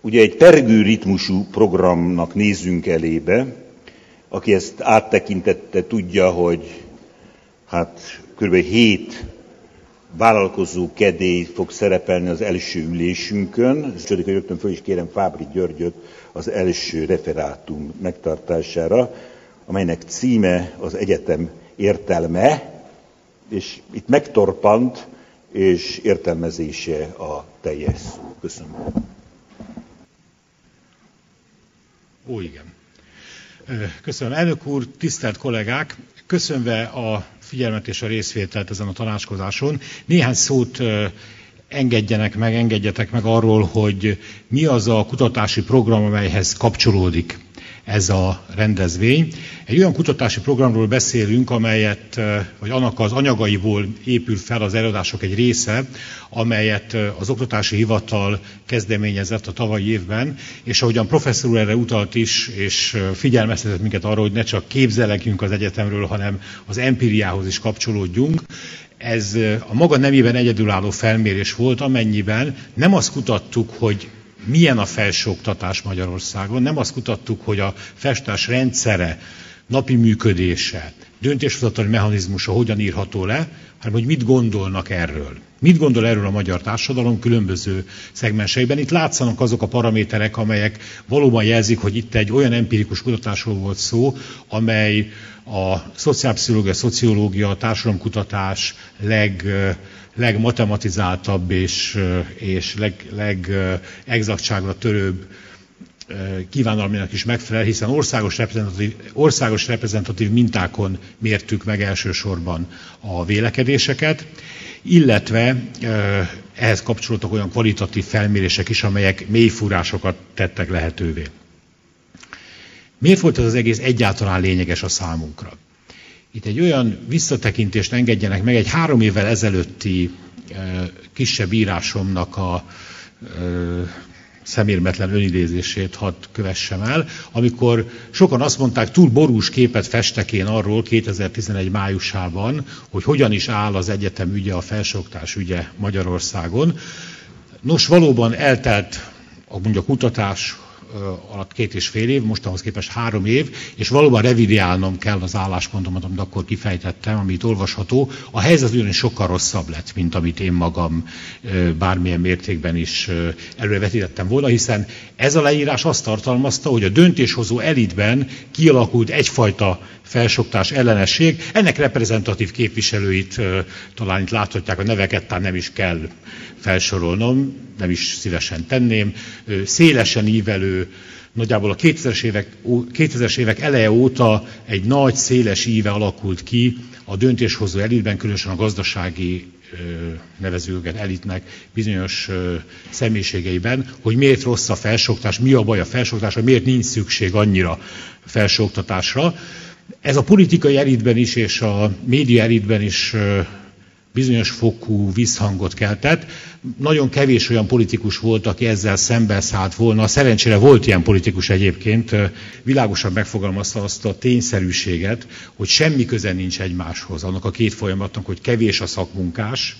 Ugye egy pergő ritmusú programnak nézzünk elébe. Aki ezt áttekintette, tudja, hogy kb. 7 vállalkozó kedély fog szerepelni az első ülésünkön. És hogy rögtön föl is kérem Fábry Györgyöt az első referátum megtartására, amelynek címe az egyetem értelme, és itt megtorpant, és értelmezése a teljes szó. Köszönöm. Ó, igen. Köszönöm, elnök úr, tisztelt kollégák! Köszönve a figyelmet és a részvételt ezen a tanácskozáson, néhány szót engedjetek meg arról, hogy mi az a kutatási program, amelyhez kapcsolódik ez a rendezvény. Egy olyan kutatási programról beszélünk, vagy annak az anyagaiból épül fel az előadások egy része, amelyet az Oktatási Hivatal kezdeményezett a tavalyi évben, és ahogyan professzor úr erre utalt is, és figyelmeztetett minket arra, hogy ne csak képzelegjünk az egyetemről, hanem az empíriához is kapcsolódjunk. Ez a maga nemében egyedülálló felmérés volt, amennyiben nem azt kutattuk, hogy milyen a felsőoktatás Magyarországon, nem azt kutattuk, hogy a felsőoktatás rendszere, napi működése, döntéshozatali mechanizmusa hogyan írható le, hanem hogy mit gondolnak erről. Mit gondol erről a magyar társadalom különböző szegmenseiben. Itt látszanak azok a paraméterek, amelyek valóban jelzik, hogy itt egy olyan empirikus kutatásról volt szó, amely a szociálpszichológia, szociológia, társadalomkutatás legmatematizáltabb és legexaktságra törőbb kívánalmának is megfelel, hiszen országos reprezentatív mintákon mértük meg elsősorban a vélekedéseket, illetve ehhez kapcsolódtak olyan kvalitatív felmérések is, amelyek mélyfúrásokat tettek lehetővé. Miért volt ez az egész egyáltalán lényeges a számunkra? Itt egy olyan visszatekintést engedjenek meg, egy 3 évvel ezelőtti kisebb írásomnak a szemérmetlen önidézését hadd kövessem el, amikor sokan azt mondták, túl borús képet festek én arról 2011 májusában, hogy hogyan is áll az egyetem ügye, a felsőoktatás ügye Magyarországon. Nos, valóban eltelt a kutatás alatt 2,5 év, mostanhoz képest 3 év, és valóban revidiálnom kell az álláspontomat, amit akkor kifejtettem, amit olvasható. A helyzet ugyanis sokkal rosszabb lett, mint amit én magam bármilyen mértékben is elővetítettem volna, hiszen ez a leírás azt tartalmazta, hogy a döntéshozó elitben kialakult egyfajta felsőoktatás ellenesség. Ennek reprezentatív képviselőit talán itt láthatják, a neveket talán nem is kell felsorolnom, nem is szívesen tenném. Szélesen ívelő, nagyjából a 2000-es évek eleje óta egy nagy, széles íve alakult ki a döntéshozó elitben, különösen a gazdasági nevezőket elitnek bizonyos személyiségeiben, hogy miért rossz a felsőoktatás, mi a baj a felsőoktatásra, miért nincs szükség annyira felsőoktatásra. Ez a politikai elitben is és a média elitben is bizonyos fokú visszhangot keltett. Nagyon kevés olyan politikus volt, aki ezzel szembeszállt volna. Szerencsére volt ilyen politikus egyébként, világosan megfogalmazta azt a tényszerűséget, hogy semmi köze nincs egymáshoz, annak a két folyamatnak, hogy kevés a szakmunkás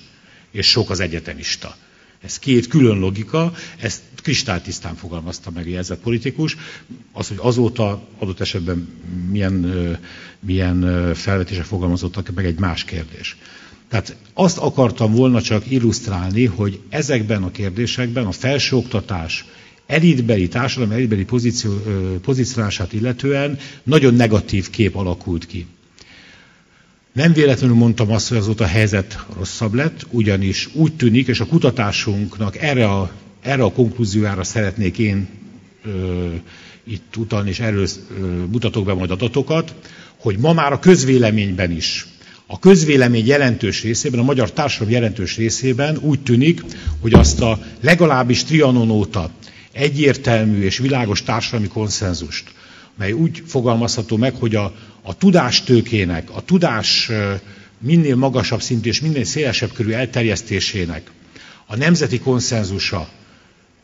és sok az egyetemista. Ez két külön logika, ezt kristálytisztán fogalmazta meg ez a politikus. Az, hogy azóta adott esetben milyen felvetések fogalmazottak meg, egy más kérdés. Tehát azt akartam volna csak illusztrálni, hogy ezekben a kérdésekben a felsőoktatás elitbeli, társadalmi elitbeli pozícionálását illetően nagyon negatív kép alakult ki. Nem véletlenül mondtam azt, hogy azóta a helyzet rosszabb lett, ugyanis úgy tűnik, és a kutatásunknak erre a konklúziójára szeretnék én itt utalni, és erről mutatok be majd adatokat, hogy ma már a közvéleményben is, a közvélemény jelentős részében, a magyar társadalom jelentős részében úgy tűnik, hogy azt a legalábbis Trianon óta egyértelmű és világos társadalmi konszenzust, mely úgy fogalmazható meg, hogy a tudástőkének, a tudás minél magasabb szintű és minél szélesebb körű elterjesztésének a nemzeti konszenzusa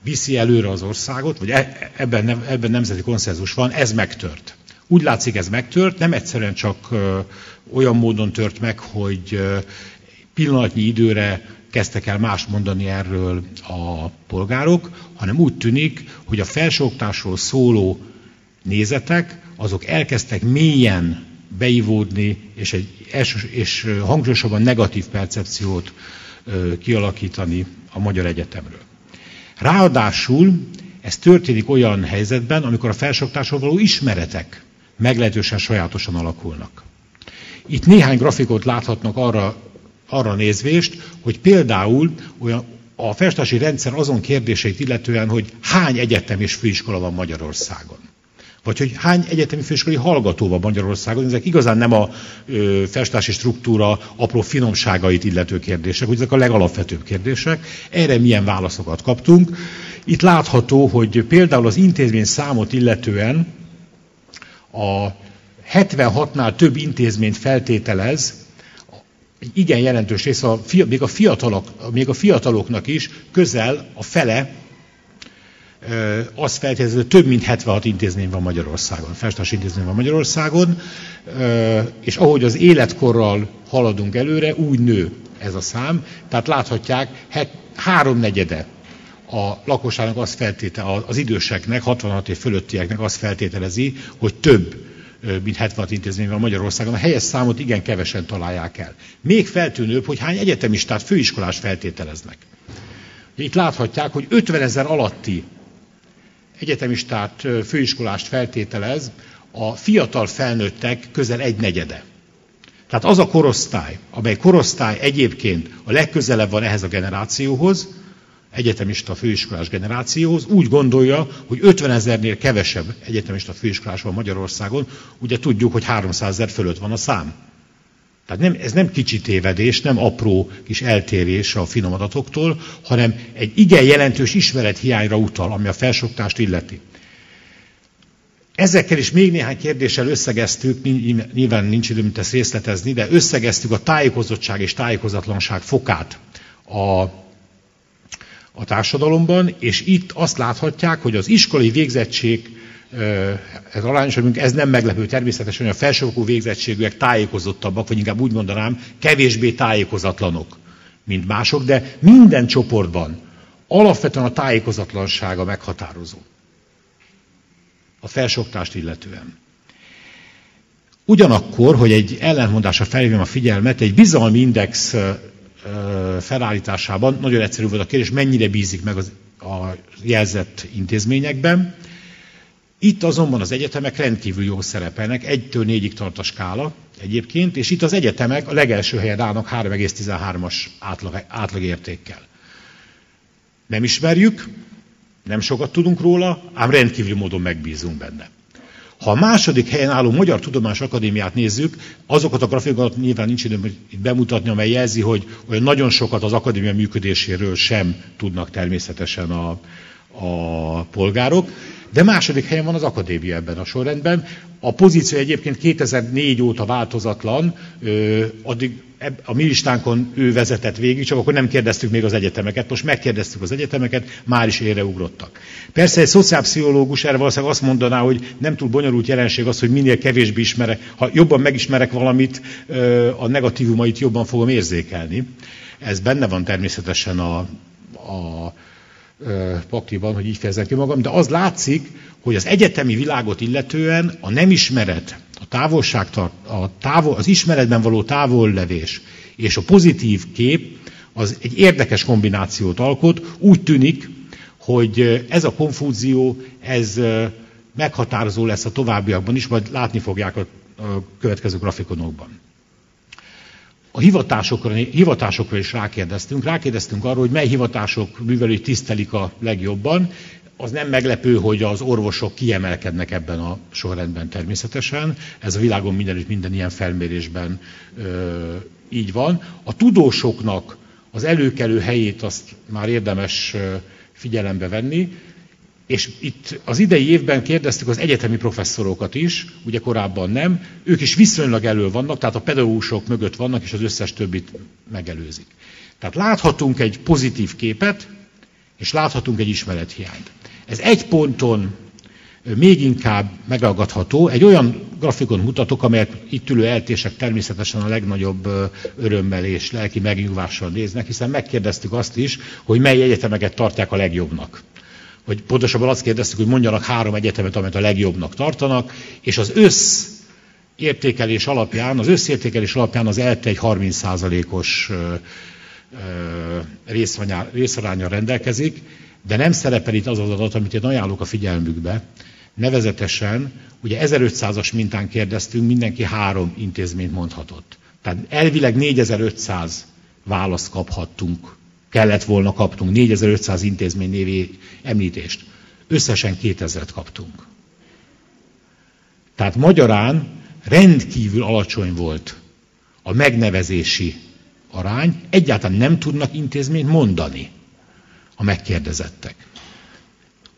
viszi előre az országot, vagy ebben nemzeti konszenzus van, ez megtört. Úgy látszik, ez megtört, nem egyszerűen csak olyan módon tört meg, hogy pillanatnyi időre kezdtek el mást mondani erről a polgárok, hanem úgy tűnik, hogy a felsőoktatásról szóló nézetek, azok elkezdtek mélyen beivódni, és hangsúlyosabban negatív percepciót kialakítani a magyar egyetemről. Ráadásul ez történik olyan helyzetben, amikor a felsőoktatásról való ismeretek meglehetősen sajátosan alakulnak. Itt néhány grafikot láthatnak arra nézvést, hogy például a felsőoktatási rendszer azon kérdéseit illetően, hogy hány egyetem és főiskola van Magyarországon. Vagy hogy hány egyetemi főiskolai hallgató van Magyarországon, ezek igazán nem a felsőoktatási struktúra apró finomságait illető kérdések, hogy ezek a legalapvetőbb kérdések. Erre milyen válaszokat kaptunk. Itt látható, hogy például az intézmény számot illetően a 76-nál több intézményt feltételez, igen jelentős része, még a fiataloknak is közel a fele azt feltételezi, hogy több mint 76 intézmény van Magyarországon, felsőoktatási intézmény van Magyarországon, és ahogy az életkorral haladunk előre, úgy nő ez a szám. Tehát láthatják, 3/4 a lakosságnak az időseknek, 66 év fölöttieknek azt feltételezi, hogy több mint 76 intézmény van Magyarországon. A helyes számot igen kevesen találják el. Még feltűnőbb, hogy hány egyetemistát, főiskolás feltételeznek. Itt láthatják, hogy 50 000 alatti egyetemistát, főiskolást feltételez, a fiatal felnőttek közel 1/4. Tehát az a korosztály, amely korosztály egyébként a legközelebb van ehhez a generációhoz, egyetemista főiskolás generációhoz, úgy gondolja, hogy 50 000-nél kevesebb egyetemista főiskolás van Magyarországon, ugye tudjuk, hogy 300 000 fölött van a szám. Tehát ez nem kicsi tévedés, nem apró kis eltérés a finom adatoktól, hanem egy igen jelentős ismerethiányra utal, ami a felsőoktatást illeti. Ezekkel is még néhány kérdéssel összegeztük, nyilván nincs időm ezt részletezni, de összegeztük a tájékozottság és tájékozatlanság fokát a társadalomban, és itt azt láthatják, hogy az iskolai végzettség, ez arányosan, ez nem meglepő természetesen, hogy a felsőfokú végzettségűek tájékozottabbak, vagy inkább úgy mondanám, kevésbé tájékozatlanok, mint mások, de minden csoportban alapvetően a tájékozatlansága meghatározó. A felsőoktatást illetően. Ugyanakkor, hogy egy ellentmondásra felhívjam a figyelmet, egy bizalmi index felállításában nagyon egyszerű volt a kérdés, mennyire bízik meg a jelzett intézményekben. Itt azonban az egyetemek rendkívül jól szerepelnek, 1-től 4-ig tart a skála egyébként, és itt az egyetemek a legelső helyen állnak 3,13-as átlagértékkel. Nem ismerjük, nem sokat tudunk róla, ám rendkívül módon megbízunk benne. Ha a második helyen álló Magyar Tudományos Akadémiát nézzük, azokat a grafikokat nyilván nincs időm itt bemutatni, amely jelzi, hogy olyan nagyon sokat az akadémia működéséről sem tudnak természetesen a polgárok, de második helyen van az akadémia ebben a sorrendben. A pozíció egyébként 2004 óta változatlan, addig a mi listánkon ő vezetett végig, csak akkor nem kérdeztük még az egyetemeket, most megkérdeztük az egyetemeket, már is érre ugrottak. Persze egy szociálpszichológus erre valószínűleg azt mondaná, hogy nem túl bonyolult jelenség az, hogy minél kevésbé ismerek, ha jobban megismerek valamit, a negatívumait jobban fogom érzékelni. Ez benne van természetesen a pakliban, hogy így fejezem ki magam, de az látszik, hogy az egyetemi világot illetően a nem ismeret, az ismeretben való távollevés és a pozitív kép az egy érdekes kombinációt alkot. Úgy tűnik, hogy ez a konfúzió, ez meghatározó lesz a továbbiakban is, majd látni fogják a következő grafikonokban. A hivatásokra is rákérdeztünk arról, hogy mely hivatások művelői tisztelik a legjobban. Az nem meglepő, hogy az orvosok kiemelkednek ebben a sorrendben természetesen. Ez a világon minden ilyen felmérésben így van. A tudósoknak az előkelő helyét azt már érdemes figyelembe venni, és itt az idei évben kérdeztük az egyetemi professzorokat is, ugye korábban nem, ők is viszonylag elő vannak, tehát a pedagógusok mögött vannak, és az összes többit megelőzik. Tehát láthatunk egy pozitív képet, és láthatunk egy ismerethiányt. Ez egy ponton még inkább megragadható, egy olyan grafikon mutatok, amelyek itt ülő eltések természetesen a legnagyobb örömmel és lelki megnyugvással néznek, hiszen megkérdeztük azt is, hogy mely egyetemeket tartják a legjobbnak. Vagy pontosabban azt kérdeztük, hogy mondjanak 3 egyetemet, amelyet a legjobbnak tartanak, és az összértékelés alapján az ELTE egy 30%-os részaránnyal rendelkezik, de nem szerepel itt az az adat, amit én ajánlok a figyelmükbe. Nevezetesen, ugye 1500-as mintán kérdeztünk, mindenki 3 intézményt mondhatott. Tehát elvileg 4500 választ kaphattunk, kellett volna kaptunk, 4500 intézmény névi említést. Összesen 2000-et kaptunk. Tehát magyarán rendkívül alacsony volt a megnevezési arány, egyáltalán nem tudnak intézményt mondani a megkérdezettek.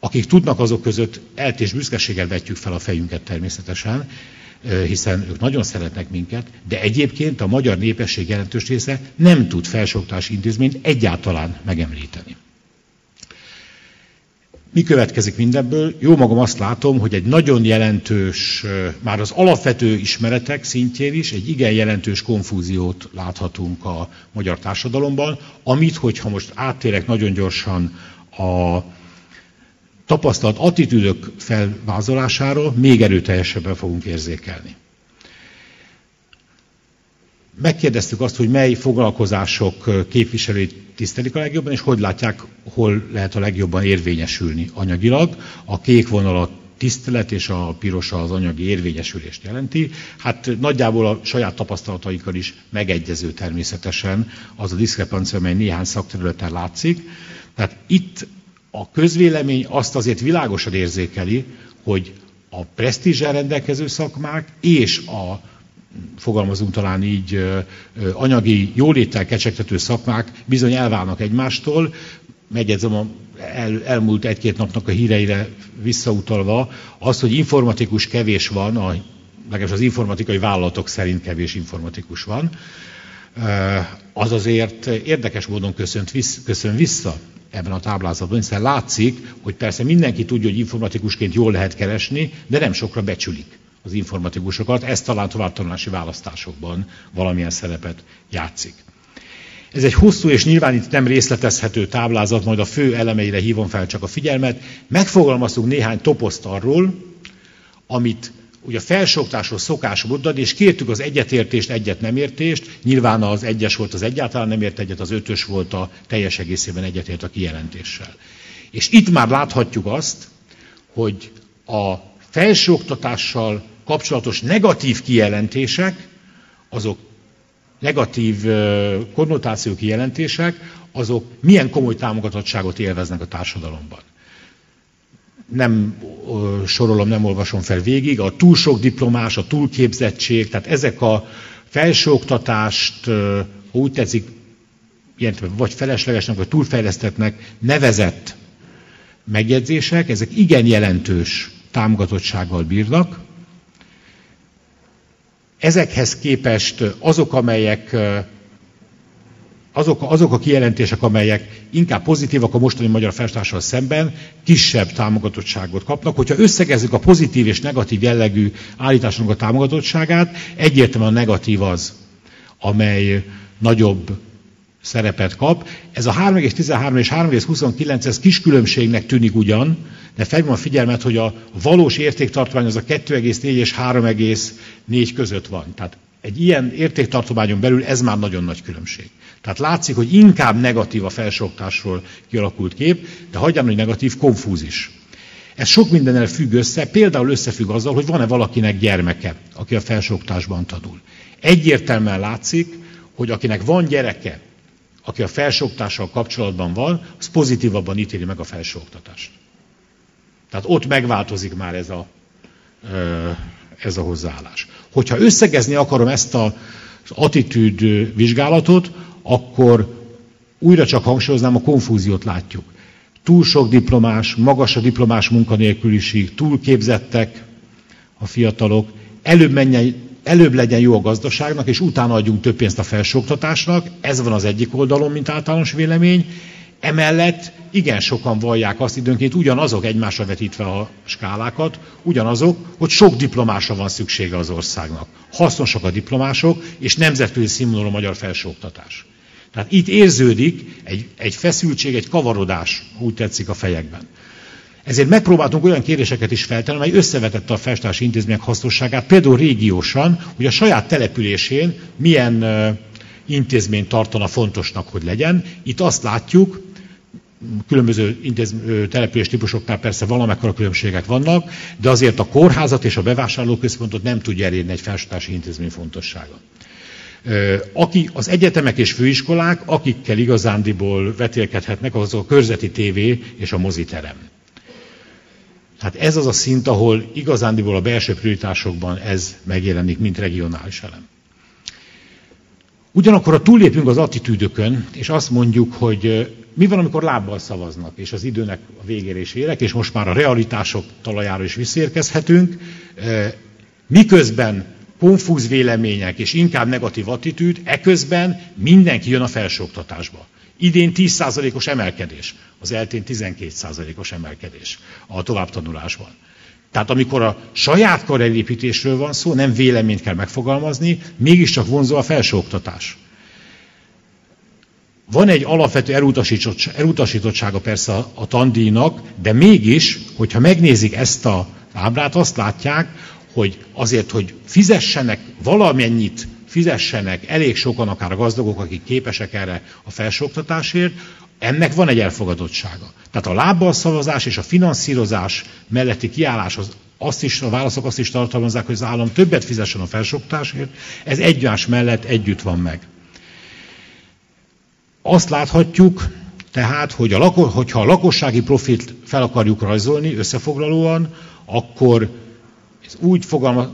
Akik tudnak, azok között eltés büszkeséggel vetjük fel a fejünket természetesen, hiszen ők nagyon szeretnek minket, de egyébként a magyar népesség jelentős része nem tud felsőoktatási intézményt egyáltalán megemlíteni. Mi következik mindebből? Jó magam azt látom, hogy egy nagyon jelentős, már az alapvető ismeretek szintjén is egy igen jelentős konfúziót láthatunk a magyar társadalomban, amit, hogyha most áttérek nagyon gyorsan a tapasztalt attitűdök felvázolására, még erőteljesebben fogunk érzékelni. Megkérdeztük azt, hogy mely foglalkozások képviselőit tisztelik a legjobban, és hogy látják, hol lehet a legjobban érvényesülni anyagilag. A kék vonal a tisztelet, és a piros az anyagi érvényesülést jelenti. Hát nagyjából a saját tapasztalataikkal is megegyező természetesen az a diszkrepancia, amely néhány szakterületen látszik. Tehát itt a közvélemény azt azért világosan érzékeli, hogy a presztízsel rendelkező szakmák és a, fogalmazunk talán így, anyagi jóléttel kecsegtető szakmák bizony elválnak egymástól. Megjegyzem a elmúlt 1-2 napnak a híreire visszautalva, az, hogy informatikus kevés van, legalábbis az informatikai vállalatok szerint kevés informatikus van, az azért érdekes módon köszön vissza ebben a táblázatban, hiszen látszik, hogy persze mindenki tudja, hogy informatikusként jól lehet keresni, de nem sokra becsülik az informatikusokat, ez talán továbbtanulási választásokban valamilyen szerepet játszik. Ez egy hosszú és nyilván itt nem részletezhető táblázat, majd a fő elemeire hívom fel csak a figyelmet. Megfogalmazunk néhány toposzt arról, amit ugye a felsőoktatásról szokás mondani, és kértük az egyetértést, egyet nem értést. Nyilván az 1-es volt az egyáltalán nem ért egyet, az 5-ös volt a teljes egészében egyetért a kijelentéssel. És itt már láthatjuk azt, hogy a felsőoktatással kapcsolatos negatív kijelentések, azok negatív konnotáció kijelentések, azok milyen komoly támogatottságot élveznek a társadalomban. Nem sorolom, nem olvasom fel végig, a túl sok diplomás, a túlképzettség, tehát ezek a felsőoktatást, ha úgy tetszik, vagy feleslegesnek, vagy túlfejlesztettnek nevezett megjegyzések, ezek igen jelentős támogatottsággal bírnak. Ezekhez képest azok a kijelentések, amelyek inkább pozitívak a mostani magyar felsőoktatással szemben, kisebb támogatottságot kapnak. Hogyha összegezzük a pozitív és negatív jellegű állításnak a támogatottságát, egyértelműen a negatív az, amely nagyobb szerepet kap. Ez a 3,13 és 3,29, ez kis különbségnek tűnik ugyan, de felhívom a figyelmet, hogy a valós értéktartomány az a 2,4 és 3,4 között van. Tehát egy ilyen értéktartományon belül ez már nagyon nagy különbség. Tehát látszik, hogy inkább negatív a felsőoktatásról kialakult kép, de hagyján, hogy negatív, konfúz is. Ez sok mindennel függ össze, például összefügg azzal, hogy van-e valakinek gyermeke, aki a felsőoktatásban tanul. Egyértelműen látszik, hogy akinek van gyereke, aki a felsőoktatással kapcsolatban van, az pozitívabban ítéli meg a felsőoktatást. Tehát ott megváltozik már ez a hozzáállás. Hogyha összegezni akarom ezt az attitűd vizsgálatot, akkor újra csak hangsúlyoznám, a konfúziót látjuk. Túl sok diplomás, magas a diplomás munkanélküliség, túl képzettek a fiatalok, előbb legyen jó a gazdaságnak, és utána adjunk több pénzt a felsőoktatásnak, ez van az egyik oldalon, mint általános vélemény, Emellett igen sokan vallják azt időnként, ugyanazok egymásra vetítve a skálákat, ugyanazok, hogy sok diplomásra van szüksége az országnak. Hasznosak a diplomások, és nemzetközi színvonalú a magyar felsőoktatás. Tehát itt érződik egy feszültség, egy kavarodás, úgy tetszik a fejekben. Ezért megpróbáltunk olyan kérdéseket is feltenni, amely összevetette a felsőoktatási intézmények hasznosságát, például régiósan, hogy a saját településén milyen intézményt tartana fontosnak, hogy legyen. Itt azt látjuk, különböző település típusoknál persze valamekkora különbségek vannak, de azért a kórházat és a bevásárlóközpontot nem tudja elérni egy felsőoktatási intézmény fontossága. Az egyetemek és főiskolák, akikkel igazándiból vetélkedhetnek, azok a körzeti tévé és a moziterem. Hát ez az a szint, ahol igazándiból a belső prioritásokban ez megjelenik, mint regionális elem. Ugyanakkor, ha túllépünk az attitűdökön, és azt mondjuk, hogy mi van, amikor lábbal szavaznak, és az időnek a végére is érek, és most már a realitások talajára is visszaérkezhetünk, miközben konfúz vélemények és inkább negatív attitűd, eközben mindenki jön a felsőoktatásba. Idén 10%-os emelkedés, az eltén 12%-os emelkedés a továbbtanulásban. Tehát amikor a saját karrierépítésről van szó, nem véleményt kell megfogalmazni, mégiscsak vonzó a felsőoktatás. Van egy alapvető elutasítottsága persze a tandíjnak, de mégis, hogyha megnézik ezt az ábrát, azt látják, hogy azért, hogy fizessenek valamennyit, fizessenek elég sokan, akár a gazdagok, akik képesek erre a felsőoktatásért, ennek van egy elfogadottsága. Tehát a lábbal szavazás és a finanszírozás melletti kiállás, a válaszok azt is tartalmazzák, hogy az állam többet fizessen a felsőoktatásért, ez egymás mellett együtt van meg. Azt láthatjuk tehát, hogy hogyha a lakossági profilt fel akarjuk rajzolni összefoglalóan, akkor ez úgy fogalmaz,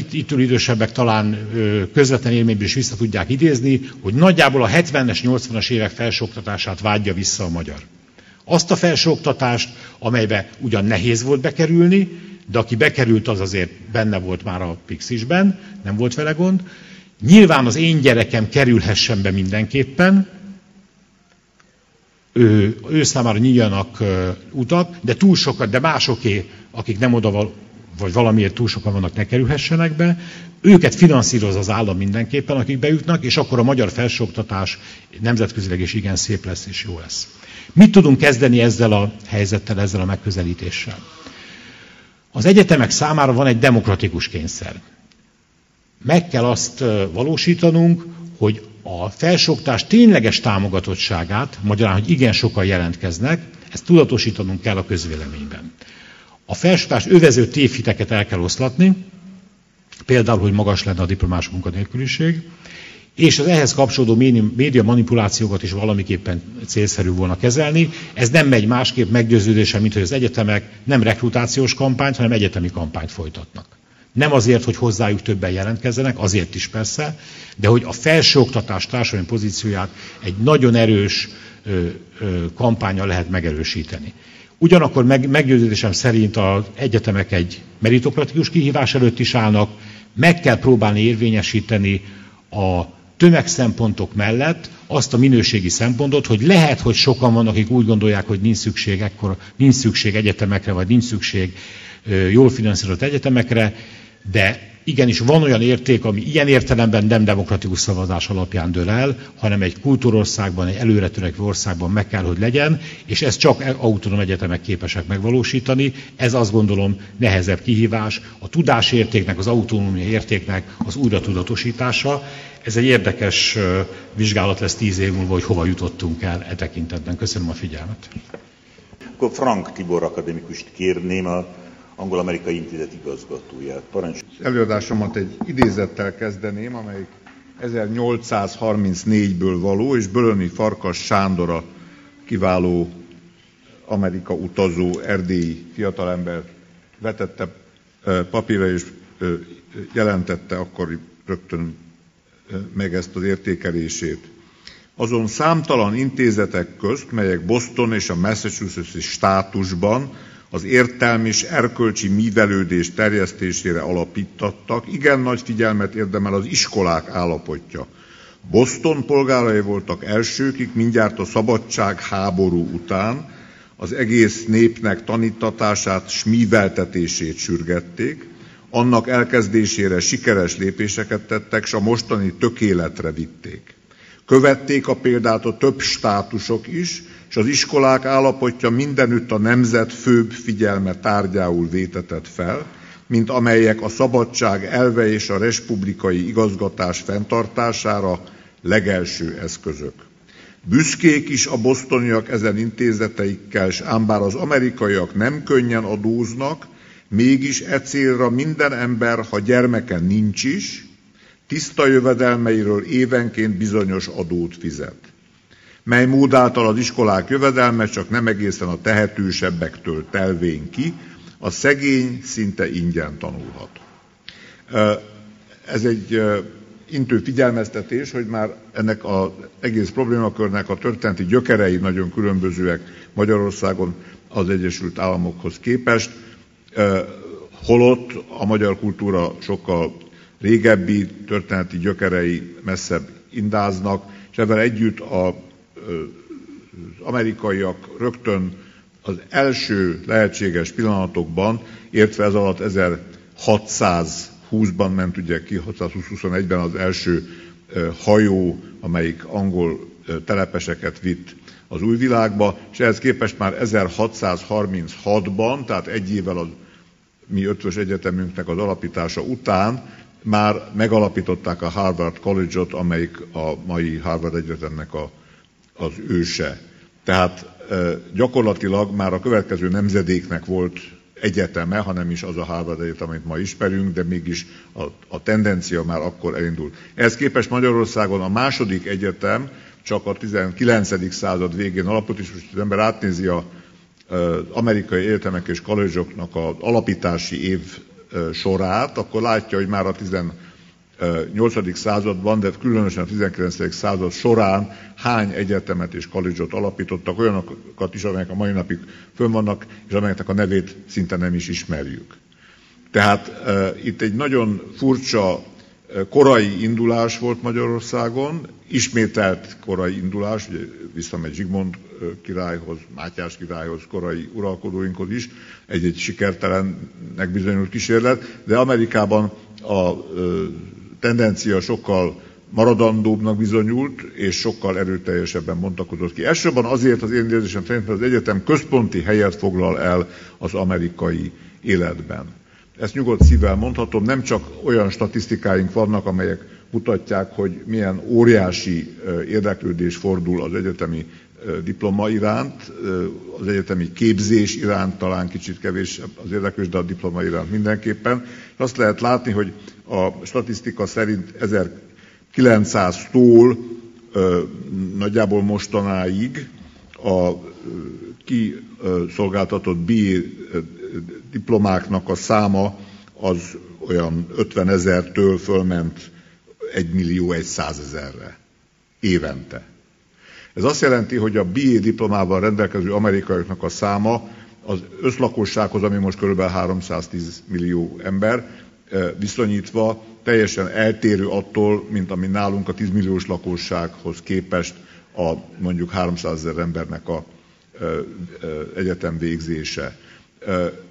itt ülő idősebbek talán közvetlen élményből is vissza tudják idézni, hogy nagyjából a 70-es, 80-as évek felsőoktatását vágyja vissza a magyar. Azt a felsőoktatást, amelybe ugyan nehéz volt bekerülni, de aki bekerült, az azért benne volt már a Pixisben, nem volt vele gond. Nyilván az én gyerekem kerülhessen be mindenképpen, ő számára nyíljanak utak, de túl sokat, de másoké, akik nem oda vagy valamiért túl sokan vannak, ne kerülhessenek be. Őket finanszíroz az állam mindenképpen, akik bejutnak, és akkor a magyar felsőoktatás nemzetközileg is igen szép lesz és jó lesz. Mit tudunk kezdeni ezzel a helyzettel, ezzel a megközelítéssel? Az egyetemek számára van egy demokratikus kényszer. Meg kell azt valósítanunk, hogy a felsőoktatás tényleges támogatottságát, magyarán, hogy igen sokan jelentkeznek, ezt tudatosítanunk kell a közvéleményben. A felsőoktatás övező tévhiteket el kell oszlatni, például, hogy magas lenne a diplomás munkanélküliség, és az ehhez kapcsolódó média manipulációkat is valamiképpen célszerű volna kezelni. Ez nem megy másképp meggyőződésen, mint hogy az egyetemek nem rekrutációs kampányt, hanem egyetemi kampányt folytatnak. Nem azért, hogy hozzájuk többen jelentkezzenek, azért is persze, de hogy a felsőoktatás társadalmi pozícióját egy nagyon erős kampánnyal lehet megerősíteni. Ugyanakkor meggyőződésem szerint az egyetemek egy meritokratikus kihívás előtt is állnak, meg kell próbálni érvényesíteni a tömegszempontok mellett azt a minőségi szempontot, hogy lehet, hogy sokan vannak, akik úgy gondolják, hogy nincs szükség egyetemekre, vagy nincs szükség jól finanszírozott egyetemekre, de igenis van olyan érték, ami ilyen értelemben nem demokratikus szavazás alapján dől el, hanem egy kultúrországban, egy előretörekvő országban meg kell, hogy legyen, és ezt csak autonóm egyetemek képesek megvalósítani. Ez azt gondolom nehezebb kihívás, a tudásértéknek, az autonómia értéknek az újratudatosítása. Ez egy érdekes vizsgálat lesz 10 év múlva, hogy hova jutottunk el e tekintetben. Köszönöm a figyelmet. Akkor Frank Tibor akadémikust kérném, a Angol-Amerikai Intézet igazgatóját. Parancsolj! Az előadásomat egy idézettel kezdeném, amelyik 1834-ből való, és Bölöni Farkas Sándor, a kiváló Amerika utazó erdélyi fiatalember vetette papírra, és jelentette akkor rögtön meg ezt az értékelését. Azon számtalan intézetek közt, melyek Boston és a Massachusetts státusban az értelmi és erkölcsi művelődés terjesztésére alapítottak, igen nagy figyelmet érdemel az iskolák állapotja. Boston polgárai voltak elsőkik, mindjárt a szabadságháború után az egész népnek tanítatását, smíveltetését sürgették, annak elkezdésére sikeres lépéseket tettek, s a mostani tökéletre vitték. Követték a példát a több státusok is, és az iskolák állapotja mindenütt a nemzet főbb figyelme tárgyául vétetett fel, mint amelyek a szabadság elve és a respublikai igazgatás fenntartására legelső eszközök. Büszkék is a bostoniak ezen intézeteikkel, s ám bár az amerikaiak nem könnyen adóznak, mégis e célra minden ember, ha gyermeke nincs is, tiszta jövedelmeiről évenként bizonyos adót fizet, mely mód által az iskolák jövedelme csak nem egészen a tehetősebbektől telvén ki, a szegény szinte ingyen tanulhat. Ez egy intő figyelmeztetés, hogy már ennek az egész problémakörnek a történeti gyökerei nagyon különbözőek Magyarországon az Egyesült Államokhoz képest, holott a magyar kultúra sokkal régebbi történeti gyökerei messzebb indáznak, és ebben együtt az amerikaiak rögtön az első lehetséges pillanatokban, értve ez alatt 1620-ban ment ugye ki, 620-21-ben az első hajó, amelyik angol telepeseket vitt az új világba, és ehhez képest már 1636-ban, tehát egy évvel a mi ötvös egyetemünknek az alapítása után már megalapították a Harvard College-ot, amelyik a mai Harvard Egyetemnek az őse. Tehát gyakorlatilag már a következő nemzedéknek volt egyeteme, hanem is az a Harvard Egyetem, amit ma ismerünk, de mégis a tendencia már akkor elindult. Ehhez képest Magyarországon a második egyetem csak a 19. század végén alapult, és most az ember átnézi az amerikai egyetemek és college-oknak az alapítási év sorát, akkor látja, hogy már a 18. században, de különösen a 19. század során hány egyetemet és college-ot alapítottak, olyanokat is, amelyek a mai napig fönn vannak, és amelyeknek a nevét szinte nem is ismerjük. Tehát itt egy nagyon furcsa korai indulás volt Magyarországon, ismételt korai indulás, ugye visszamegy Zsigmond királyhoz, Mátyás királyhoz, korai uralkodóinkhoz is, egy sikertelennek bizonyult kísérlet, de Amerikában a tendencia sokkal maradandóbbnak bizonyult, és sokkal erőteljesebben bontakozott ki. Elsősorban azért az én érzésem szerint, mert az egyetem központi helyet foglal el az amerikai életben. Ezt nyugodt szívvel mondhatom, nem csak olyan statisztikáink vannak, amelyek mutatják, hogy milyen óriási érdeklődés fordul az egyetemi diploma iránt, az egyetemi képzés iránt talán kicsit kevés az érdeklődés, de a diploma iránt mindenképpen. Azt lehet látni, hogy a statisztika szerint 1900-tól nagyjából mostanáig a kiszolgáltatott BA diplomáknak a száma az olyan 50 000-től fölment 1.100.000-re évente. Ez azt jelenti, hogy a BA diplomával rendelkező amerikaiaknak a száma az összlakossághoz, ami most kb. 310 millió ember, viszonyítva teljesen eltérő attól, mint ami nálunk a 10 milliós lakossághoz képest a mondjuk 300 000 embernek a egyetem végzése.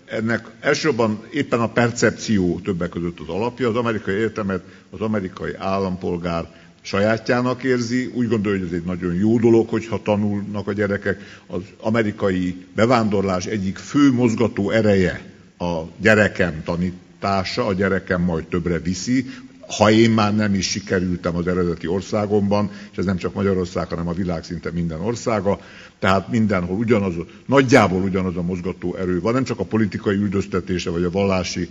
Ennek elsősorban éppen a percepció többek között az alapja. Az amerikai egyetemet az amerikai állampolgár sajátjának érzi, úgy gondolja, hogy ez egy nagyon jó dolog, hogyha tanulnak a gyerekek. Az amerikai bevándorlás egyik fő mozgató ereje a gyerekem tanítása, a gyerekem majd többre viszi, ha én már nem is sikerültem az eredeti országomban, és ez nem csak Magyarország, hanem a világ szinte minden országa, tehát mindenhol nagyjából ugyanaz a mozgató erő van, nem csak a politikai üldöztetése vagy a vallási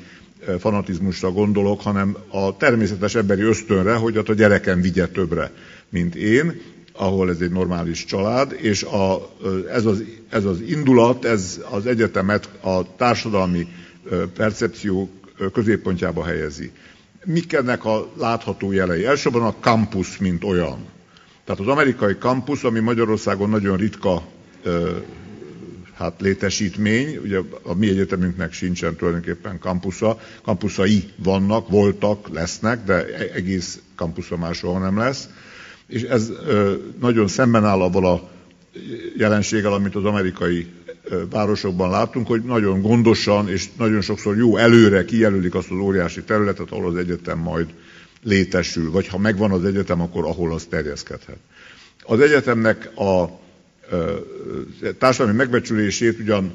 fanatizmusra gondolok, hanem a természetes emberi ösztönre, hogy a gyerekem vigye többre, mint én, ahol ez egy normális család, és ez az indulat, ez az egyetemet a társadalmi percepció középpontjába helyezi. Mik ennek a látható jelei? Elsősorban a campus, mint olyan. Tehát az amerikai campus, ami Magyarországon nagyon ritka létesítmény, ugye a mi egyetemünknek sincsen tulajdonképpen campusza, campuszai vannak, voltak, lesznek, de egész campusza már soha nem lesz. És ez nagyon szemben áll avval a jelenséggel, amit az amerikai városokban látunk, hogy nagyon gondosan és nagyon sokszor jó előre kijelölik azt az óriási területet, ahol az egyetem majd létesül, vagy ha megvan az egyetem, akkor ahol az terjeszkedhet. Az egyetemnek a társadalmi megbecsülését ugyan,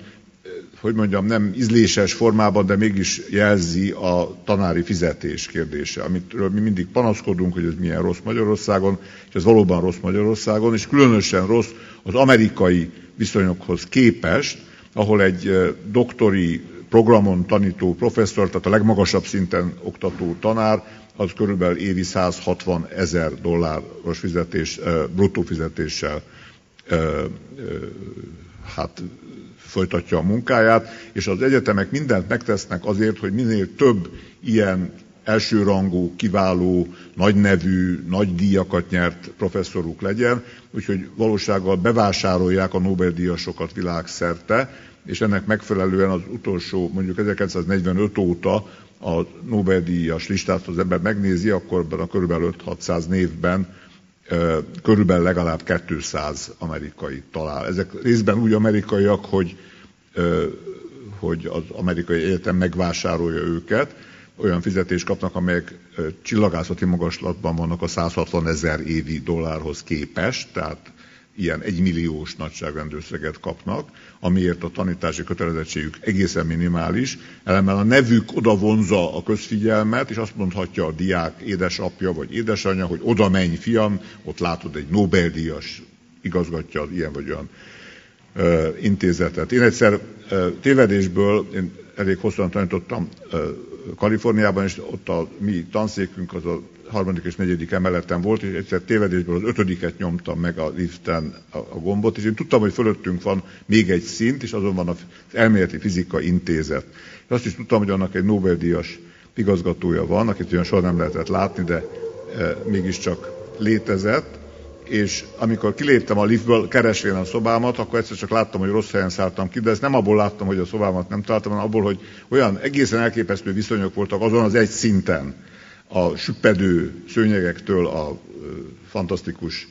hogy mondjam, nem ízléses formában, de mégis jelzi a tanári fizetés kérdése, amitről mi mindig panaszkodunk, hogy ez milyen rossz Magyarországon, és ez valóban rossz Magyarországon, és különösen rossz az amerikai viszonyokhoz képest, ahol egy doktori programon tanító professzor, tehát a legmagasabb szinten oktató tanár, az körülbelül évi $160,000 fizetés, bruttó fizetéssel folytatja a munkáját, és az egyetemek mindent megtesznek azért, hogy minél több ilyen elsőrangú, kiváló, nagynevű, nagy díjakat nyert professzoruk legyen, úgyhogy valósággal bevásárolják a Nobel-díjasokat világszerte, és ennek megfelelően az utolsó, mondjuk 1945 óta a Nobel-díjas listát az ember megnézi, akkor a körülbelül 5-600 névben körülbelül legalább 200 amerikai talál. Ezek részben úgy amerikaiak, hogy az amerikai egyetem megvásárolja őket, olyan fizetést kapnak, amelyek csillagászati magaslatban vannak a $160,000 évi képest, tehát ilyen 1 milliós nagyságrendű összeget kapnak, amiért a tanítási kötelezettségük egészen minimális. Ellenben a nevük oda vonzza a közfigyelmet, és azt mondhatja a diák édesapja vagy édesanyja, hogy oda menj fiam, ott látod egy Nobel-díjas igazgatja az ilyen vagy olyan intézetet. Én egyszer tévedésből, én elég hosszan tanítottam Kaliforniában, és ott a mi tanszékünk az a 3. és 4. emeleten volt, és egyszer tévedésből az 5. nyomtam meg a liften a gombot, és én tudtam, hogy fölöttünk van még egy szint, és azon van az Elméleti Fizika Intézet. És azt is tudtam, hogy annak egy Nobel-díjas igazgatója van, akit olyan soha nem lehetett látni, de mégiscsak létezett, és amikor kiléptem a liftből, keresvén a szobámat, akkor egyszer csak láttam, hogy rossz helyen szálltam ki, de ezt nem abból láttam, hogy a szobámat nem találtam, hanem abból, hogy olyan egészen elképesztő viszonyok voltak azon az egy szinten, a süppedő szőnyegektől a fantasztikus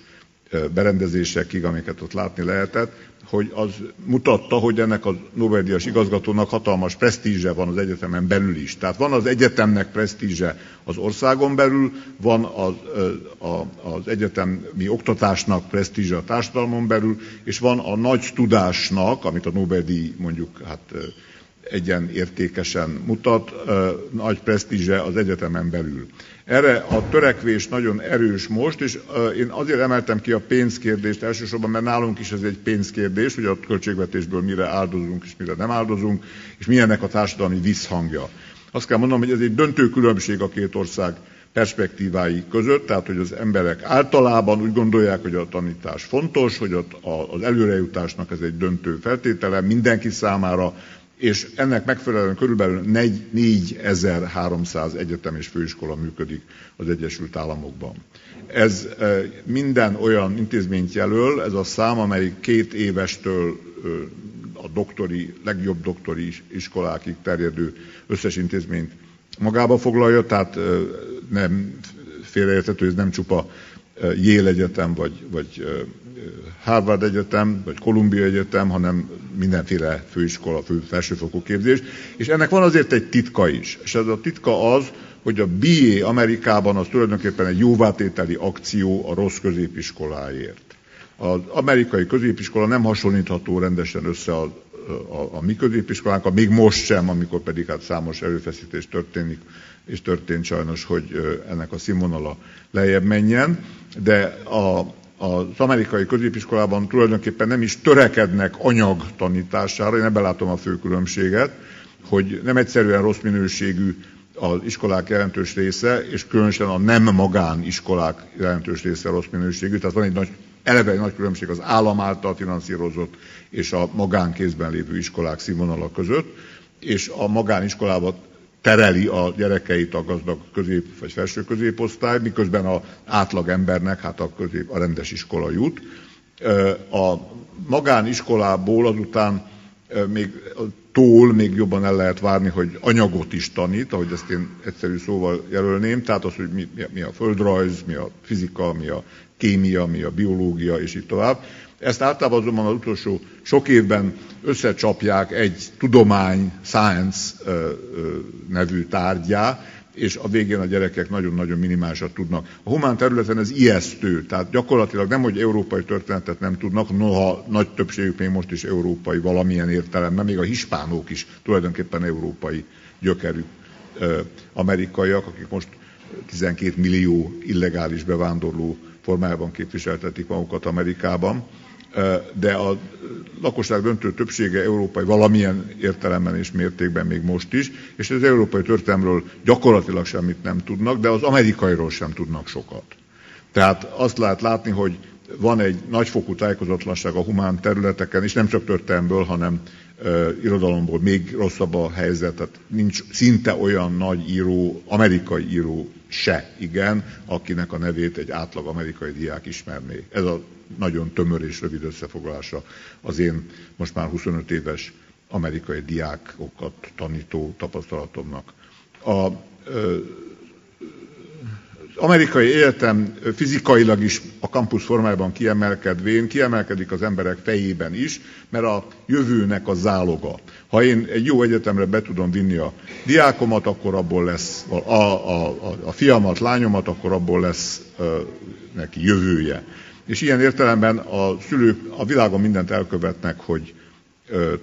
berendezésekig, amiket ott látni lehetett, hogy az mutatta, hogy ennek a Nobel-díjas igazgatónak hatalmas presztízse van az egyetemen belül is. Tehát van az egyetemnek presztízse az országon belül, van az egyetemi oktatásnak presztízse a társadalmon belül, és van a nagy tudásnak, amit a Nobel-díj mondjuk egyenértékesen mutat, nagy presztízse az egyetemen belül. Erre a törekvés nagyon erős most, és én azért emeltem ki a pénzkérdést elsősorban, mert nálunk is ez egy pénzkérdés, hogy a költségvetésből mire áldozunk és mire nem áldozunk, és milyennek a társadalmi visszhangja. Azt kell mondanom, hogy ez egy döntő különbség a két ország perspektívái között, tehát hogy az emberek általában úgy gondolják, hogy a tanítás fontos, hogy az előrejutásnak ez egy döntő feltétele mindenki számára, és ennek megfelelően körülbelül 4300 egyetem és főiskola működik az Egyesült Államokban. Ez minden olyan intézményt jelöl, ez a szám, amelyik 2 évestől a legjobb doktori iskolákig terjedő összes intézményt magába foglalja, tehát nem félreérthető, ez nem csupa Yale Egyetem, vagy Harvard Egyetem, vagy Columbia Egyetem, hanem mindenféle főiskola, felsőfokú képzés. És ennek van azért egy titka is. És ez a titka az, hogy a BA Amerikában az tulajdonképpen egy jóvátételi akció a rossz középiskoláért. Az amerikai középiskola nem hasonlítható rendesen össze a mi középiskolánkkal, még most sem, amikor pedig számos erőfeszítés történik, és történt sajnos, hogy ennek a színvonala lejjebb menjen, de az amerikai középiskolában tulajdonképpen nem is törekednek anyag tanítására, én ebben látom a fő különbséget, hogy nem egyszerűen rossz minőségű az iskolák jelentős része, és különösen a nem magániskolák jelentős része rossz minőségű, tehát van eleve egy nagy különbség az állam által finanszírozott és a magánkézben lévő iskolák színvonala között, és a magániskolában tereli a gyerekeit a gazdag közép- vagy felső középosztály, miközben az átlag embernek a rendes iskola jut. A magániskolából azután még jobban el lehet várni, hogy anyagot is tanít, ahogy ezt én egyszerű szóval jelölném, tehát az, hogy mi a földrajz, mi a fizika, mi a kémia, mi a biológia, és így tovább. Ezt általában azonban az utolsó sok évben összecsapják egy tudomány, science nevű tárgyá, és a végén a gyerekek nagyon-nagyon minimálisat tudnak. A humán területen ez ijesztő, tehát gyakorlatilag nem, hogy európai történetet nem tudnak, noha nagy többségük még most is európai valamilyen értelemben, még a hispánok is tulajdonképpen európai gyökerű amerikaiak, akik most 12 millió illegális bevándorló formájában képviseltetik magukat Amerikában, de a lakosság döntő többsége európai valamilyen értelemben és mértékben még most is, és az európai történelemről gyakorlatilag semmit nem tudnak, de az amerikairól sem tudnak sokat. Tehát azt lehet látni, hogy van egy nagyfokú tájékozatlanság a humán területeken, és nem csak történelemből, hanem irodalomból még rosszabb a helyzet, tehát nincs szinte olyan nagy író, amerikai író se, igen, akinek a nevét egy átlag amerikai diák ismerné. Ez a nagyon tömör és rövid összefoglalása az én most már 25 éves amerikai diákokat tanító tapasztalatomnak. Az amerikai egyetem fizikailag is a kampusz formájában kiemelkedvén, kiemelkedik az emberek fejében is, mert a jövőnek a záloga. Ha én egy jó egyetemre be tudom vinni a diákomat, akkor abból lesz, a fiamat, lányomat, akkor abból lesz neki jövője. És ilyen értelemben a szülők a világon mindent elkövetnek, hogy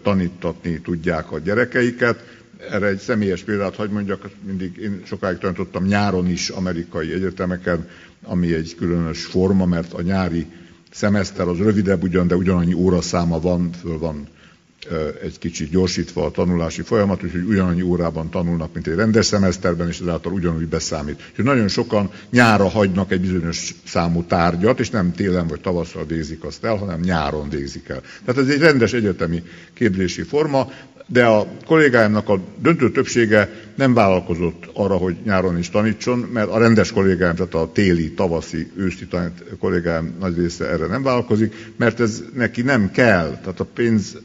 tanítatni tudják a gyerekeiket. Erre egy személyes példát hagy mondjak, mindig én sokáig tanítottam nyáron is amerikai egyetemeken, ami egy különös forma, mert a nyári szemeszter az rövidebb ugyan, de ugyanannyi óraszáma van, föl van egy kicsit gyorsítva a tanulási folyamat, úgyhogy ugyanannyi órában tanulnak, mint egy rendes szemeszterben, és ezáltal ugyanúgy beszámít. Úgyhogy nagyon sokan nyárra hagynak egy bizonyos számú tárgyat, és nem télen vagy tavasszal végzik azt el, hanem nyáron végzik el. Tehát ez egy rendes egyetemi képzési forma, de a kollégáimnak a döntő többsége nem vállalkozott arra, hogy nyáron is tanítson, mert a rendes kollégáim, tehát a téli, tavaszi, őszi kollégáim nagy része erre nem vállalkozik, mert ez neki nem kell, tehát a pénz,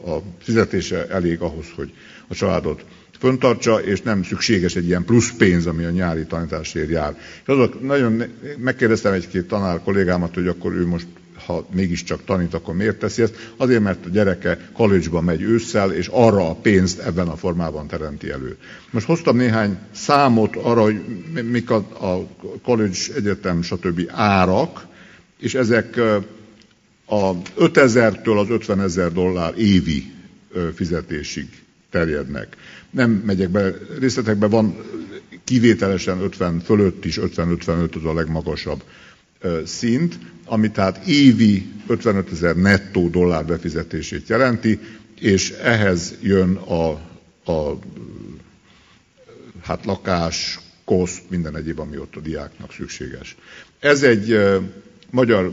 a fizetése elég ahhoz, hogy a családot föntartsa, és nem szükséges egy ilyen plusz pénz, ami a nyári tanításért jár. És azok nagyon megkérdeztem egy-két tanár kollégámat, hogy akkor ő most, ha mégiscsak tanít, akkor miért teszi ezt? Azért, mert a gyereke college-ba megy ősszel, és arra a pénzt ebben a formában teremti elő. Most hoztam néhány számot arra, hogy mik a college, egyetem, stb. Árak, és ezek a 5000-től az $50,000 évi fizetésig terjednek. Nem megyek be részletekbe, van kivételesen 50 fölött is, 50-55 az a legmagasabb szint, ami tehát évi 55,000 nettó dollár befizetését jelenti, és ehhez jön a lakás, koszt, minden egyéb, ami ott a diáknak szükséges. Ez egy magyar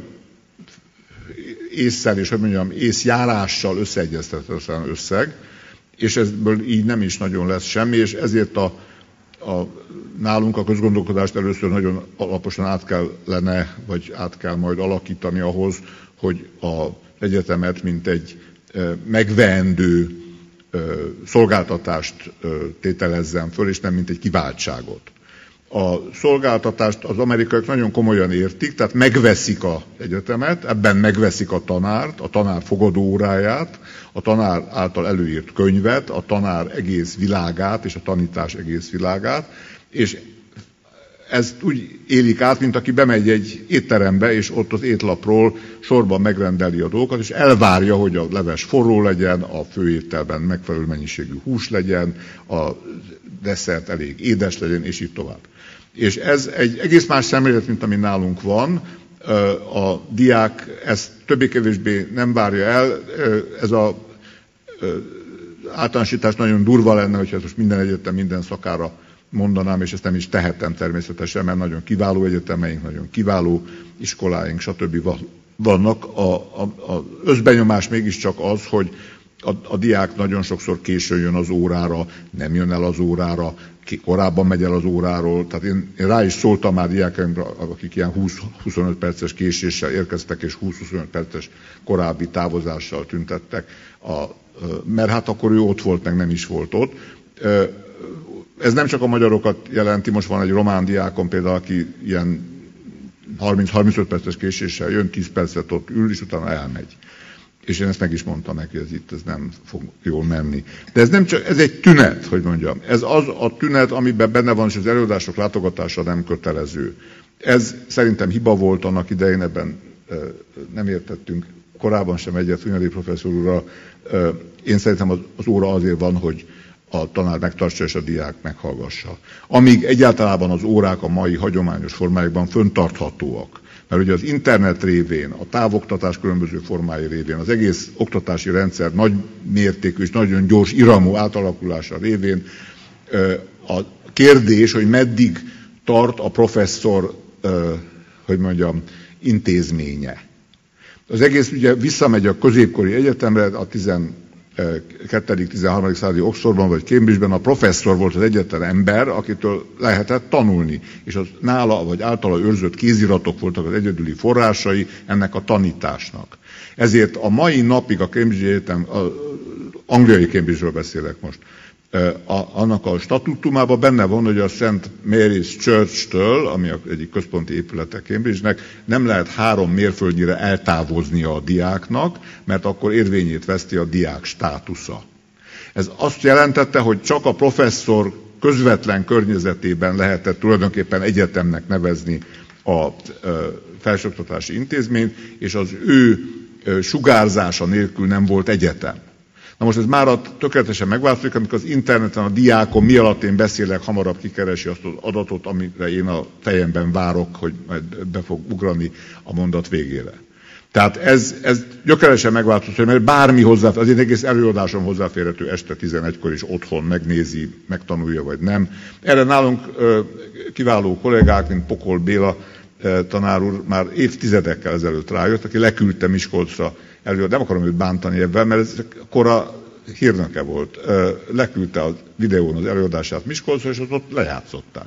ésszel és, hogy mondjam, észjárással összeegyeztethetetlen összeg, és ebből így nem is nagyon lesz semmi, és ezért nálunk a közgondolkodást először nagyon alaposan át kell majd alakítani ahhoz, hogy az egyetemet, mint egy megveendő szolgáltatást tételezzen föl, és nem mint egy kiváltságot. A szolgáltatást az amerikaiak nagyon komolyan értik, tehát megveszik az egyetemet, ebben megveszik a tanárt, a tanár fogadóóráját, a tanár által előírt könyvet, a tanár egész világát és a tanítás egész világát, és ezt úgy élik át, mint aki bemegy egy étterembe, és ott az étlapról sorban megrendeli a dolgokat, és elvárja, hogy a leves forró legyen, a főételben megfelelő mennyiségű hús legyen, a desszert elég édes legyen, és így tovább. És ez egy egész más szemlélet, mint ami nálunk van. A diák ezt többé-kevésbé nem várja el. Ez az általánosítás nagyon durva lenne, hogyha most minden egyetem, minden szakára mondanám, és ezt nem is tehetem természetesen, mert nagyon kiváló egyetemeink, nagyon kiváló iskoláink, stb. Vannak. Az összbenyomás mégiscsak az, hogy A diák nagyon sokszor későn jön az órára, nem jön el az órára, ki korábban megy el az óráról. Tehát én rá is szóltam már diákaimra, akik ilyen 20-25 perces késéssel érkeztek, és 20-25 perces korábbi távozással tüntettek, mert hát akkor ő ott volt, meg nem is volt ott. Ez nem csak a magyarokat jelenti, most van egy román diákom például, aki ilyen 30-35 perces késéssel jön, 10 percet ott ül, és utána elmegy. És én ezt meg is mondtam neki, hogy ez nem fog jól menni. De ez nem csak, ez egy tünet, hogy mondjam. Ez az a tünet, amiben benne van, és az előadások látogatása nem kötelező. Ez szerintem hiba volt annak idején, ebben nem értettünk korábban sem egyet Hunyadi professzor úrral. Én szerintem az óra azért van, hogy a tanár megtartsa és a diák meghallgassa. Amíg egyáltalán az órák a mai hagyományos formáikban föntarthatóak. Mert ugye az internet révén, a távoktatás különböző formái révén, az egész oktatási rendszer nagy mértékű és nagyon gyors iramú átalakulása révén a kérdés, hogy meddig tart a professzor, hogy mondjam, intézménye. Az egész ugye visszamegy a középkori egyetemre, a 12.-13. századi Oxfordban vagy Cambridgeben a professzor volt az egyetlen ember, akitől lehetett tanulni, és az nála vagy általa őrzött kéziratok voltak az egyedüli forrásai ennek a tanításnak. Ezért a mai napig a Cambridge Egyetem, az angliai Cambridge-ről beszélek most, annak a statutumában benne van, hogy a St. Mary's Church-től, ami egyik központi épülete Cambridge-nek, nem lehet 3 mérföldnyire eltávoznia a diáknak, mert akkor érvényét veszti a diák státusza. Ez azt jelentette, hogy csak a professzor közvetlen környezetében lehetett tulajdonképpen egyetemnek nevezni a felsőoktatási intézményt, és az ő sugárzása nélkül nem volt egyetem. Na most ez már tökéletesen megváltozik, amikor az interneten a diákon mi alatt én beszélek, hamarabb kikeresi azt az adatot, amire én a fejemben várok, hogy majd be fog ugrani a mondat végére. Tehát ez gyökeresen megváltozik, mert bármi hozzáférhető, az én egész előadásom hozzáférhető este 11-kor is otthon megnézi, megtanulja vagy nem. Erre nálunk kiváló kollégák, mint Pokol Béla tanár úr már évtizedekkel ezelőtt rájött, aki leküldte Miskolcra előadni. Nem akarom őt bántani ebben, mert ez kora hírnöke volt. Leküldte a videón az előadását Miskolcra, és ott lejátszották.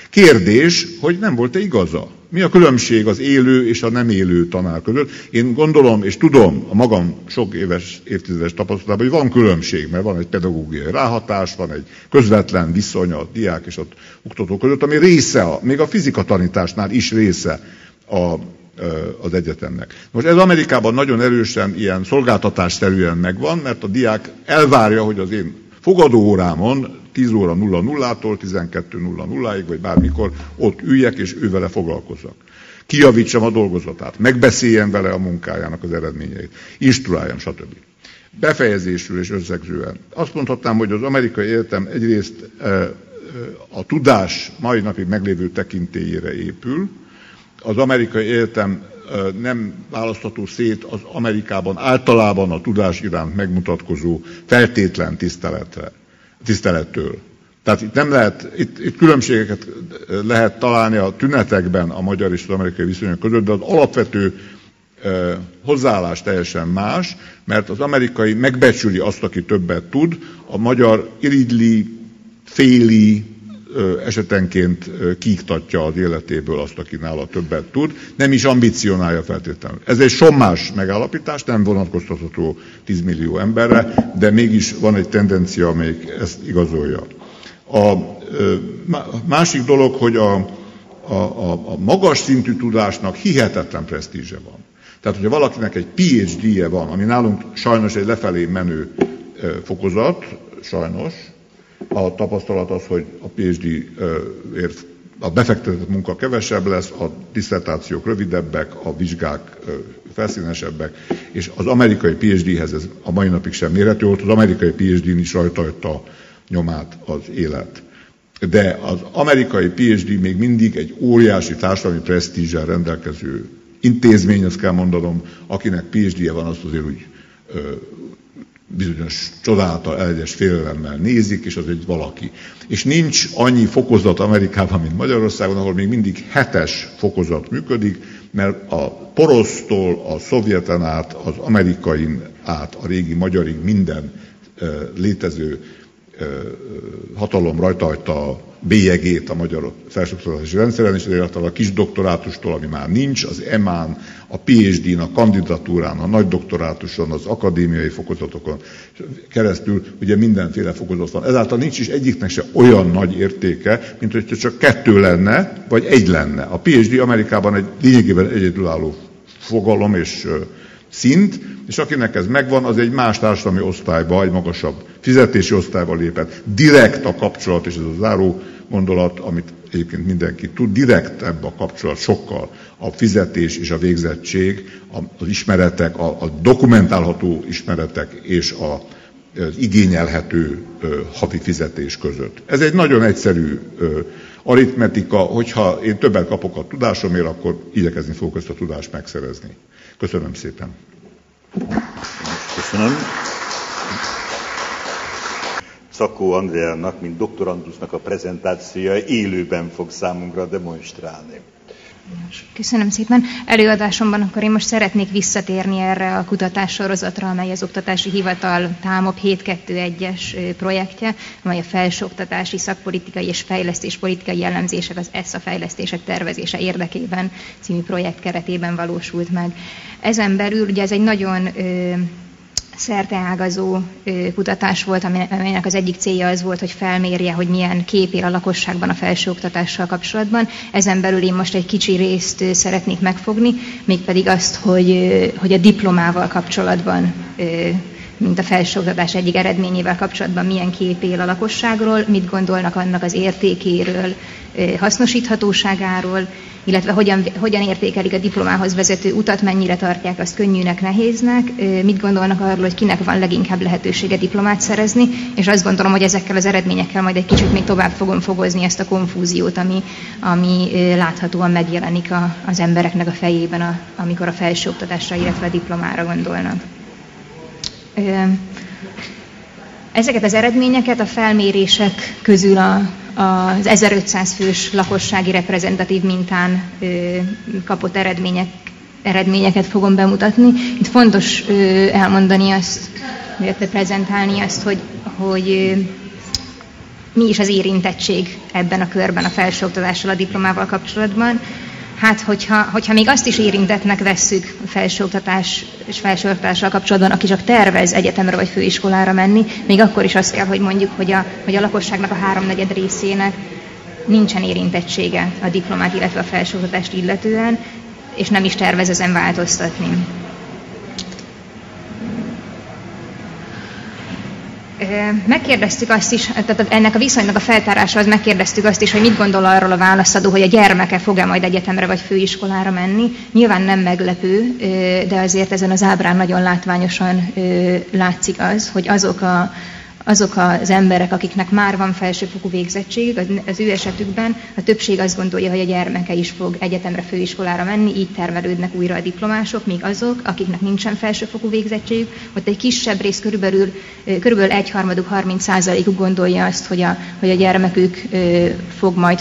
Kérdés, hogy nem volt-e igaza? Mi a különbség az élő és a nem élő tanár között? Én gondolom és tudom a magam sok évtizedes tapasztalatában, hogy van különbség, mert van egy pedagógiai ráhatás, van egy közvetlen viszony a diák és az oktató között, ami része, még a fizika tanításnál is része az egyetemnek. Most ez Amerikában nagyon erősen ilyen szolgáltatásszerűen megvan, mert a diák elvárja, hogy az én fogadóórámon 10 óra 00-tól 12:00-ig, vagy bármikor ott üljek, és ő vele foglalkozzak. Kijavítsam a dolgozatát, megbeszéljem vele a munkájának az eredményeit, instruáljam, stb. Befejezésül és összegzően. Azt mondhatnám, hogy az amerikai egyetem egyrészt a tudás mai napig meglévő tekintélyére épül. Az amerikai egyetem nem választható szét az Amerikában általában a tudás iránt megmutatkozó feltétlen tisztelettől. Tehát itt nem lehet, itt különbségeket lehet találni a tünetekben a magyar és az amerikai viszonyok között, de az alapvető hozzáállás teljesen más, mert az amerikai megbecsüli azt, aki többet tud, a magyar irigyli, féli, esetenként kiiktatja az életéből azt, aki nála többet tud, nem is ambicionálja feltétlenül. Ez egy sommás megállapítás, nem vonatkoztatható 10 millió emberre, de mégis van egy tendencia, amelyik ezt igazolja. A másik dolog, hogy a magas szintű tudásnak hihetetlen presztízse van. Tehát, hogyha valakinek egy PhD-je van, ami nálunk sajnos egy lefelé menő fokozat, sajnos, a tapasztalat az, hogy a PhD-ért a befektetett munka kevesebb lesz, a disszertációk rövidebbek, a vizsgák felszínesebbek, és az amerikai PhD-hez ez a mai napig sem mérhető volt, az amerikai PhD-n is rajta nyomát az élet. De az amerikai PhD még mindig egy óriási társadalmi presztízsel rendelkező intézmény, azt kell mondanom, akinek PhD-je van, azt azért úgy bizonyos csodálata, elegyes félelemmel nézik, és az egy valaki. És nincs annyi fokozat Amerikában, mint Magyarországon, ahol még mindig 7-es fokozat működik, mert a porosztól a szovjeten át, az amerikain át, a régi magyarig minden létező hatalom rajta hagyta a bélyegét a magyar felsőoktatási rendszeren, és ezért a kis doktorátustól, ami már nincs, az EMA-n, a PhD-n, a kandidatúrán, a nagy doktorátuson, az akadémiai fokozatokon keresztül ugye mindenféle fokozat van. Ezáltal nincs is egyiknek se olyan nagy értéke, mint hogyha csak 2 lenne, vagy 1 lenne. A PhD Amerikában egy lényegében egyedülálló fogalom és szint, és akinek ez megvan, az egy más társadalmi osztályba, egy magasabb fizetési osztályba lépett. Direkt a kapcsolat, és ez a záró gondolat, amit egyébként mindenki tud, direkt ebbe a kapcsolat sokkal a fizetés és a végzettség, az ismeretek, a dokumentálható ismeretek és az igényelhető havi fizetés között. Ez egy nagyon egyszerű aritmetika, hogyha én többet kapok a tudásomért, akkor igyekezni fogok ezt a tudást megszerezni. Köszönöm szépen. Köszönöm. Szakó Andreának, mint doktorandusnak a prezentációja élőben fog számunkra demonstrálni. Köszönöm szépen. Előadásomban akkor én most szeretnék visszatérni erre a kutatássorozatra, amely az Oktatási Hivatal TÁMOP 721-es projektje, amely a felsőoktatási szakpolitikai és fejlesztéspolitikai jellemzések, az ESSA fejlesztések tervezése érdekében című projekt keretében valósult meg. Ezen belül ugye ez egy nagyon szerteágazó kutatás volt, amelynek az egyik célja az volt, hogy felmérje, hogy milyen kép él a lakosságban a felsőoktatással kapcsolatban. Ezen belül én most egy kicsi részt szeretnék megfogni, mégpedig azt, hogy a diplomával kapcsolatban, mint a felsőoktatás egyik eredményével kapcsolatban milyen kép él a lakosságról, mit gondolnak annak az értékéről, hasznosíthatóságáról, illetve hogyan értékelik a diplomához vezető utat, mennyire tartják azt könnyűnek, nehéznek, mit gondolnak arról, hogy kinek van leginkább lehetősége diplomát szerezni, és azt gondolom, hogy ezekkel az eredményekkel majd egy kicsit még tovább fogom fogozni ezt a konfúziót, ami láthatóan megjelenik az embereknek a fejében, amikor a felsőoktatásra, illetve a diplomára gondolnak. Ezeket az eredményeket a felmérések közül az 1500 fős lakossági reprezentatív mintán kapott eredményeket fogom bemutatni. Itt fontos elmondani azt, illetve prezentálni azt, hogy mi is az érintettség ebben a körben a felsőoktatással, a diplomával kapcsolatban. Hát, hogyha még azt is érintettnek vesszük a felsőoktatás és felsőoktatással kapcsolatban, aki csak tervez egyetemre vagy főiskolára menni, még akkor is azt kell, hogy mondjuk, hogy a lakosságnak a 3/4 részének nincsen érintettsége a diplomát, illetve a felsőoktatást illetően, és nem is tervez ezen változtatni. Megkérdeztük azt is, tehát ennek a viszonynak a feltárásához megkérdeztük azt is, hogy mit gondol arról a válaszadó, hogy a gyermeke fog-e majd egyetemre vagy főiskolára menni. Nyilván nem meglepő, de azért ezen az ábrán nagyon látványosan látszik az, hogy azok az emberek, akiknek már van felsőfokú végzettségük, az ő esetükben a többség azt gondolja, hogy a gyermeke is fog egyetemre, főiskolára menni, így termelődnek újra a diplomások, míg azok, akiknek nincsen felsőfokú végzettségük, ott egy kisebb rész, körülbelül 1/3, 30%-uk gondolja azt, hogy a gyermekük fog majd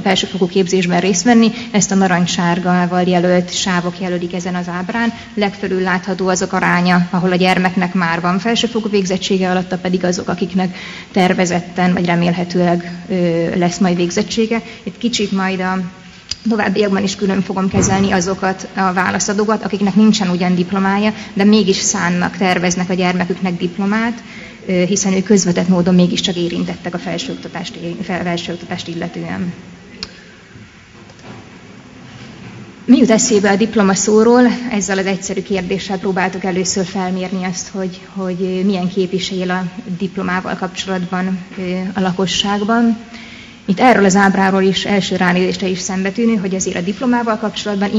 felsőfokú képzésben részt venni. Ezt a narancssárgával jelölt sávok jelölik ezen az ábrán. Legfelül látható azok aránya, ahol a gyermeknek már van felsőfokú végzettsége, alatt pedig azok, akiknek tervezetten vagy remélhetőleg lesz majd végzettsége. Itt kicsit majd a továbbiakban is külön fogom kezelni azokat a válaszadókat, akiknek nincsen ugyan diplomája, de mégis terveznek a gyermeküknek diplomát, hiszen ők közvetett módon mégiscsak érintettek a felsőoktatást illetően. Mi jut eszébe a diploma szóról? Ezzel az egyszerű kérdéssel próbáltuk először felmérni azt, hogy milyen kép is él a diplomával kapcsolatban a lakosságban. Itt erről az ábráról is első ránézésre is szembetűnő, hogy azért a diplomával kapcsolatban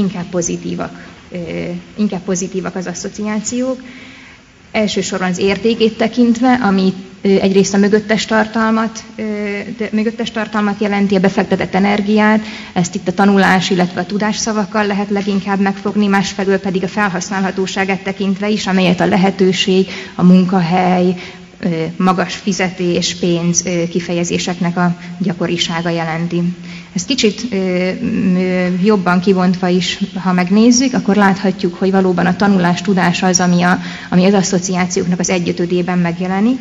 inkább pozitívak az asszociációk. Elsősorban az értékét tekintve, ami egyrészt a mögöttes tartalmat jelenti, a befektetett energiát, ezt itt a tanulás, illetve a tudásszavakkal lehet leginkább megfogni, másfelől pedig a felhasználhatóságát tekintve is, amelyet a lehetőség, a munkahely, magas fizetés, pénz kifejezéseknek a gyakorisága jelenti. Ezt kicsit jobban kivontva is, ha megnézzük, akkor láthatjuk, hogy valóban a tanulás, tudás az, ami az asszociációknak az 1/5-ében megjelenik.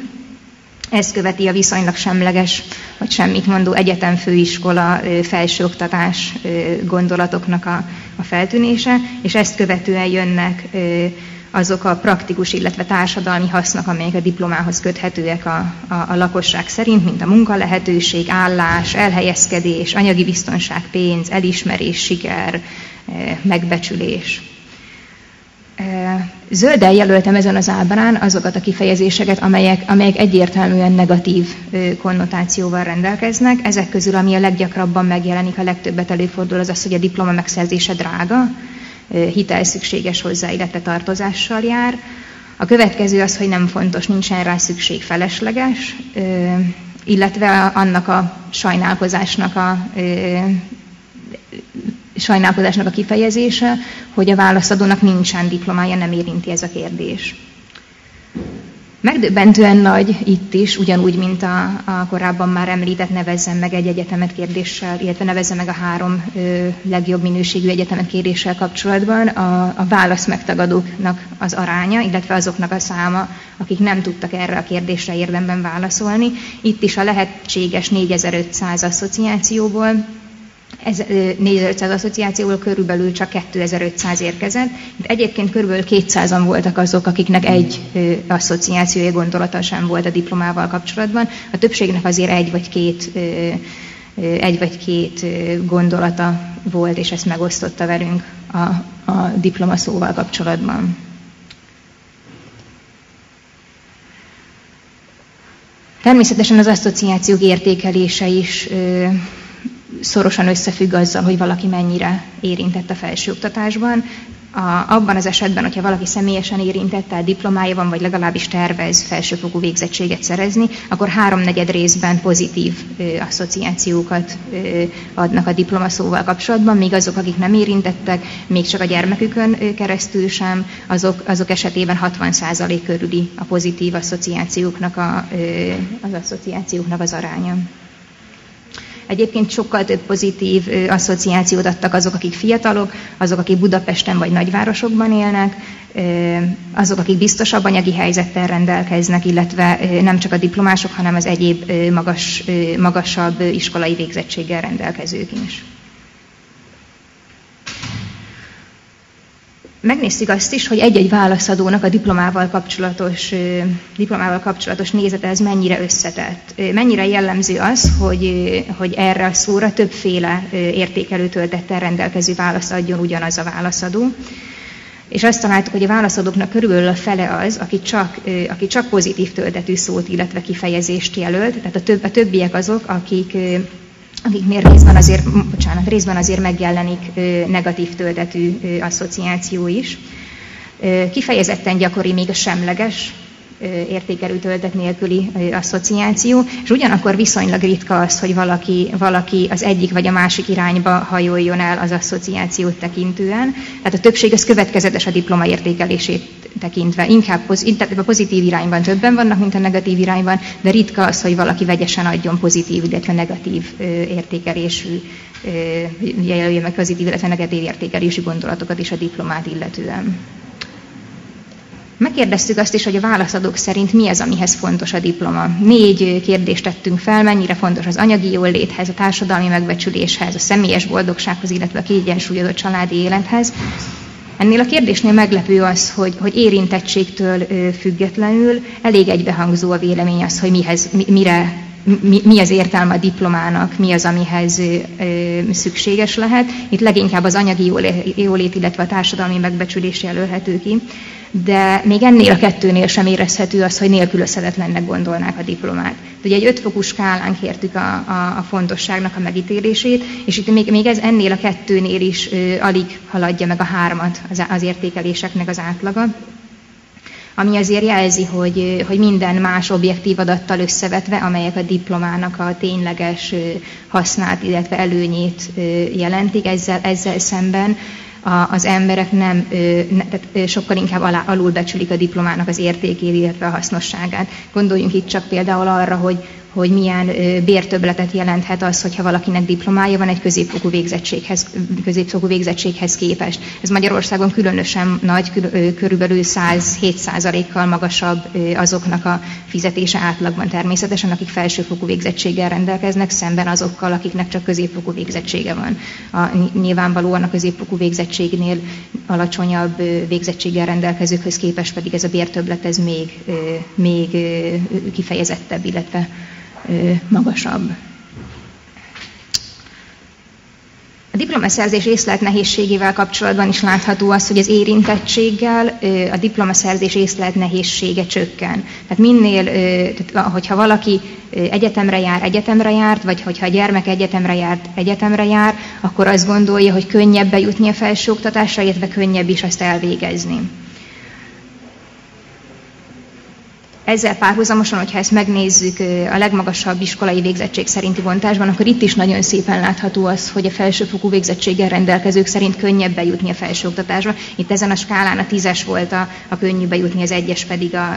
Ezt követi a viszonylag semleges, vagy semmit mondó egyetem, főiskola, felsőoktatás gondolatoknak a feltűnése, és ezt követően jönnek azok a praktikus, illetve társadalmi hasznok, amelyek a diplomához köthetőek a lakosság szerint, mint a munkalehetőség, állás, elhelyezkedés, anyagi biztonság, pénz, elismerés, siker, megbecsülés. Zölddel jelöltem ezen az ábrán azokat a kifejezéseket, amelyek egyértelműen negatív konnotációval rendelkeznek. Ezek közül, ami a leggyakrabban megjelenik, a legtöbbet előfordul, az az, hogy a diploma megszerzése drága, hitel szükséges hozzá, illetve tartozással jár. A következő az, hogy nem fontos, nincsen rá szükség, felesleges, illetve annak a sajnálkozásnak a kifejezése, hogy a válaszadónak nincsen diplomája, nem érinti ez a kérdés. Megdöbbentően nagy itt is, ugyanúgy, mint a korábban már említett nevezzen meg egy egyetemet kérdéssel, illetve nevezzen meg a 3 legjobb minőségű egyetemet kérdéssel kapcsolatban a válasz megtagadóknak az aránya, illetve azoknak a száma, akik nem tudtak erre a kérdésre érdemben válaszolni. Itt is a lehetséges 4500 asszociációból, 4500 asszociációból körülbelül csak 2500 érkezett. Egyébként körülbelül 200-an voltak azok, akiknek egy asszociációja gondolata sem volt a diplomával kapcsolatban. A többségnek azért egy vagy két gondolata volt, és ezt megosztotta velünk a diploma szóval kapcsolatban. Természetesen az asszociációk értékelése is szorosan összefügg azzal, hogy valaki mennyire érintett a felsőoktatásban. Abban az esetben, hogyha valaki személyesen érintett, tehát diplomája van, vagy legalábbis tervez felsőfokú végzettséget szerezni, akkor 3/4 részben pozitív asszociációkat adnak a diplomaszóval kapcsolatban, míg azok, akik nem érintettek, még csak a gyermekükön keresztül sem, azok esetében 60% körüli a pozitív asszociációknak az aránya. Egyébként sokkal több pozitív asszociációt adtak azok, akik fiatalok, azok, akik Budapesten vagy nagyvárosokban élnek, azok, akik biztosabb anyagi helyzettel rendelkeznek, illetve nem csak a diplomások, hanem az egyéb magasabb iskolai végzettséggel rendelkezők is. Megnéztük azt is, hogy egy-egy válaszadónak a diplomával kapcsolatos nézete ez mennyire összetett. Mennyire jellemző az, hogy erre a szóra többféle értékelő töltettel rendelkező választ adjon ugyanaz a válaszadó. És azt találtuk, hogy a válaszadóknak körülbelül a fele az, aki csak pozitív töltetű szót, illetve kifejezést jelölt. Tehát a többiek azok, akiknél részben azért megjelenik negatív töltetű asszociáció is. Kifejezetten gyakori még a semleges értékelő töltet nélküli asszociáció, és ugyanakkor viszonylag ritka az, hogy valaki az egyik vagy a másik irányba hajoljon el az asszociációt tekintően. Tehát a többség az következetes a diploma értékelését tekintve. Inkább a pozitív irányban többen vannak, mint a negatív irányban, de ritka az, hogy valaki vegyesen adjon pozitív, illetve negatív értékelésű, jelölje meg pozitív, illetve negatív értékelésű gondolatokat is a diplomát illetően. Megkérdeztük azt is, hogy a válaszadók szerint mi az, amihez fontos a diploma. 4 kérdést tettünk fel, mennyire fontos az anyagi jóléthez, a társadalmi megbecsüléshez, a személyes boldogsághoz, illetve a kiegyensúlyozott családi élethez. Ennél a kérdésnél meglepő az, hogy érintettségtől függetlenül elég egybehangzó a vélemény az, hogy mi az értelme a diplomának, mi az, amihez szükséges lehet. Itt leginkább az anyagi jólét, illetve a társadalmi megbecsülés jelölhető ki. De még ennél a kettőnél sem érezhető az, hogy nélkülözhetetlennek gondolnák a diplomát. Ugye egy 5 fokú skálán kértük a fontosságnak a megítélését, és itt még ez ennél a kettőnél is alig haladja meg a 3-at az értékeléseknek az átlaga. Ami azért jelzi, hogy minden más objektív adattal összevetve, amelyek a diplomának a tényleges hasznát, illetve előnyét jelentik, ezzel szemben az emberek tehát sokkal inkább alulbecsülik a diplomának az értékét, illetve a hasznosságát. Gondoljunk itt csak például arra, hogy milyen bértöbbletet jelenthet az, hogyha valakinek diplomája van egy középfokú végzettséghez képest. Ez Magyarországon különösen nagy, körülbelül 107%-kal magasabb azoknak a fizetése átlagban természetesen, akik felsőfokú végzettséggel rendelkeznek, szemben azokkal, akiknek csak középfokú végzettsége van. Nyilvánvalóan a középfokú végzettségnél alacsonyabb végzettséggel rendelkezőkhöz képest pedig ez a bértöbblet ez még kifejezettebb, illetve magasabb. A diplomaszerzés észlelt nehézségével kapcsolatban is látható az, hogy az érintettséggel a diplomaszerzés észlelt nehézsége csökken. Tehát hogyha valaki egyetemre járt, vagy hogyha a gyermek egyetemre jár, akkor azt gondolja, hogy könnyebb bejutni a felsőoktatásra, illetve könnyebb is azt elvégezni. Ezzel párhuzamosan, hogyha ezt megnézzük a legmagasabb iskolai végzettség szerinti bontásban, akkor itt is nagyon szépen látható az, hogy a felsőfokú végzettséggel rendelkezők szerint könnyebb bejutni a felsőoktatásba. Itt ezen a skálán a 10-es volt a könnyű bejutni, az 1-es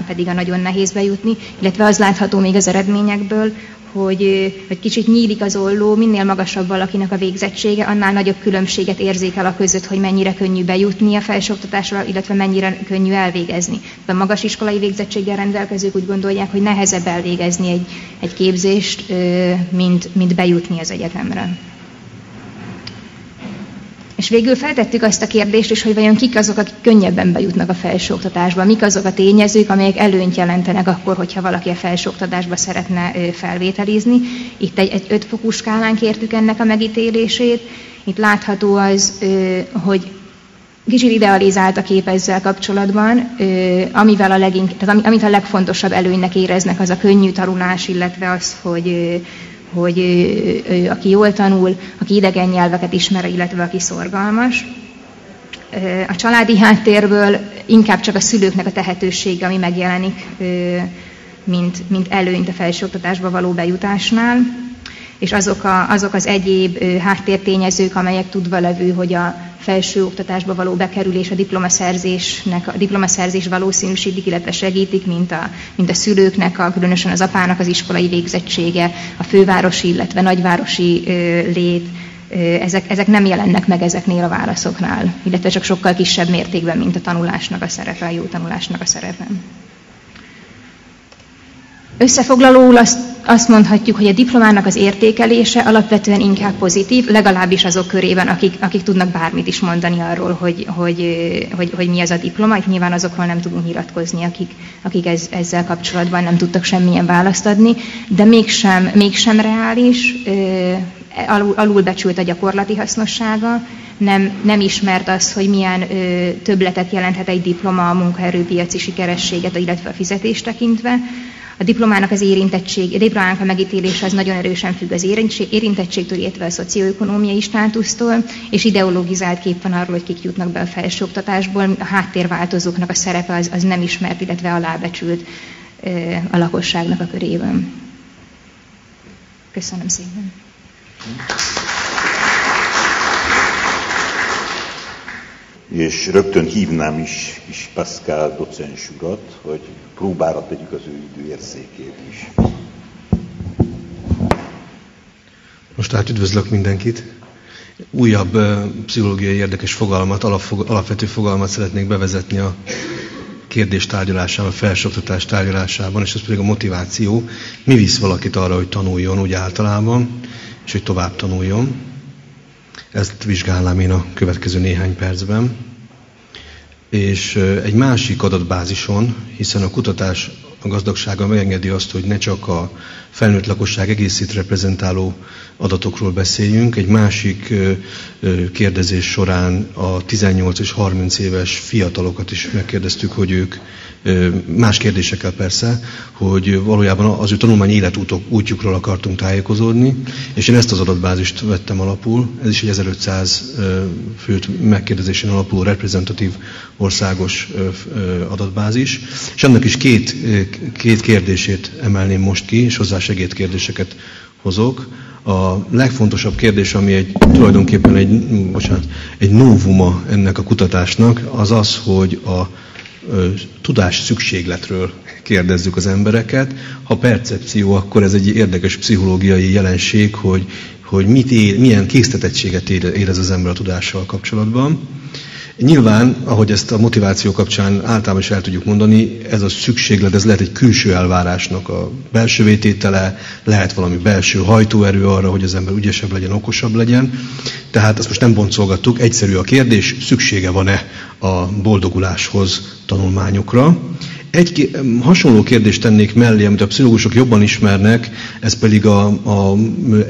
pedig a nagyon nehéz bejutni, illetve az látható még az eredményekből, hogy kicsit nyílik az olló, minél magasabb valakinek a végzettsége, annál nagyobb különbséget érzékel a között, hogy mennyire könnyű bejutni a felsőoktatásra, illetve mennyire könnyű elvégezni. A magas iskolai végzettséggel rendelkezők úgy gondolják, hogy nehezebb elvégezni egy képzést, mint bejutni az egyetemre. És végül feltettük azt a kérdést is, hogy vajon kik azok, akik könnyebben bejutnak a felsőoktatásba, mik azok a tényezők, amelyek előnyt jelentenek akkor, hogyha valaki a felsőoktatásba szeretne felvételizni. Itt egy 5 fokú skálán kértük ennek a megítélését. Itt látható az, hogy kicsit idealizált a kép ezzel kapcsolatban, amit a legfontosabb előnynek éreznek, az a könnyű tanulás, illetve az, hogy aki jól tanul, aki idegen nyelveket ismer, illetve aki szorgalmas. A családi háttérből inkább csak a szülőknek a tehetősége, ami megjelenik, mint előnyt a felsőoktatásba való bejutásnál, és azok az egyéb háttértényezők, amelyek tudva levő, hogy a felsőoktatásba való bekerülés a diplomaszerzés valószínűsítik, illetve segítik, mint a szülőknek, különösen az apának az iskolai végzettsége, a fővárosi, illetve nagyvárosi lét, ezek nem jelennek meg ezeknél a válaszoknál, illetve csak sokkal kisebb mértékben, mint a tanulásnak a szerepe, a jó tanulásnak a szerepe. Összefoglalóul azt mondhatjuk, hogy a diplomának az értékelése alapvetően inkább pozitív, legalábbis azok körében, akik tudnak bármit is mondani arról, hogy mi az a diploma. Itt nyilván azokról nem tudunk nyilatkozni, akik ezzel kapcsolatban nem tudtak semmilyen választ adni, de mégsem reális, alulbecsült a gyakorlati hasznossága, nem ismert az, hogy milyen többletet jelenthet egy diploma a munkaerőpiaci sikerességet, illetve a fizetést tekintve. A diplomának az diplomának a megítélése az nagyon erősen függ az érintettségtől, illetve a szocioökonómiai státusztól, és ideologizált kép van arról, hogy kik jutnak be a felsőoktatásból. A háttérváltozóknak a szerepe az nem ismert, illetve alábecsült a lakosságnak a körében. Köszönöm szépen. És rögtön hívnám is Pascal docens urat, hogy próbára tegyük az ő időérzékét is. Most tehát üdvözlök mindenkit. Újabb pszichológiai érdekes fogalmat, alapvető fogalmat szeretnék bevezetni a kérdés tárgyalásában, a felsőoktatás tárgyalásában, és ez pedig a motiváció. Mi visz valakit arra, hogy tanuljon úgy általában, és hogy tovább tanuljon. Ezt vizsgálnám én a következő néhány percben. És egy másik adatbázison, hiszen a kutatás a gazdagsága megengedi azt, hogy ne csak a felnőtt lakosság egészét reprezentáló adatokról beszéljünk. Egy másik kérdezés során a 18 és 30 éves fiatalokat is megkérdeztük, hogy ők más kérdésekkel persze, hogy valójában az ő tanulmányi életútjukról akartunk tájékozódni, és én ezt az adatbázist vettem alapul. Ez is egy 1500 főt megkérdezésén alapuló reprezentatív országos adatbázis, és ennek is két kérdését emelném most ki, és hozzá segédkérdéseket hozok. a legfontosabb kérdés, ami tulajdonképpen egy novuma ennek a kutatásnak, az az, hogy a tudás szükségletről kérdezzük az embereket. Ha percepció, akkor ez egy érdekes pszichológiai jelenség, hogy milyen késztetettséget érez az ember a tudással kapcsolatban. Nyilván, ahogy ezt a motiváció kapcsán általában is el tudjuk mondani, ez a szükséglet, ez lehet egy külső elvárásnak a belső vététele, lehet valami belső hajtóerő arra, hogy az ember ügyesebb legyen, okosabb legyen. Tehát ezt most nem boncolgattuk, egyszerű a kérdés, szüksége van-e a boldoguláshoz tanulmányokra. Egy hasonló kérdést tennék mellé, amit a pszichológusok jobban ismernek, ez pedig a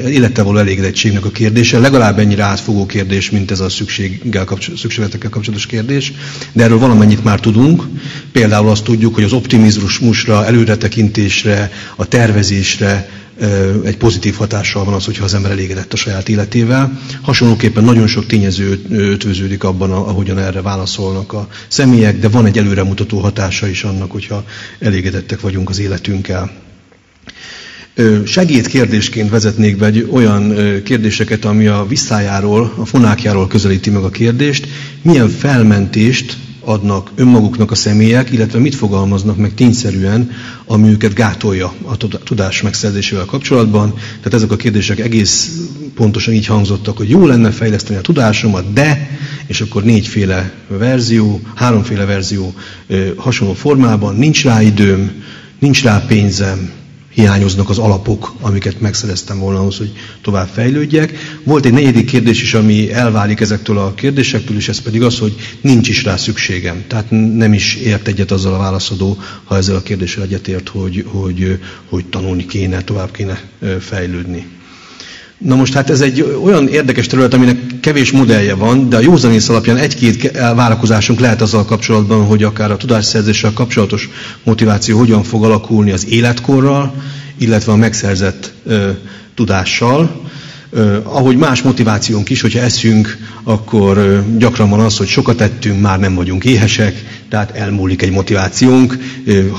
élettel való elégedettségnek a kérdése. Legalább ennyire átfogó kérdés, mint ez a szükségletekkel kapcsolatos kérdés, de erről valamennyit már tudunk. Például azt tudjuk, hogy az optimizmusra, előretekintésre, a tervezésre egy pozitív hatással van az, hogyha az ember elégedett a saját életével. Hasonlóképpen nagyon sok tényező ötvöződik abban, ahogyan erre válaszolnak a személyek, de van egy előremutató hatása is annak, hogyha elégedettek vagyunk az életünkkel. Segédkérdésként vezetnék be olyan kérdéseket, ami a visszájáról, a fonákjáról közelíti meg a kérdést. Milyen felmentést adnak önmaguknak a személyek, illetve mit fogalmaznak meg tényszerűen, ami őket gátolja a tudás megszerzésével kapcsolatban. Tehát ezek a kérdések egész pontosan így hangzottak, hogy jó lenne fejleszteni a tudásomat, de, és akkor háromféle verzió hasonló formában, nincs rá időm, nincs rá pénzem, hiányoznak az alapok, amiket megszereztem volna ahhoz, hogy tovább fejlődjek. Volt egy negyedik kérdés is, ami elválik ezektől a kérdésektől, és ez pedig az, hogy nincs is rá szükségem. Tehát nem is ért egyet azzal a válaszadó, ha ezzel a kérdéssel egyetért, hogy tanulni kéne, tovább kéne fejlődni. Na most hát ez egy olyan érdekes terület, aminek kevés modellje van, de a józanész alapján egy-két várakozásunk lehet azzal kapcsolatban, hogy akár a tudásszerzéssel kapcsolatos motiváció hogyan fog alakulni az életkorral, illetve a megszerzett tudással. Ahogy más motivációnk is, hogyha eszünk, akkor gyakran van az, hogy sokat ettünk, már nem vagyunk éhesek, tehát elmúlik egy motivációnk,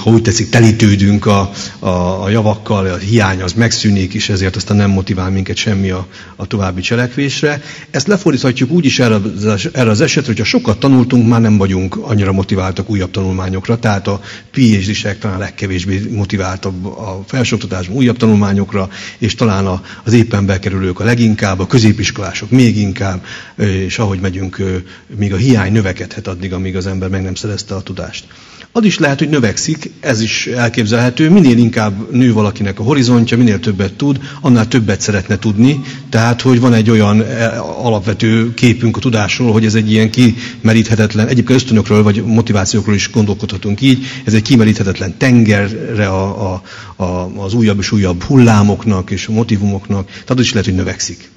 ha úgy tetszik, telítődünk a javakkal, a hiány az megszűnik, és ezért aztán nem motivál minket semmi a további cselekvésre. Ezt lefordíthatjuk úgy is erre az esetre, hogyha sokat tanultunk, már nem vagyunk annyira motiváltak újabb tanulmányokra, tehát a PhD-sek talán legkevésbé motiváltabb a felsőoktatásban újabb tanulmányokra, és talán az éppen bekerülők a leginkább, a középiskolások még inkább, és ahogy megyünk, míg a hiány növekedhet addig, amíg az ember meg nem szerezte a tudást. Az is lehet, hogy növekszik, ez is elképzelhető, minél inkább nő valakinek a horizontja, minél többet tud, annál többet szeretne tudni, tehát hogy van egy olyan alapvető képünk a tudásról, hogy ez egy ilyen kimeríthetetlen, egyébként ösztönökről vagy motivációkról is gondolkodhatunk így, ez egy kimeríthetetlen tengerre az újabb és újabb hullámoknak és a motivumoknak, tehát az is lehet, hogy növekszik.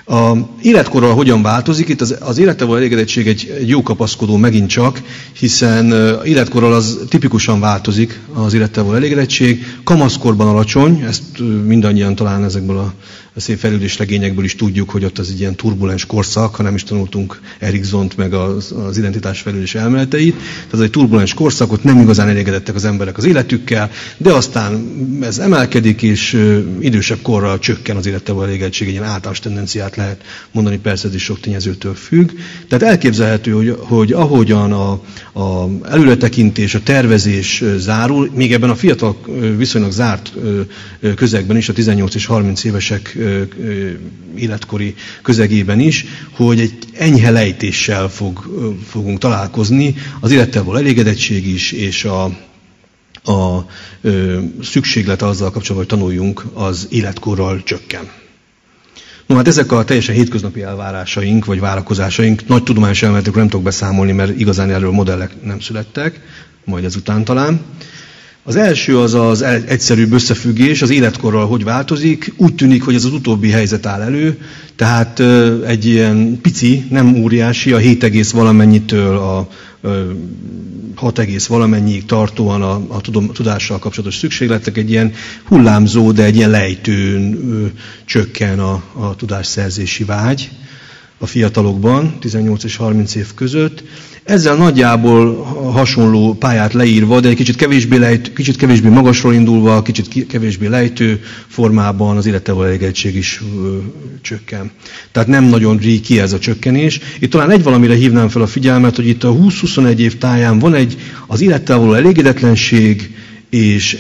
A életkorral hogyan változik? Itt az élettel való elégedettség egy jó kapaszkodó megint csak, hiszen életkorral az tipikusan változik az élettel való elégedettség. Kamaszkorban alacsony, ezt mindannyian talán ezekből a szép fejlődéslegényekből is tudjuk, hogy ott az egy ilyen turbulens korszak, ha nem is tanultunk Eriksont meg az identitásfejlődés elméleteit. Tehát ez egy turbulens korszak, ott nem igazán elégedettek az emberek az életükkel, de aztán ez emelkedik, és idősebb korral csökken az élettel való elégedettség, egy ilyen általános tendenciát lehet mondani, persze ez is sok tényezőtől függ. Tehát elképzelhető, hogy ahogyan a előretekintés, a tervezés zárul, még ebben a fiatal, viszonylag zárt közegben is, a 18 és 30 évesek életkori közegében is, hogy egy enyhe lejtéssel fogunk találkozni, az élettel való elégedettség is, és a szükséglet azzal kapcsolatban, hogy tanuljunk, az életkorral csökken. No, hát ezek a teljesen hétköznapi elvárásaink, vagy várakozásaink, nagy tudományos elméletekről nem tudok beszámolni, mert igazán erről modellek nem születtek, majd ezután talán. Az első az egyszerűbb összefüggés, az életkorral hogy változik. Úgy tűnik, hogy ez az utóbbi helyzet áll elő, tehát egy ilyen pici, nem óriási, a 7, valamennyitől a 6, valamennyiig tartóan a tudással kapcsolatos szükségletek egy ilyen hullámzó, de egy ilyen lejtőn csökken a tudásszerzési vágy. a fiatalokban, 18 és 30 év között. Ezzel nagyjából hasonló pályát leírva, de egy kicsit kevésbé magasról indulva, kicsit kevésbé lejtő formában az élettel való elégedettség is csökken. Tehát nem nagyon ríj ki ez a csökkenés. Itt talán egy valamire hívnám fel a figyelmet, hogy itt a 20-21 év táján van az élettel való elégedetlenség, és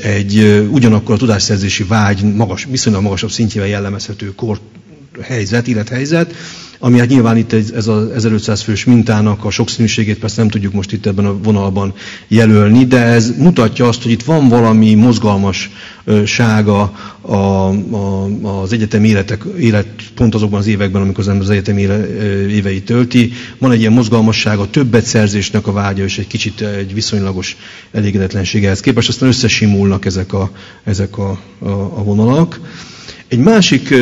ugyanakkor a tudásszerzési vágy viszonylag magasabb szintjével jellemezhető élethelyzet, ami hát nyilván itt ez az 1500 fős mintának a sokszínűségét persze nem tudjuk most itt ebben a vonalban jelölni, de ez mutatja azt, hogy itt van valami mozgalmassága az egyetemi élet pont azokban az években, amikor az ember az egyetemi éveit tölti. Van egy ilyen mozgalmassága, többetszerzésnek a vágya, és egy kicsit egy viszonylagos elégedetlenségehez képest, aztán összesimulnak ezek a vonalak. Egy másik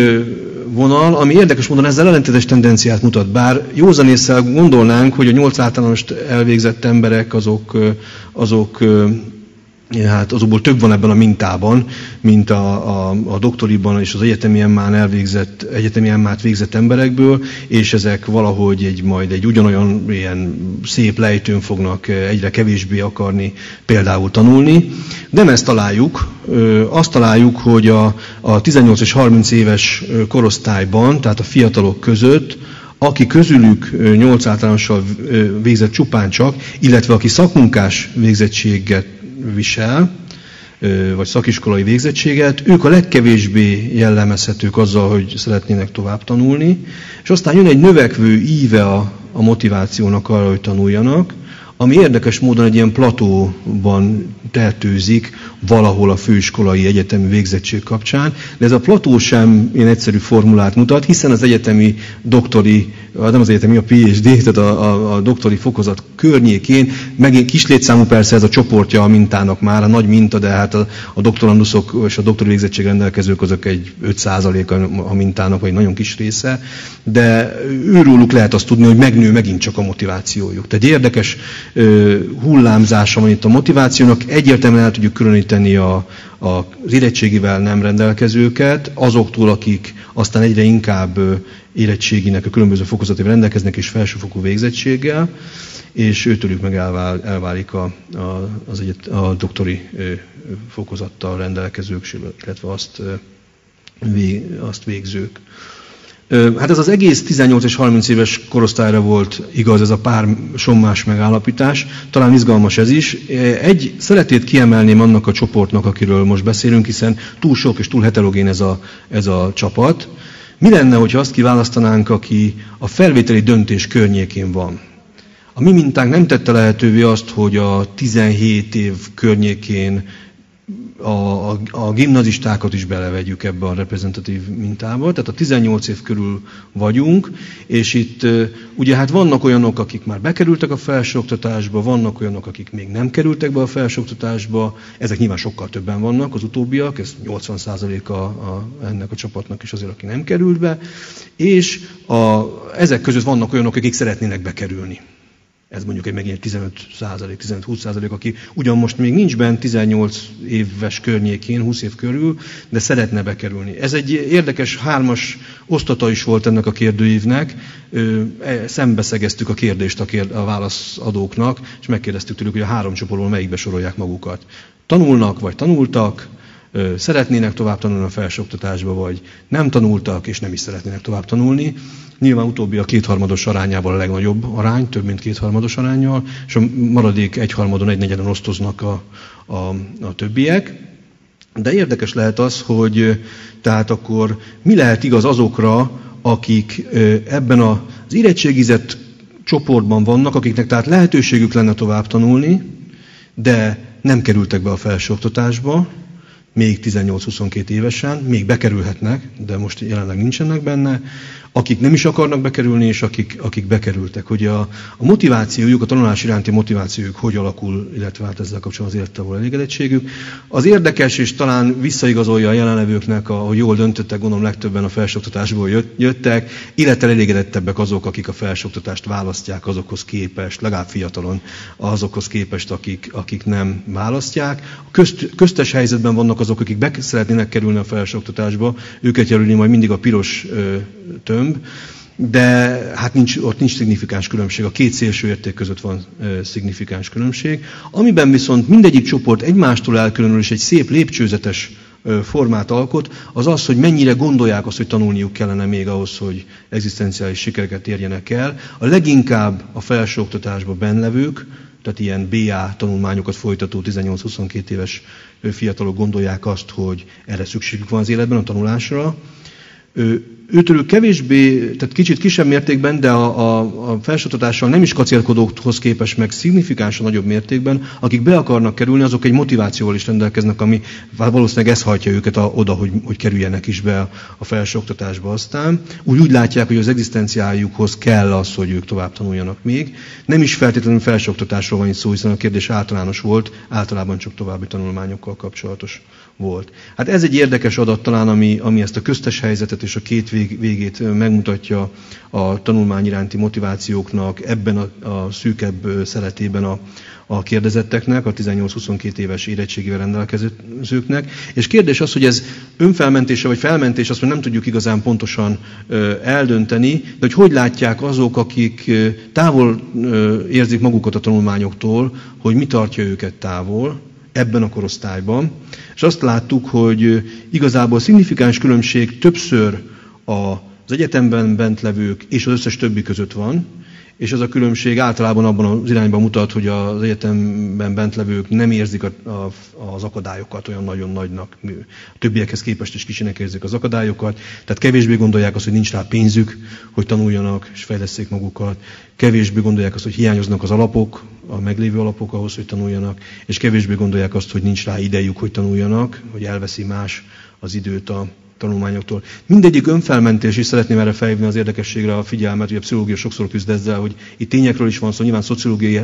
vonal, ami érdekes módon ezzel ellentétes tendenciát mutat, bár józanésszel gondolnánk, hogy a 8 általánost elvégzett emberek azokból több van ebben a mintában, mint a doktoriban és az egyetemi emmát végzett emberekből, és ezek valahogy majd egy ugyanolyan ilyen szép lejtőn fognak egyre kevésbé akarni például tanulni. De nem ezt találjuk. Azt találjuk, hogy a 18 és 30 éves korosztályban, tehát a fiatalok között, aki közülük 8 általánossal végzett csupán csak, illetve aki szakmunkás végzettséget visel, vagy szakiskolai végzettséget, ők a legkevésbé jellemezhetők azzal, hogy szeretnének tovább tanulni, és aztán jön egy növekvő íve a motivációnak arra, hogy tanuljanak, ami érdekes módon egy ilyen platóban tetőzik valahol a főiskolai egyetemi végzettség kapcsán, de ez a plató sem ilyen egyszerű formulát mutat, hiszen az egyetemi doktori, nem az egyetemi, a PhD, tehát a doktori fokozat környékén, megint kis létszámú persze ez a csoportja a mintának már, a nagy minta, de hát a doktoranduszok és a doktori végzettség rendelkezők azok egy 5% a mintának, vagy nagyon kis része, de őróluk lehet azt tudni, hogy megnő megint csak a motivációjuk. Tehát érdekes hullámzása van itt a motivációnak, egyértelműen el tudjuk különíteni az érettségivel nem rendelkezőket azoktól, akik aztán egyre inkább érettséginek a különböző fokozatával rendelkeznek és felsőfokú végzettséggel, és őtőlük meg elválik a doktori fokozattal rendelkezők, illetve azt végzők. Hát ez az egész 18 és 30 éves korosztályra volt igaz, ez a pár sommás megállapítás. Talán izgalmas ez is. Egy szeretét kiemelném annak a csoportnak, akiről most beszélünk, hiszen túl sok és túl heterogén ez a csapat. Mi lenne, hogyha azt kiválasztanánk, aki a felvételi döntés környékén van? A mi mintánk nem tette lehetővé azt, hogy a 17 év környékén a gimnazistákat is belevegyük ebbe a reprezentatív mintába, tehát a 18 év körül vagyunk, és itt ugye hát vannak olyanok, akik már bekerültek a felsőoktatásba, vannak olyanok, akik még nem kerültek be a felsőoktatásba, ezek nyilván sokkal többen vannak, az utóbbiak, ez 80%-a ennek a csapatnak is azért, aki nem került be, és ezek között vannak olyanok, akik szeretnének bekerülni. Ez mondjuk megint 15%, aki ugyan most még nincs bent 18 éves környékén, 20 év körül, de szeretne bekerülni. Ez egy érdekes 3-as osztata is volt ennek a kérdőívnek. Szembeszegeztük a kérdést a válaszadóknak, és megkérdeztük tőlük, hogy a 3 csoportból melyikbe sorolják magukat. Tanulnak, vagy tanultak, szeretnének tovább tanulni a felsőoktatásba, vagy nem tanultak, és nem is szeretnének tovább tanulni. Nyilván utóbbi a 2/3 arányában a legnagyobb arány, több mint 2/3 aránnyal, és a maradék 1/3, 1/4 osztoznak a többiek. De érdekes lehet az, hogy tehát akkor mi lehet igaz azokra, akik ebben az érettségizett csoportban vannak, akiknek tehát lehetőségük lenne tovább tanulni, de nem kerültek be a felsőoktatásba, még 18-22 évesen, még bekerülhetnek, de most jelenleg nincsenek benne, akik nem is akarnak bekerülni, és akik bekerültek. Hogy a motivációjuk, a tanulás iránti motivációjuk hogy alakul, illetve hát ezzel kapcsolatban az élettel való elégedettségük. Az érdekes, és talán visszaigazolja a jelenlevőknek, hogy jól döntöttek, gondolom legtöbben a felsőoktatásból jöttek, élettel elégedettebbek azok, akik a felsőoktatást választják azokhoz képest, legalább fiatalon azokhoz képest, akik nem választják. Köztes helyzetben vannak azok, akik szeretnének kerülni a felsőoktatásba, őket jelöli majd mindig a piros tömb, de hát ott nincs szignifikáns különbség. A két szélső érték között van szignifikáns különbség. Amiben viszont mindegyik csoport egymástól elkülönül és egy szép lépcsőzetes formát alkot, az az, hogy mennyire gondolják azt, hogy tanulniuk kellene még ahhoz, hogy egzisztenciális sikereket érjenek el. A leginkább a felsőoktatásban bennlevők, tehát ilyen BA tanulmányokat folytató 18-22 éves fiatalok gondolják azt, hogy erre szükségük van az életben, a tanulásra. Őtőlük kevésbé, tehát kicsit kisebb mértékben, de a felsőoktatással nem is kacérkodókhoz képest meg szignifikánsan nagyobb mértékben, akik be akarnak kerülni, azok egy motivációval is rendelkeznek, ami valószínűleg ez hajtja őket oda, hogy kerüljenek is be a felsőoktatásba aztán. Úgy látják, hogy az egzisztenciájukhoz kell az, hogy ők tovább tanuljanak még. Nem is feltétlenül felsőoktatásról van itt szó, hiszen a kérdés általános volt, általában csak további tanulmányokkal kapcsolatos volt. Hát ez egy érdekes adat talán, ami ezt a köztes helyzetet és a két végét megmutatja a tanulmány iránti motivációknak ebben a szűkebb szeletében a kérdezetteknek, a 18-22 éves érettségével rendelkezőknek. És kérdés az, hogy ez önfelmentése vagy felmentés, azt már nem tudjuk igazán pontosan eldönteni, de hogy látják azok, akik távol érzik magukat a tanulmányoktól, hogy mi tartja őket távol ebben a korosztályban. És azt láttuk, hogy igazából szignifikáns különbség többször az egyetemben bentlevők és az összes többi között van, és ez a különbség általában abban az irányban mutat, hogy az egyetemben bentlevők nem érzik az akadályokat olyan nagyon nagynak. A többiekhez képest is kicsinek érzik az akadályokat, tehát kevésbé gondolják azt, hogy nincs rá pénzük, hogy tanuljanak és fejlesszék magukat. Kevésbé gondolják azt, hogy hiányoznak az alapok, a meglévő alapok ahhoz, hogy tanuljanak, és kevésbé gondolják azt, hogy nincs rá idejük, hogy tanuljanak, hogy elveszi más az időt a tanulmányoktól. Mindegyik önfelmentés, és szeretném erre felhívni az érdekességre a figyelmet, hogy a pszichológia sokszor küzd ezzel, hogy itt tényekről is van szó, nyilván szociológiai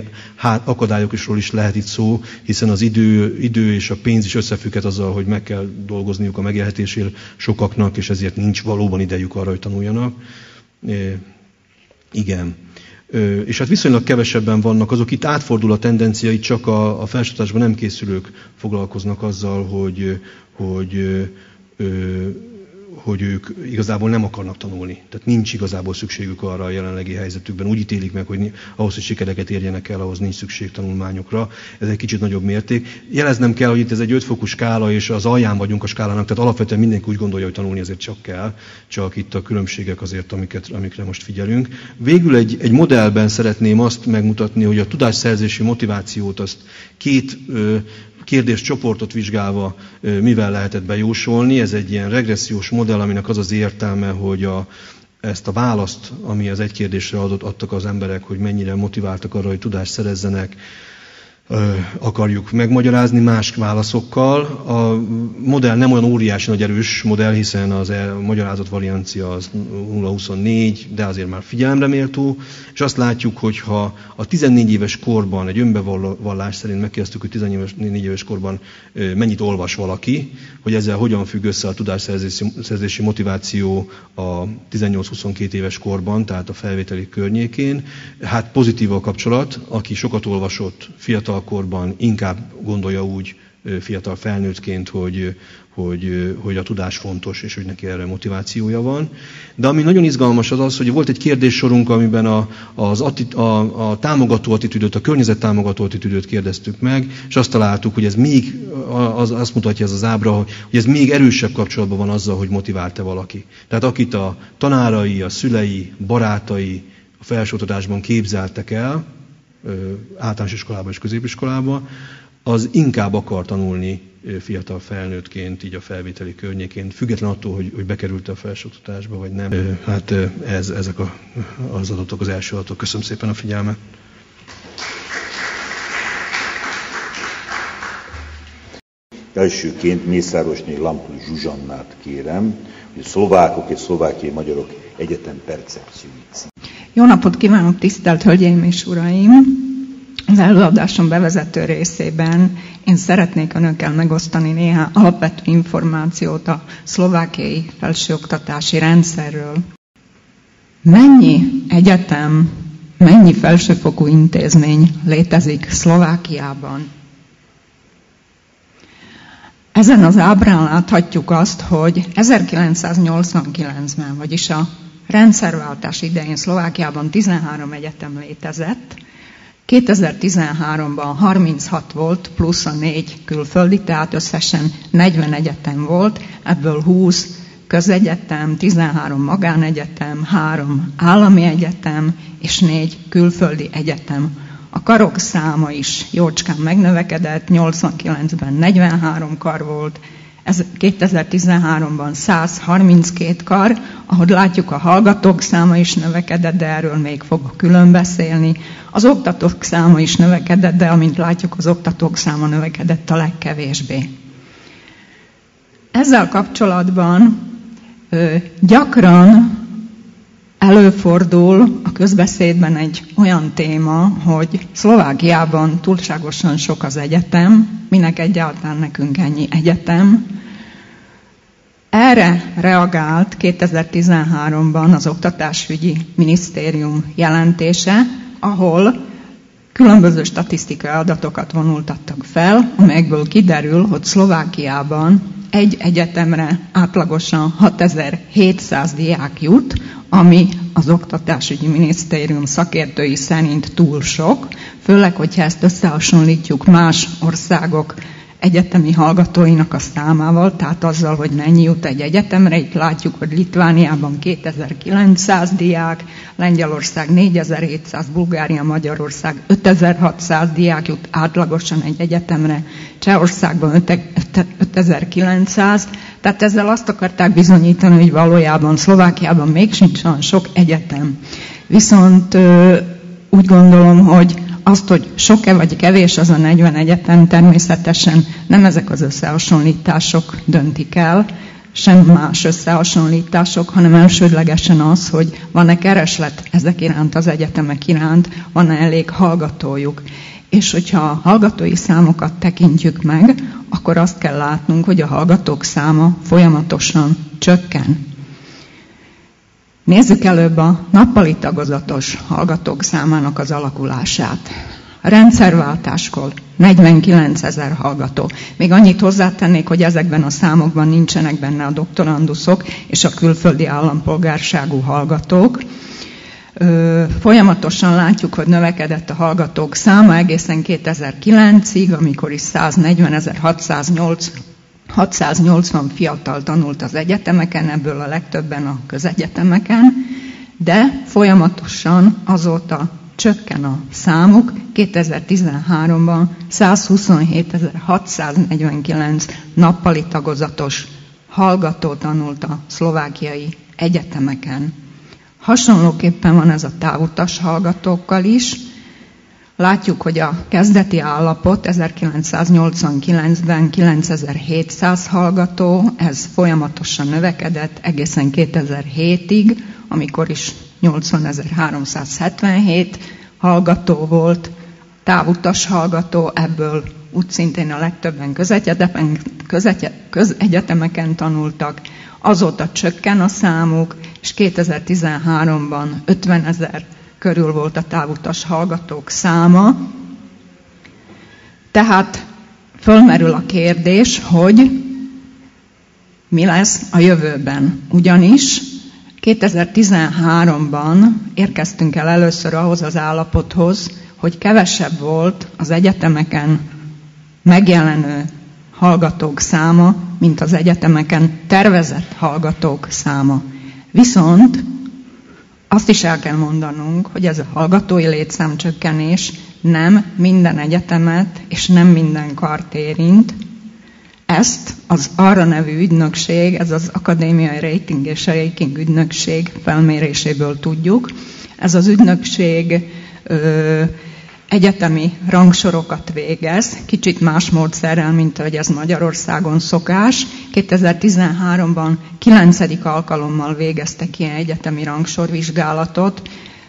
akadályokról is lehet itt szó, hiszen az idő és a pénz is összefügghet azzal, hogy meg kell dolgozniuk a megélhetésért sokaknak, és ezért nincs valóban idejük arra, hogy tanuljanak. Igen. És hát viszonylag kevesebben vannak azok, itt átfordul a tendencia, itt csak a felsőoktatásban nem készülők foglalkoznak azzal, hogy ők igazából nem akarnak tanulni. Tehát nincs igazából szükségük arra a jelenlegi helyzetükben. Úgy ítélik meg, hogy ahhoz, hogy sikereket érjenek el, ahhoz nincs szükség tanulmányokra. Ez egy kicsit nagyobb mérték. Jeleznem kell, hogy itt ez egy 5 fokú skála, és az alján vagyunk a skálának, tehát alapvetően mindenki úgy gondolja, hogy tanulni azért csak kell. Csak itt a különbségek azért, amikre most figyelünk. Végül egy modellben szeretném azt megmutatni, hogy a tudásszerzési motivációt azt két kérdéscsoportot vizsgálva mivel lehetett bejósolni. Ez egy ilyen regressziós modell, aminek az az értelme, hogy ezt a választ, ami az egy kérdésre adtak az emberek, hogy mennyire motiváltak arra, hogy tudást szerezzenek, akarjuk megmagyarázni más válaszokkal. A modell nem olyan óriási nagy erős modell, hiszen az magyarázat variancia az 0,24, de azért már figyelemre méltó, és azt látjuk, hogy ha a 14 éves korban, egy önbevallás szerint megkérdeztük, hogy 14 éves korban mennyit olvas valaki, hogy ezzel hogyan függ össze a tudásszerzési motiváció a 18-22 éves korban, tehát a felvételi környékén. Hát pozitív a kapcsolat, aki sokat olvasott fiatalkorban, inkább gondolja úgy fiatal felnőttként, hogy a tudás fontos, és hogy neki erre motivációja van. De ami nagyon izgalmas az az, hogy volt egy kérdéssorunk, amiben a támogató attitűdöt, a környezet támogató attitűdöt kérdeztük meg, és azt találtuk, hogy ez még, azt mutatja ez az ábra, hogy ez még erősebb kapcsolatban van azzal, hogy motivált-e valaki. Tehát akit a tanárai, a szülei, barátai a felsőoktatásban képzeltek el, általános iskolában és középiskolában, az inkább akar tanulni fiatal felnőttként, így a felvételi környékén, független attól, hogy bekerült a felsőoktatásba, vagy nem. Hát ezek az adatok, az első adatok. Köszönöm szépen a figyelmet. Elsőként Mészárosné Lampul Zsuzsannát kérem, hogy a szlovákok és szlovákiai magyarok egyetem percepcióit. Jó napot kívánok, tisztelt Hölgyeim és Uraim! Az előadásom bevezető részében én szeretnék önökkel megosztani néhány alapvető információt a szlovákiai felsőoktatási rendszerről. Mennyi egyetem, mennyi felsőfokú intézmény létezik Szlovákiában? Ezen az ábrán láthatjuk azt, hogy 1989-ben, vagyis a rendszerváltás idején Szlovákiában 13 egyetem létezett, 2013-ban 36 volt, plusz a 4 külföldi, tehát összesen 40 egyetem volt, ebből 20 közegyetem, 13 magánegyetem, 3 állami egyetem és 4 külföldi egyetem. A karok száma is jócskán megnövekedett, 89-ben 43 kar volt, 2013-ban 132 kar, ahogy látjuk, a hallgatók száma is növekedett, de erről még fogok külön beszélni. Az oktatók száma is növekedett, de amint látjuk, az oktatók száma növekedett a legkevésbé. Ezzel kapcsolatban gyakran előfordul a közbeszédben egy olyan téma, hogy Szlovákiában túlságosan sok az egyetem, minek egyáltalán nekünk ennyi egyetem. Erre reagált 2013-ban az Oktatásügyi Minisztérium jelentése, ahol különböző statisztikai adatokat vonultattak fel, amelyekből kiderül, hogy Szlovákiában egy egyetemre átlagosan 6700 diák jut, ami az Oktatásügyi Minisztérium szakértői szerint túl sok, főleg, hogyha ezt összehasonlítjuk más országok egyetemi hallgatóinak a számával, tehát azzal, hogy mennyi jut egy egyetemre. Itt látjuk, hogy Litvániában 2900 diák, Lengyelország 4700, Bulgária, Magyarország 5600 diák jut átlagosan egy egyetemre, Csehországban 5900, tehát ezzel azt akarták bizonyítani, hogy valójában Szlovákiában még sincs olyan sok egyetem. Viszont úgy gondolom, hogy azt, hogy sok-e vagy kevés az a 40 egyetem, természetesen nem ezek az összehasonlítások döntik el, sem más összehasonlítások, hanem elsődlegesen az, hogy van-e kereslet ezek iránt, az egyetemek iránt, van-e elég hallgatójuk. És hogyha a hallgatói számokat tekintjük meg, akkor azt kell látnunk, hogy a hallgatók száma folyamatosan csökken. Nézzük előbb a nappali tagozatos hallgatók számának az alakulását. A rendszerváltáskor 49 000 hallgató. Még annyit hozzátennék, hogy ezekben a számokban nincsenek benne a doktoranduszok és a külföldi állampolgárságú hallgatók. Folyamatosan látjuk, hogy növekedett a hallgatók száma egészen 2009-ig, amikor is 140.680 fiatal tanult az egyetemeken, ebből a legtöbben a közegyetemeken, de folyamatosan azóta csökken a számuk. 2013-ban 127.649 nappali tagozatos hallgató tanult a szlovákiai egyetemeken. Hasonlóképpen van ez a távutas hallgatókkal is. Látjuk, hogy a kezdeti állapot 1989-ben 9700 hallgató, ez folyamatosan növekedett egészen 2007-ig, amikor is 80.377 hallgató volt, távutas hallgató, ebből úgy szintén a legtöbben közegyetemeken tanultak, azóta csökken a számuk, és 2013-ban 50 000 körül volt a távutas hallgatók száma. Tehát fölmerül a kérdés, hogy mi lesz a jövőben. Ugyanis 2013-ban érkeztünk el először ahhoz az állapothoz, hogy kevesebb volt az egyetemeken megjelenő hallgatók száma, mint az egyetemeken tervezett hallgatók száma. Viszont azt is el kell mondanunk, hogy ez a hallgatói létszámcsökkenés nem minden egyetemet és nem minden kart érint. Ezt az ARRA nevű ügynökség, ez az Akadémiai Rating és Ranking ügynökség felméréséből tudjuk. Ez az ügynökség egyetemi rangsorokat végez, kicsit más módszerrel, mint ahogy ez Magyarországon szokás. 2013-ban 9. alkalommal végeztek ilyen egyetemi rangsorvizsgálatot.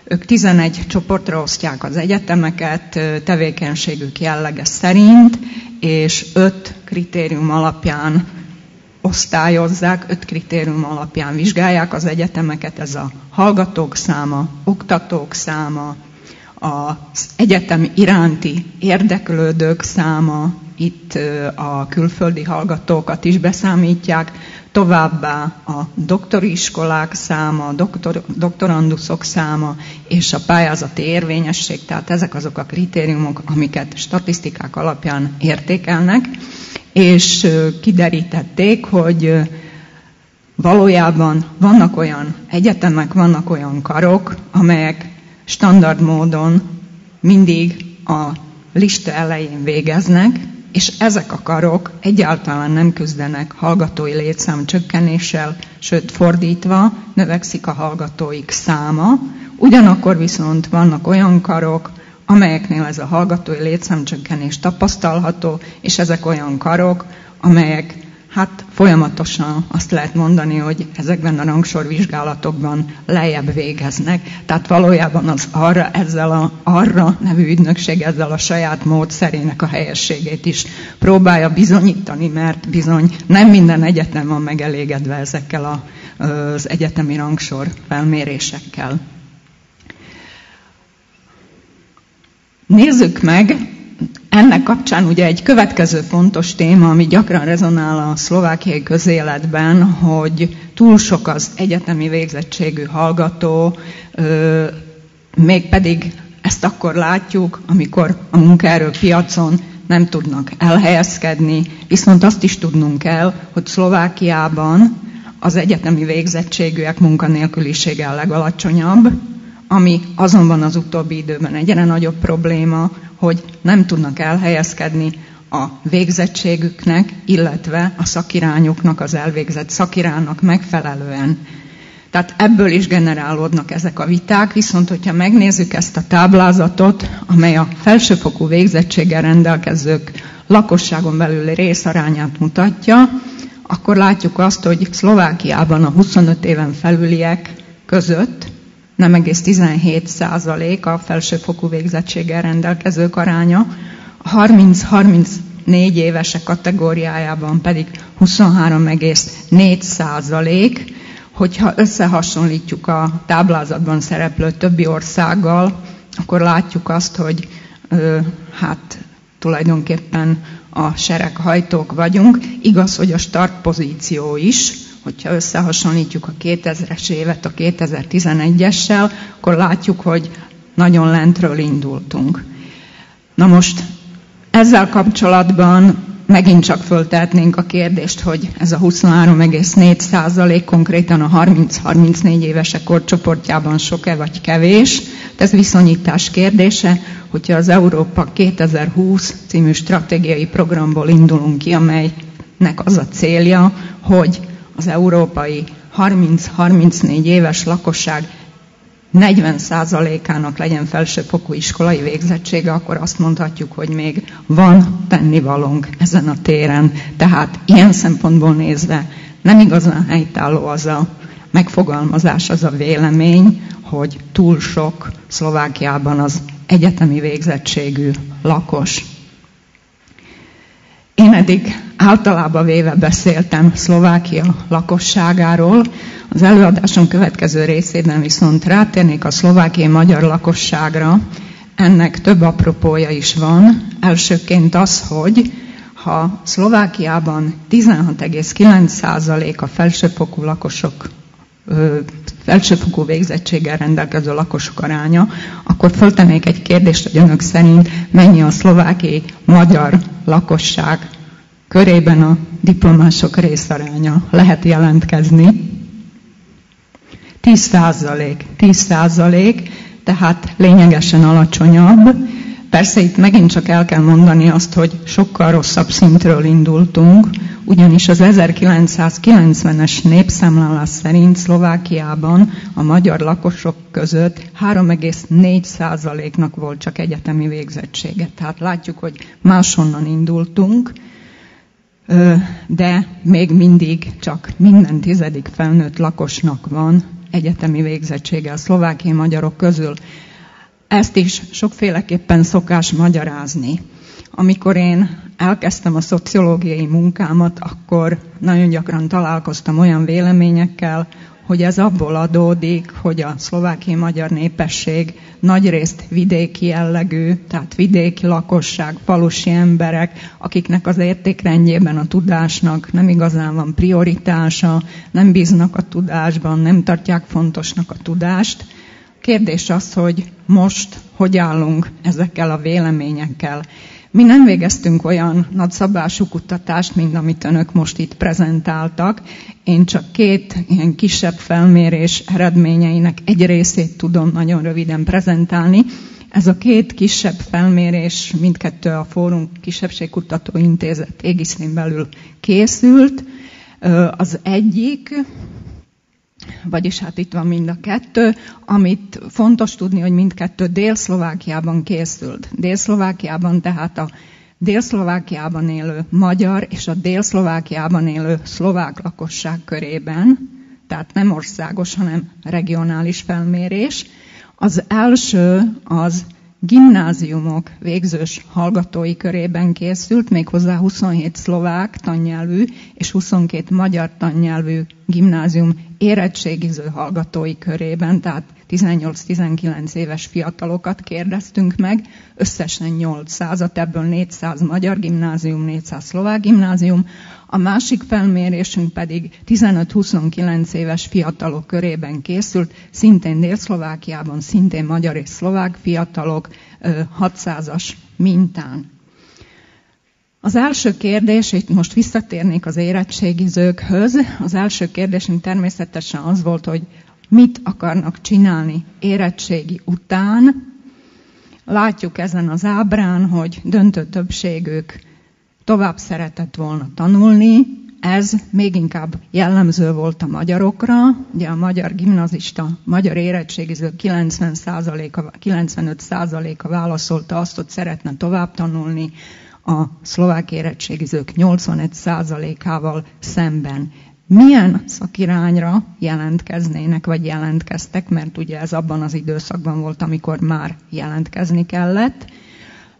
Ők 11 csoportra osztják az egyetemeket tevékenységük jellege szerint, és 5 kritérium alapján osztályozzák, 5 kritérium alapján vizsgálják az egyetemeket. Ez a hallgatók száma, oktatók száma, az egyetem iránti érdeklődők száma, itt a külföldi hallgatókat is beszámítják, továbbá a doktori iskolák száma, doktoranduszok száma és a pályázati érvényesség, tehát ezek azok a kritériumok, amiket statisztikák alapján értékelnek, és kiderítették, hogy valójában vannak olyan egyetemek, vannak olyan karok, amelyek standard módon mindig a lista elején végeznek, és ezek a karok egyáltalán nem küzdenek hallgatói létszám csökkenéssel, sőt fordítva növekszik a hallgatóik száma. Ugyanakkor viszont vannak olyan karok, amelyeknél ez a hallgatói létszámcsökkenés tapasztalható, és ezek olyan karok, amelyek folyamatosan azt lehet mondani, hogy ezekben a rangsorvizsgálatokban lejjebb végeznek. Tehát valójában az arra nevű ügynökség ezzel a saját módszerének a helyességét is próbálja bizonyítani, mert bizony nem minden egyetem van megelégedve ezekkel az egyetemi rangsor felmérésekkel. Nézzük meg, ennek kapcsán ugye egy következő fontos téma, ami gyakran rezonál a szlovákiai közéletben, hogy túl sok az egyetemi végzettségű hallgató, mégpedig ezt akkor látjuk, amikor a munkaerőpiacon nem tudnak elhelyezkedni, viszont azt is tudnunk kell, hogy Szlovákiában az egyetemi végzettségűek munkanélkülisége a legalacsonyabb, ami azonban az utóbbi időben egyre nagyobb probléma, hogy nem tudnak elhelyezkedni a végzettségüknek, illetve a szakirányuknak, az elvégzett szakiránynak megfelelően. Tehát ebből is generálódnak ezek a viták, viszont hogyha megnézzük ezt a táblázatot, amely a felsőfokú végzettséggel rendelkezők lakosságon belüli részarányát mutatja, akkor látjuk azt, hogy Szlovákiában a 25 éven felüliek között nem egész 17% a felsőfokú végzettséggel rendelkezők aránya, a 30-34 évesek kategóriájában pedig 23,4%. Hogyha összehasonlítjuk a táblázatban szereplő többi országgal, akkor látjuk azt, hogy tulajdonképpen a sereghajtók vagyunk. Igaz, hogy a startpozíció is, hogyha összehasonlítjuk a 2000-es évet a 2011-essel, akkor látjuk, hogy nagyon lentről indultunk. Na most ezzel kapcsolatban megint csak föltehetnénk a kérdést, hogy ez a 23,4% konkrétan a 30-34 évesek korcsoportjában sok-e vagy kevés. Ez viszonyítás kérdése, hogyha az Európa 2020 című stratégiai programból indulunk ki, amelynek az a célja, hogy az európai 30-34 éves lakosság 40%-ának legyen felsőfokú iskolai végzettsége, akkor azt mondhatjuk, hogy még van tennivalónk ezen a téren. Tehát ilyen szempontból nézve nem igazán helytálló az a megfogalmazás, az a vélemény, hogy túl sok Szlovákiában az egyetemi végzettségű lakos. Én eddig általában véve beszéltem Szlovákia lakosságáról, az előadásom következő részében viszont rátérnék a szlovákiai magyar lakosságra. Ennek több apropója is van. Elsőként az, hogy ha Szlovákiában 16,9% a felsőfokú lakosok, felsőfokú végzettséggel rendelkező lakosok aránya, akkor föltennék egy kérdést, hogy önök szerint mennyi a szlovákiai magyar lakosság körében a diplomások részaránya. Lehet jelentkezni? 10%, tehát lényegesen alacsonyabb. Persze itt megint csak el kell mondani azt, hogy sokkal rosszabb szintről indultunk, ugyanis az 1990-es népszámlálás szerint Szlovákiában a magyar lakosok között 3,4%-nak volt csak egyetemi végzettsége. Tehát látjuk, hogy máshonnan indultunk, de még mindig csak minden 10. felnőtt lakosnak van egyetemi végzettsége a szlovákiai magyarok közül. Ezt is sokféleképpen szokás magyarázni. Amikor én elkezdtem a szociológiai munkámat, akkor nagyon gyakran találkoztam olyan véleményekkel, hogy ez abból adódik, hogy a szlovákiai magyar népesség nagyrészt vidéki jellegű, tehát vidéki lakosság, falusi emberek, akiknek az értékrendjében a tudásnak nem igazán van prioritása, nem bíznak a tudásban, nem tartják fontosnak a tudást. Kérdés az, hogy most hogy állunk ezekkel a véleményekkel. Mi nem végeztünk olyan nagyszabású kutatást, mint amit önök most itt prezentáltak. Én csak 2 ilyen kisebb felmérés eredményeinek egy részét tudom nagyon röviden prezentálni. Ez a 2 kisebb felmérés, mindkettő a Fórum Kisebbségkutató Intézet égiszén belül készült. Az egyik, vagyis hát itt van mind a 2, amit fontos tudni, hogy mindkettő Dél-Szlovákiában készült. Dél-Szlovákiában, tehát a Dél-Szlovákiában élő magyar és a Dél-Szlovákiában élő szlovák lakosság körében, tehát nem országos, hanem regionális felmérés. Az első az gimnáziumok végzős hallgatói körében készült, méghozzá 27 szlovák tannyelvű és 22 magyar tannyelvű gimnázium érettségiző hallgatói körében, tehát 18-19 éves fiatalokat kérdeztünk meg, összesen 800-at, ebből 400 magyar gimnázium, 400 szlovák gimnázium. A másik felmérésünk pedig 15-29 éves fiatalok körében készült, szintén Dél-Szlovákiában, szintén magyar és szlovák fiatalok 600-as mintán. Az első kérdés, itt most visszatérnék az érettségizőkhöz, az első kérdésünk természetesen az volt, hogy mit akarnak csinálni érettségi után. Látjuk ezen az ábrán, hogy döntő többségük tovább szeretett volna tanulni. Ez még inkább jellemző volt a magyarokra. Ugye a magyar gimnazista, magyar érettségiző 95%-a válaszolta azt, hogy szeretne tovább tanulni, a szlovák érettségizők 81%-ával szemben. Milyen szakirányra jelentkeznének, vagy jelentkeztek, mert ugye ez abban az időszakban volt, amikor már jelentkezni kellett.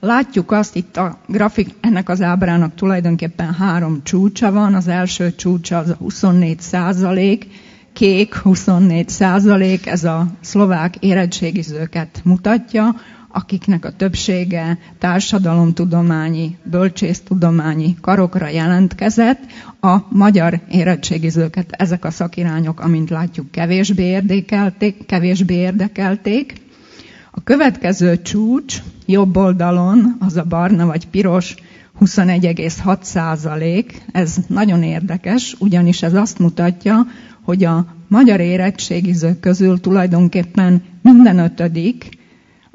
Látjuk azt, itt a grafik, ennek az ábrának tulajdonképpen 3 csúcsa van. Az első csúcsa az a 24%, kék 24%, ez a szlovák érettségizőket mutatja, akiknek a többsége társadalomtudományi, bölcsésztudományi karokra jelentkezett. A magyar érettségizőket ezek a szakirányok, amint látjuk, kevésbé érdekelték. A következő csúcs jobb oldalon, az a barna vagy piros, 21,6%. Ez nagyon érdekes, ugyanis ez azt mutatja, hogy a magyar érettségizők közül tulajdonképpen minden 5.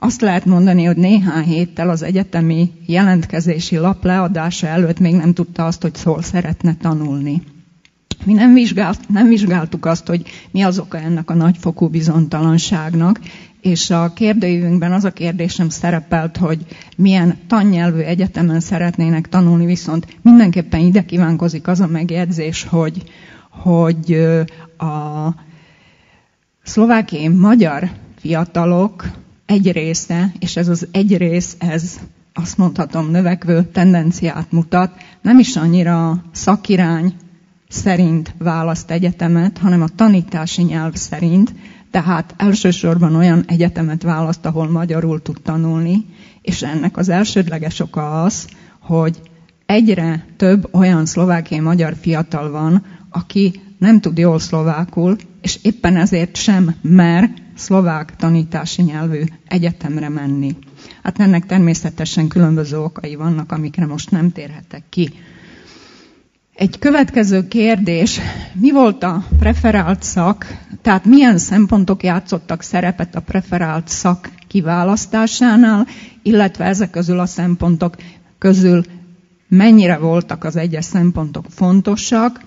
Azt lehet mondani, hogy néhány héttel az egyetemi jelentkezési lap leadása előtt még nem tudta azt, hogy hol szeretne tanulni. Mi nem vizsgáltuk azt, hogy mi az oka ennek a nagyfokú bizonytalanságnak, és a kérdőívünkben az a kérdésem szerepelt, hogy milyen tannyelvű egyetemen szeretnének tanulni, viszont mindenképpen ide kívánkozik az a megjegyzés, hogy a szlovákiai magyar fiatalok egy része, és ez az egy rész, ez azt mondhatom növekvő tendenciát mutat, nem is annyira szakirány szerint választ egyetemet, hanem a tanítási nyelv szerint, tehát elsősorban olyan egyetemet választ, ahol magyarul tud tanulni, és ennek az elsődleges oka az, hogy egyre több olyan szlovákiai magyar fiatal van, aki nem tud jól szlovákul, és éppen ezért sem mer szlovák tanítási nyelvű egyetemre menni. Hát ennek természetesen különböző okai vannak, amikre most nem térhetek ki. Egy következő kérdés, mi volt a preferált szak, tehát milyen szempontok játszottak szerepet a preferált szak kiválasztásánál, illetve ezek közül a szempontok közül mennyire voltak az egyes szempontok fontosak.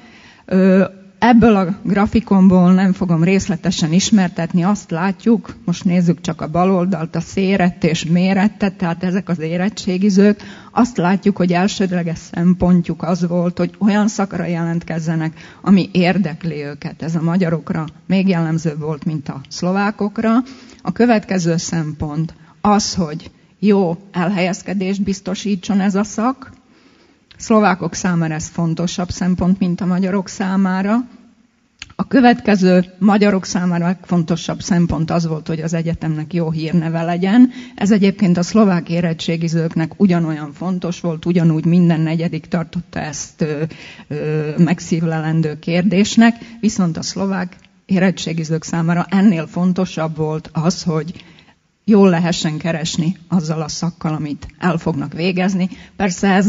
Ebből a grafikonból nem fogom részletesen ismertetni, azt látjuk, most nézzük csak a bal oldalt, a szérett és mérettet, tehát ezek az érettségizők, azt látjuk, hogy elsődleges szempontjuk az volt, hogy olyan szakra jelentkezzenek, ami érdekli őket. Ez a magyarokra még jellemzőbb volt, mint a szlovákokra. A következő szempont az, hogy jó elhelyezkedést biztosítson ez a szak. Szlovákok számára ez fontosabb szempont, mint a magyarok számára. A következő magyarok számára legfontosabb szempont az volt, hogy az egyetemnek jó hírneve legyen. Ez egyébként a szlovák érettségizőknek ugyanolyan fontos volt, ugyanúgy minden negyedik tartotta ezt megszívlelendő kérdésnek, viszont a szlovák érettségizők számára ennél fontosabb volt az, hogy jól lehessen keresni azzal a szakkal, amit el fognak végezni. Persze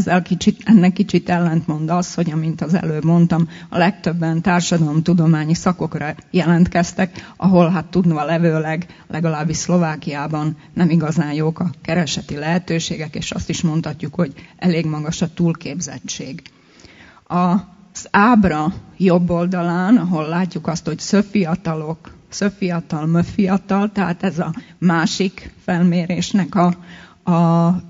ennek kicsit ellentmond az, hogy amint az előbb mondtam, a legtöbben társadalomtudományi szakokra jelentkeztek, ahol hát tudva levőleg, legalábbis Szlovákiában nem igazán jók a kereseti lehetőségek, és azt is mondhatjuk, hogy elég magas a túlképzettség. Az ábra jobb oldalán, ahol látjuk azt, hogy szöfiatalok, szöfiatal, möfiatal, tehát ez a másik felmérésnek a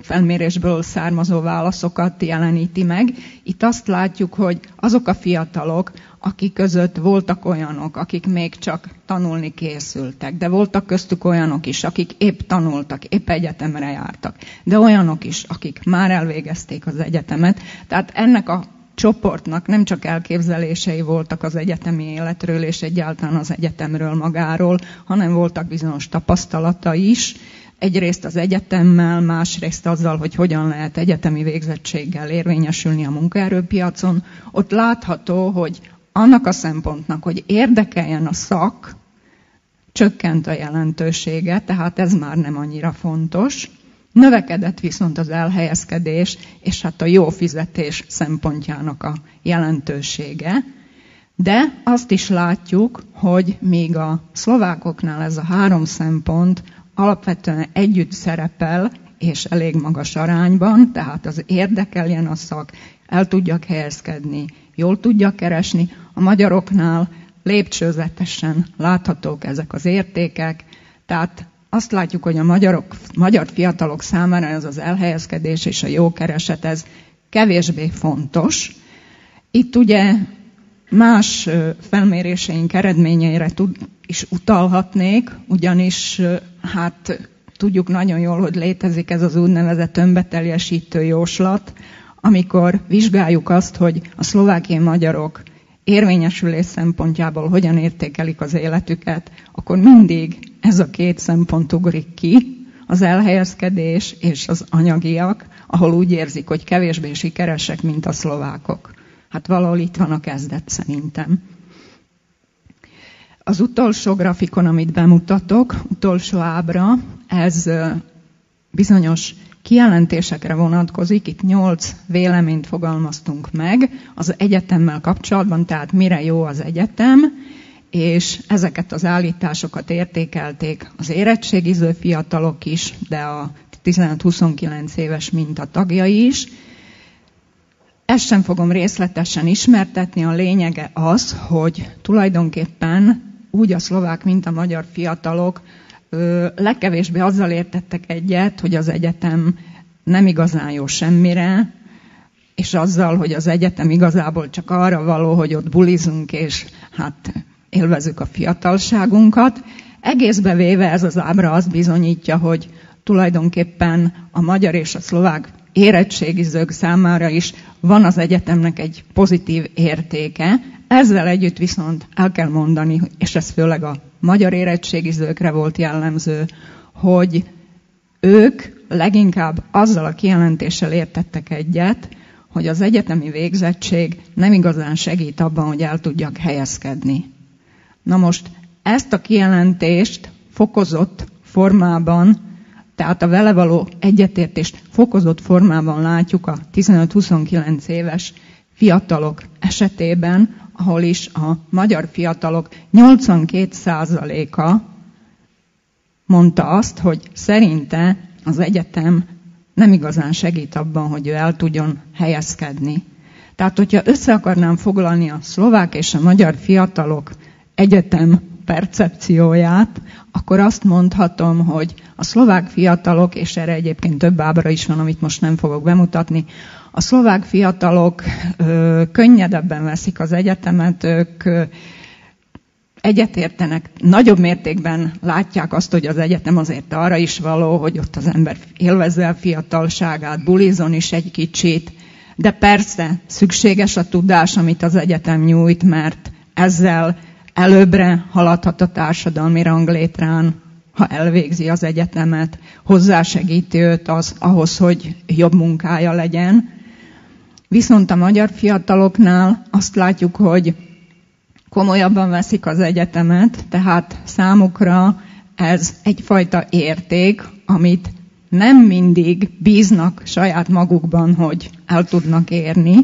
felmérésből származó válaszokat jeleníti meg. Itt azt látjuk, hogy azok a fiatalok, akik között voltak olyanok, akik még csak tanulni készültek, de voltak köztük olyanok is, akik épp tanultak, épp egyetemre jártak, de olyanok is, akik már elvégezték az egyetemet. Tehát ennek a csoportnak nem csak elképzelései voltak az egyetemi életről és egyáltalán az egyetemről magáról, hanem voltak bizonyos tapasztalatai is. Egyrészt az egyetemmel, másrészt azzal, hogy hogyan lehet egyetemi végzettséggel érvényesülni a munkaerőpiacon. Ott látható, hogy annak a szempontnak, hogy érdekeljen a szak, csökkent a jelentősége, tehát ez már nem annyira fontos. Növekedett viszont az elhelyezkedés és hát a jó fizetés szempontjának a jelentősége. De azt is látjuk, hogy még a szlovákoknál ez a három szempont alapvetően együtt szerepel, és elég magas arányban, tehát az érdekeljen a szak, el tudjak helyezkedni, jól tudjak keresni. A magyaroknál lépcsőzetesen láthatók ezek az értékek, tehát azt látjuk, hogy a magyar fiatalok számára ez az elhelyezkedés és a jó kereset, ez kevésbé fontos. Itt ugye más felméréseink eredményeire is utalhatnék, ugyanis hát tudjuk nagyon jól, hogy létezik ez az úgynevezett önbeteljesítő jóslat, amikor vizsgáljuk azt, hogy a szlovákiai magyarok érvényesülés szempontjából hogyan értékelik az életüket, akkor mindig ez a két szempont ugrik ki, az elhelyezkedés és az anyagiak, ahol úgy érzik, hogy kevésbé sikeresek, mint a szlovákok. Hát valahol itt van a kezdet szerintem. Az utolsó grafikon, amit bemutatok, utolsó ábra, ez bizonyos kijelentésekre vonatkozik. Itt 8 véleményt fogalmaztunk meg az egyetemmel kapcsolatban, tehát mire jó az egyetem, és ezeket az állításokat értékelték az érettségiző fiatalok is, de a 15-29 éves minta tagjai is. Ezt sem fogom részletesen ismertetni, a lényege az, hogy tulajdonképpen úgy a szlovák, mint a magyar fiatalok legkevésbé azzal értettek egyet, hogy az egyetem nem igazán jó semmire, és azzal, hogy az egyetem igazából csak arra való, hogy ott bulizunk, és hát élvezzük a fiatalságunkat. Egészbe véve ez az ábra azt bizonyítja, hogy tulajdonképpen a magyar és a szlovák érettségizők számára is van az egyetemnek egy pozitív értéke. Ezzel együtt viszont el kell mondani, és ez főleg a magyar érettségizőkre volt jellemző, hogy ők leginkább azzal a kijelentéssel értettek egyet, hogy az egyetemi végzettség nem igazán segít abban, hogy el tudjak helyezkedni. Na most ezt a kijelentést fokozott formában, tehát a vele való egyetértést fokozott formában látjuk a 15-29 éves fiatalok esetében, ahol is a magyar fiatalok 82%-a mondta azt, hogy szerinte az egyetem nem igazán segít abban, hogy ő el tudjon helyezkedni. Tehát, hogyha össze akarnám foglalni a szlovák és a magyar fiatalok egyetem percepcióját, akkor azt mondhatom, hogy a szlovák fiatalok, és erre egyébként több ábra is van, amit most nem fogok bemutatni, a szlovák fiatalok könnyedebben veszik az egyetemet, ők egyetértenek, nagyobb mértékben látják azt, hogy az egyetem azért arra is való, hogy ott az ember élvezze a fiatalságát, bulizon is egy kicsit, De persze szükséges a tudás, amit az egyetem nyújt, mert ezzel előbbre haladhat a társadalmi ranglétrán, ha elvégzi az egyetemet, hozzásegíti őt ahhoz, hogy jobb munkája legyen. Viszont a magyar fiataloknál azt látjuk, hogy komolyabban veszik az egyetemet, tehát számukra ez egyfajta érték, amit nem mindig bíznak saját magukban, hogy el tudnak érni,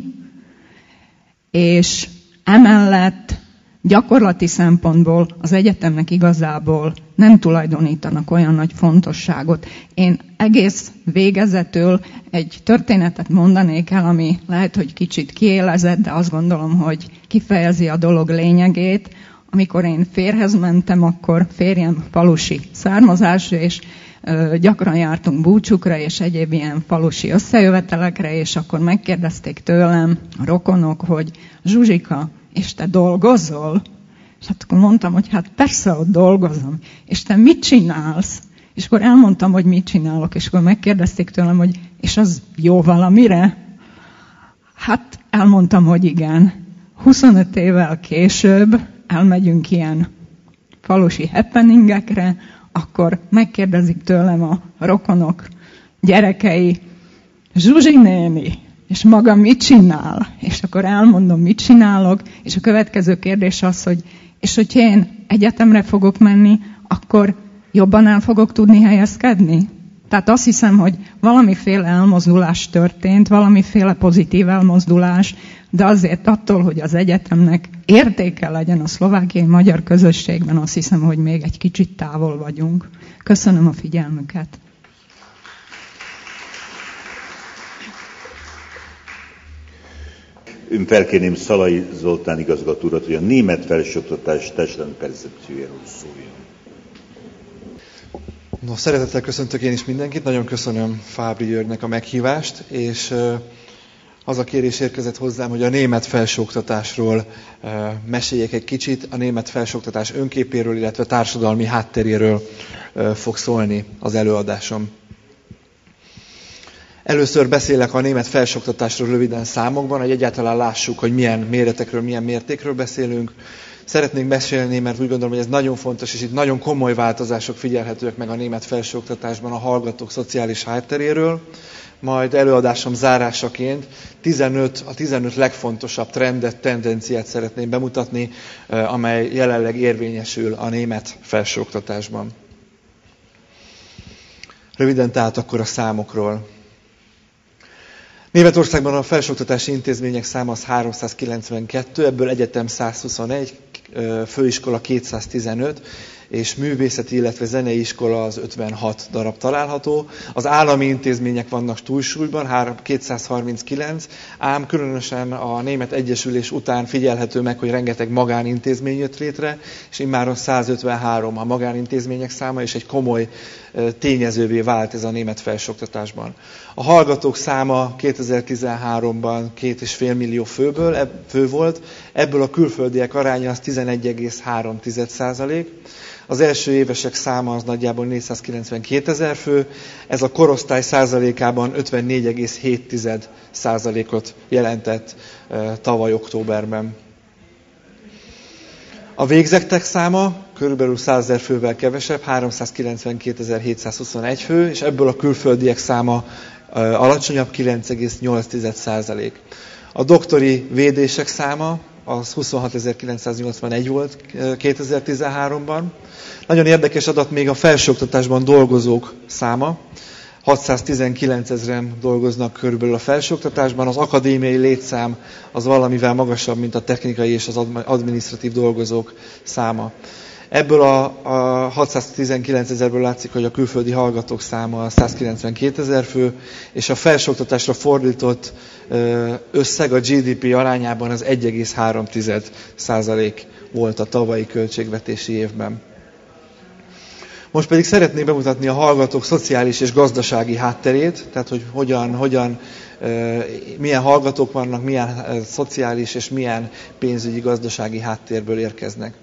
és emellett gyakorlati szempontból az egyetemnek igazából nem tulajdonítanak olyan nagy fontosságot. Én egész végezetül egy történetet mondanék el, ami lehet, hogy kicsit kiélezett, de azt gondolom, hogy kifejezi a dolog lényegét. Amikor én férjhez mentem, akkor férjem falusi származású, és gyakran jártunk búcsukra és egyéb ilyen falusi összejövetelekre, és akkor megkérdezték tőlem a rokonok, hogy Zsuzsika, és te dolgozol? És hát akkor mondtam, hogy hát persze, ott dolgozom. És te mit csinálsz? És akkor elmondtam, hogy mit csinálok, és akkor megkérdezték tőlem, hogy és az jó valamire? Hát elmondtam, hogy igen. 25 évvel később elmegyünk ilyen falusi happeningekre, akkor megkérdezik tőlem a rokonok gyerekei, Zsuzsi néni, és maga mit csinál? És akkor elmondom, mit csinálok, és a következő kérdés az, hogy és hogyha én egyetemre fogok menni, akkor jobban el fogok tudni helyezkedni? Tehát azt hiszem, hogy valamiféle elmozdulás történt, valamiféle pozitív elmozdulás, de azért attól, hogy az egyetemnek értéke legyen a szlovákiai magyar közösségben, azt hiszem, hogy még egy kicsit távol vagyunk. Köszönöm a figyelmüket. Ön felkérném Szalai Zoltán igazgató urat, hogy a német felsőoktatás társadalmi percepciójáról szóljon. No, szeretettel köszöntök én is mindenkit, nagyon köszönöm Fábri Györgynek a meghívást, és az a kérés érkezett hozzám, hogy a német felsőoktatásról meséljek egy kicsit, a német felsőoktatás önképéről, illetve társadalmi hátteréről fog szólni az előadásom. Először beszélek a német felsőoktatásról röviden számokban, hogy egyáltalán lássuk, hogy milyen méretekről, milyen mértékről beszélünk. Szeretnénk beszélni, mert úgy gondolom, hogy ez nagyon fontos, és itt nagyon komoly változások figyelhetőek meg a német felsőoktatásban a hallgatók szociális hátteréről. Majd előadásom zárásaként a 15 legfontosabb trendet, tendenciát szeretném bemutatni, amely jelenleg érvényesül a német felsőoktatásban. Röviden tehát akkor a számokról. Németországban a felsőoktatási intézmények száma az 392, ebből egyetem 121, főiskola 215, és művészeti, illetve zenei iskola az 56 darab található. Az állami intézmények vannak túlsúlyban, 239, ám különösen a német egyesülés után figyelhető meg, hogy rengeteg magánintézmény jött létre, és immáron 153 a magánintézmények száma, és egy komoly tényezővé vált ez a német felsőoktatásban. A hallgatók száma 2013-ban 2,5 millió fő volt, ebből a külföldiek aránya az 11,3%. Az első évesek száma az nagyjából 492 000 fő, ez a korosztály százalékában 54,7%-ot jelentett tavaly októberben. A végzettek száma körülbelül 100 000 fővel kevesebb, 392 721 fő, és ebből a külföldiek száma alacsonyabb, 9,8%. A doktori védések száma az 26.981 volt 2013-ban. Nagyon érdekes adat még a felsőoktatásban dolgozók száma. 619 000 dolgoznak körülbelül a felsőoktatásban, az akadémiai létszám az valamivel magasabb, mint a technikai és az adminisztratív dolgozók száma. Ebből a 619 000-ből látszik, hogy a külföldi hallgatók száma 192 000 fő, és a felsőoktatásra fordított összeg a GDP arányában az 1,3% volt a tavalyi költségvetési évben. Most pedig szeretnék bemutatni a hallgatók szociális és gazdasági hátterét, tehát hogy milyen hallgatók vannak, milyen szociális és milyen pénzügyi gazdasági háttérből érkeznek.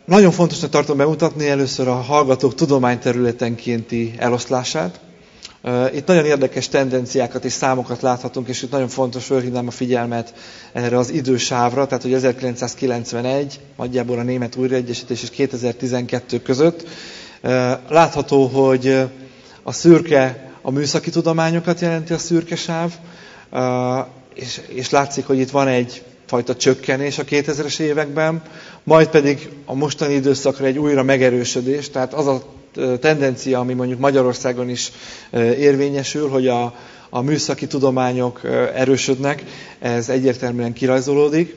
Nagyon fontosnak tartom bemutatni először a hallgatók tudományterületenkénti eloszlását. Itt nagyon érdekes tendenciákat és számokat láthatunk, és itt nagyon fontos fölhívnám a figyelmet erre az idősávra, tehát hogy 1991, nagyjából a német újraegyesítés és 2012 között látható, hogy a szürke a műszaki tudományokat jelenti a szürke sáv, és látszik, hogy itt van egyfajta csökkenés a 2000-es években, majd pedig a mostani időszakra egy újra megerősödés, tehát az a tendencia, ami mondjuk Magyarországon is érvényesül, hogy a műszaki tudományok erősödnek, ez egyértelműen kirajzolódik.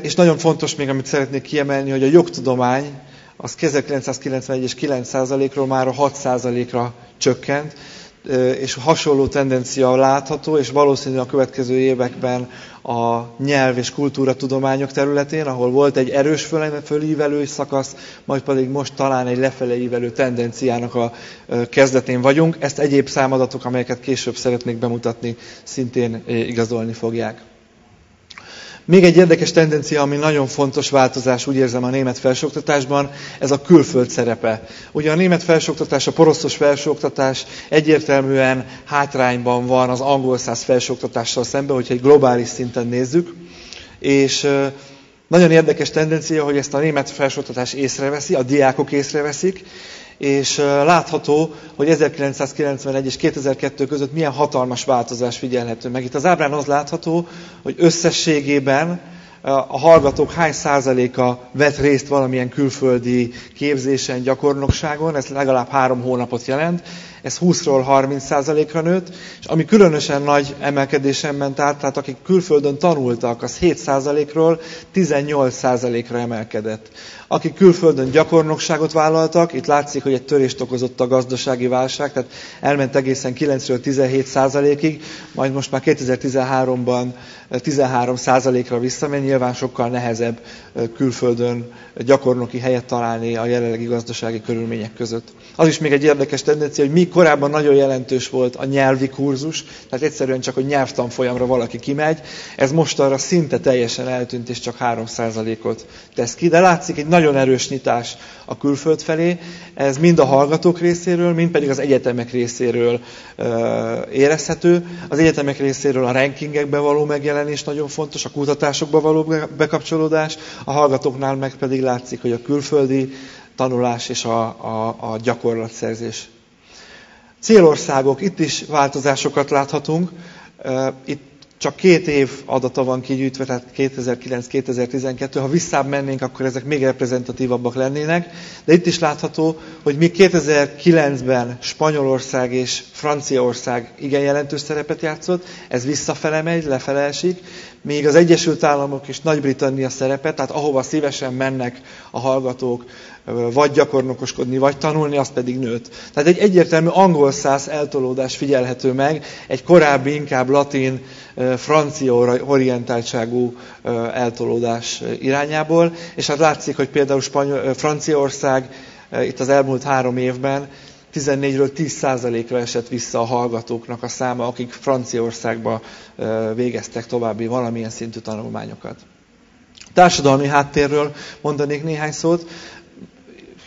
És nagyon fontos még, amit szeretnék kiemelni, hogy a jogtudomány az 1991 és 9%-ról már a 6%-ra csökkent, és hasonló tendencia látható, és valószínűleg a következő években a nyelv- és kultúratudományok területén, ahol volt egy erős fölívelő szakasz, majd pedig most talán egy lefele ívelő tendenciának a kezdetén vagyunk. Ezt egyéb számadatok, amelyeket később szeretnék bemutatni, szintén igazolni fogják. Még egy érdekes tendencia, ami nagyon fontos változás, úgy érzem, a német felsőoktatásban, ez a külföld szerepe. Ugye a német felsőoktatás, a poroszos felsőoktatás egyértelműen hátrányban van az angol száz felsőoktatással szemben, hogyha egy globális szinten nézzük. És nagyon érdekes tendencia, hogy ezt a német felsőoktatás észreveszi, a diákok észreveszik, és látható, hogy 1991 és 2002 között milyen hatalmas változás figyelhető meg. Itt az ábrán az látható, hogy összességében a hallgatók hány százaléka vett részt valamilyen külföldi képzésen, gyakornokságon, ez legalább 3 hónapot jelent, ez 20-ról 30%-ra nőtt, és ami különösen nagy emelkedésen ment át, tehát akik külföldön tanultak, az 7%-ról 18%-ra emelkedett. Akik külföldön gyakornokságot vállaltak, itt látszik, hogy egy törést okozott a gazdasági válság, tehát elment egészen 9-ről 17%-ig, majd most már 2013-ban 13%-ra visszamenni, nyilván sokkal nehezebb külföldön gyakornoki helyet találni a jelenlegi gazdasági körülmények között. Az is még egy érdekes tendencia, hogy mi korábban nagyon jelentős volt a nyelvi kurzus, tehát egyszerűen csak, hogy nyelvtanfolyamra valaki kimegy, ez mostanra szinte teljesen eltűnt, és csak 3%-ot tesz ki, de látszik egy nagyon erős nyitás a külföld felé, ez mind a hallgatók részéről, mind pedig az egyetemek részéről érezhető. Az egyetemek részéről a rankingekben való megjelenés nagyon fontos, a kutatásokba való bekapcsolódás, a hallgatóknál meg pedig látszik, hogy a külföldi tanulás és a gyakorlatszerzés. Célországok, itt is változásokat láthatunk. Itt csak 2 év adata van kigyűjtve, tehát 2009-2012. Ha visszább mennénk, akkor ezek még reprezentatívabbak lennének. De itt is látható, hogy még 2009-ben Spanyolország és Franciaország igen jelentős szerepet játszott, ez visszafele megy, lefele esik, míg az Egyesült Államok és Nagy-Britannia szerepe, tehát ahova szívesen mennek a hallgatók, vagy gyakornokoskodni, vagy tanulni, az pedig nőtt. Tehát egy egyértelmű angol száz eltolódás figyelhető meg, egy korábbi inkább latin, francia orientáltságú eltolódás irányából, és hát látszik, hogy például Franciaország itt az elmúlt 3 évben 14-ről 10%-ra esett vissza a hallgatóknak a száma, akik Franciaországba végeztek további valamilyen szintű tanulmányokat. Társadalmi háttérről mondanék néhány szót.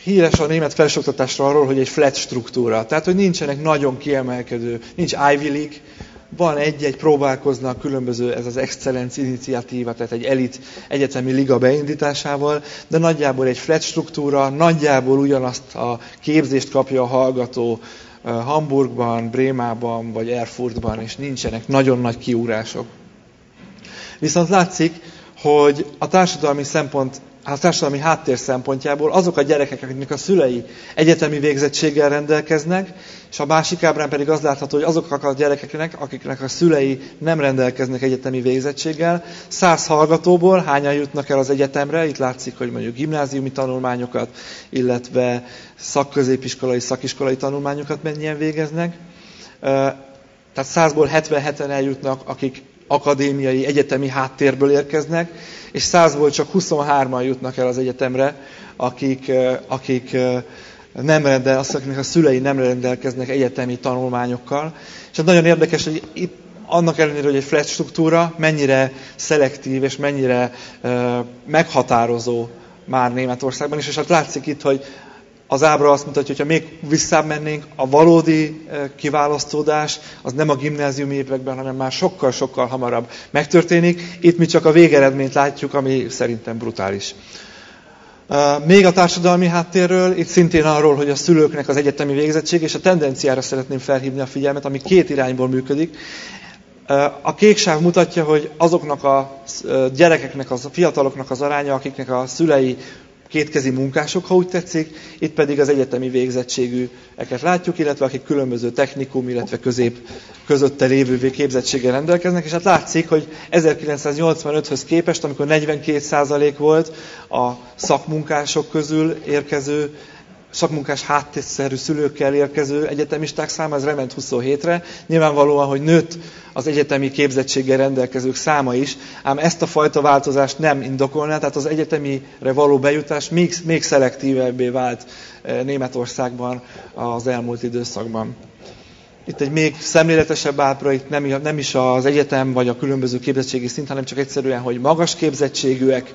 Híres a német felsőoktatásra arról, hogy egy flat struktúra. Tehát, hogy nincsenek nagyon kiemelkedő, nincs Ivy League, van egy-egy, próbálkoznak különböző, ez az Excellence iniciatíva, tehát egy elit egyetemi liga beindításával, de nagyjából egy flat struktúra, nagyjából ugyanazt a képzést kapja a hallgató Hamburgban, Brémában vagy Erfurtban, és nincsenek nagyon nagy kiugrások. Viszont látszik, hogy a társadalmi háttér szempontjából azok a gyerekek, akiknek a szülei egyetemi végzettséggel rendelkeznek, és a másik ábrán pedig az látható, hogy azok a gyerekeknek, akiknek a szülei nem rendelkeznek egyetemi végzettséggel, 100 hallgatóból hányan jutnak el az egyetemre, itt látszik, hogy mondjuk gimnáziumi tanulmányokat, illetve szakközépiskolai, szakiskolai tanulmányokat mennyien végeznek. Tehát 100-ból 77-en eljutnak, akik akadémiai, egyetemi háttérből érkeznek, és 100-ból csak 23-an jutnak el az egyetemre, akiknek a szülei nem rendelkeznek egyetemi tanulmányokkal. És nagyon érdekes, hogy itt annak ellenére, hogy egy flat struktúra mennyire szelektív és mennyire meghatározó már Németországban is, és hát látszik itt, hogy Az ábra azt mutatja, hogy ha még visszább mennénk, a valódi kiválasztódás az nem a gimnáziumi években, hanem már sokkal-sokkal hamarabb megtörténik. Itt mi csak a végeredményt látjuk, ami szerintem brutális. Még a társadalmi háttérről, itt szintén arról, hogy a szülőknek az egyetemi végzettség, és a tendenciára szeretném felhívni a figyelmet, ami két irányból működik. A kék sáv mutatja, hogy azoknak a gyerekeknek, a fiataloknak az aránya, akiknek a szülei kétkezi munkások, ha úgy tetszik, itt pedig az egyetemi végzettségűeket látjuk, illetve akik különböző technikum, illetve közép közötte lévő képzettséggel rendelkeznek, és hát látszik, hogy 1985-höz képest, amikor 42% volt a szakmunkások közül érkező, szakmunkás háttérszerű szülőkkel érkező egyetemisták száma, ez lement 27-re. Nyilvánvalóan, hogy nőtt az egyetemi képzettséggel rendelkezők száma is, ám ezt a fajta változást nem indokolná, tehát az egyetemire való bejutás még szelektívebbé vált Németországban az elmúlt időszakban. Itt egy még szemléletesebb ábra, itt nem is az egyetem vagy a különböző képzettségi szint, hanem csak egyszerűen, hogy magas képzettségűek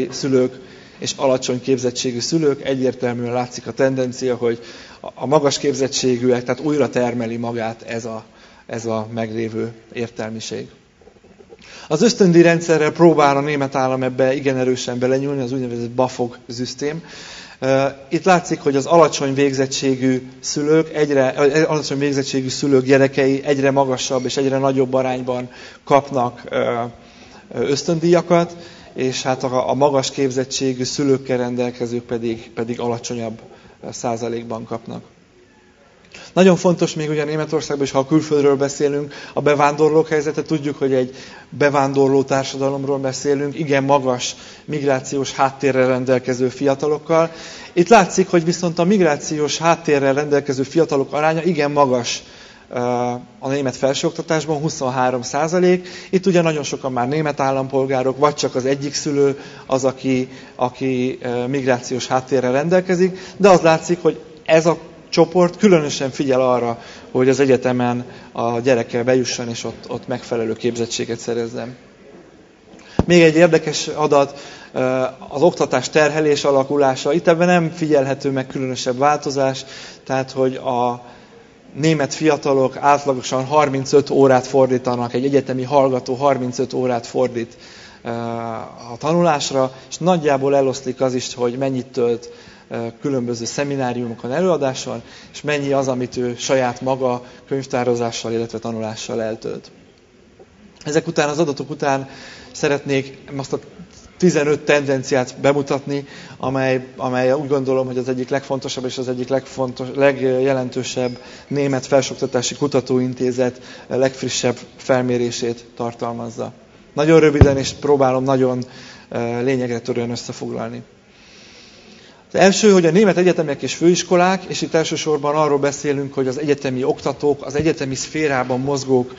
szülők, és alacsony képzettségű szülők, egyértelműen látszik a tendencia, hogy a magas képzettségűek, tehát újra termeli magát ez a meglévő értelmiség. Az ösztöndíj rendszerrel próbál a német állam ebbe igen erősen belenyúlni, az úgynevezett BAföG-szisztém. Itt látszik, hogy az alacsony végzettségű szülők gyerekei egyre magasabb és egyre nagyobb arányban kapnak ösztöndíjakat, és hát a magas képzettségű szülőkkel rendelkezők pedig alacsonyabb százalékban kapnak. Nagyon fontos még ugye Németországban, és ha a külföldről beszélünk, a bevándorlók helyzete. Tudjuk, hogy egy bevándorló társadalomról beszélünk, igen magas migrációs háttérrel rendelkező fiatalokkal. Itt látszik, hogy viszont a migrációs háttérrel rendelkező fiatalok aránya igen magas a német felsőoktatásban, 23%. Itt ugye nagyon sokan már német állampolgárok, vagy csak az egyik szülő az, aki migrációs háttérrel rendelkezik, de az látszik, hogy ez a csoport különösen figyel arra, hogy az egyetemen a gyerekkel bejusson, és ott megfelelő képzettséget szerezzen. Még egy érdekes adat, az oktatás terhelés alakulása. Itt ebben nem figyelhető meg különösebb változás, tehát hogy a német fiatalok átlagosan 35 órát fordítanak, egy egyetemi hallgató 35 órát fordít a tanulásra, és nagyjából eloszlik az is, hogy mennyit tölt különböző szemináriumokon, előadáson, és mennyi az, amit ő saját maga könyvtározással, illetve tanulással eltölt. Ezek után, az adatok után szeretnék azt a 15 tendenciát bemutatni, amely úgy gondolom, hogy az egyik legfontosabb és az egyik legjelentősebb német felsőoktatási kutatóintézet legfrissebb felmérését tartalmazza. Nagyon röviden, és próbálom nagyon lényegre törően összefoglalni. Az első, hogy a német egyetemek és főiskolák, és itt elsősorban arról beszélünk, hogy az egyetemi oktatók, az egyetemi szférában mozgók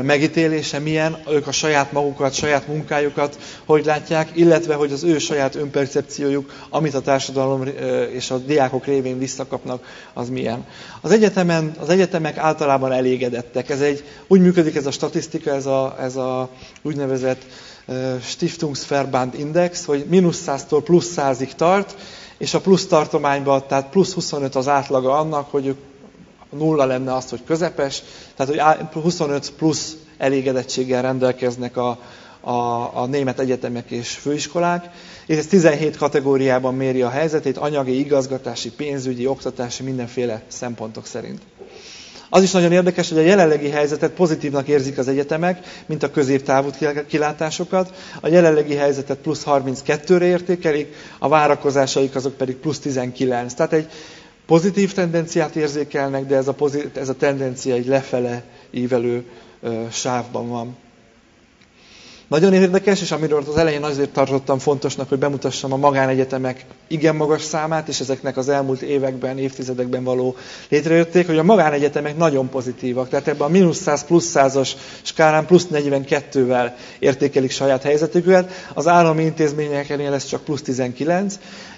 megítélése milyen, ők a saját magukat, saját munkájukat hogy látják, illetve hogy az ő saját önpercepciójuk, amit a társadalom és a diákok révén visszakapnak, az milyen. Az egyetemek általában elégedettek. Úgy működik ez a statisztika, ez a úgynevezett Stiftungsverband Index, hogy -100-tól +100-ig tart, és a plusz tartományban, tehát +25 az átlaga annak, hogy 0 lenne az, hogy közepes, tehát hogy 25 plusz elégedettséggel rendelkeznek a német egyetemek és főiskolák. És ez 17 kategóriában méri a helyzetét, anyagi, igazgatási, pénzügyi, oktatási, mindenféle szempontok szerint. Az is nagyon érdekes, hogy a jelenlegi helyzetet pozitívnak érzik az egyetemek, mint a középtávú kilátásokat. A jelenlegi helyzetet +32-re értékelik, a várakozásaik azok pedig +19. Tehát egy pozitív tendenciát érzékelnek, de ez a tendencia egy lefele ívelő sávban van. Nagyon érdekes, és amiről az elején azért tartottam fontosnak, hogy bemutassam a magánegyetemek igen magas számát, és ezeknek az elmúlt években, évtizedekben való létrejötték, hogy a magánegyetemek nagyon pozitívak. Tehát ebben a -100 +100-as skálán +42-vel értékelik saját helyzetüket, az állami intézményeknél ez csak +19,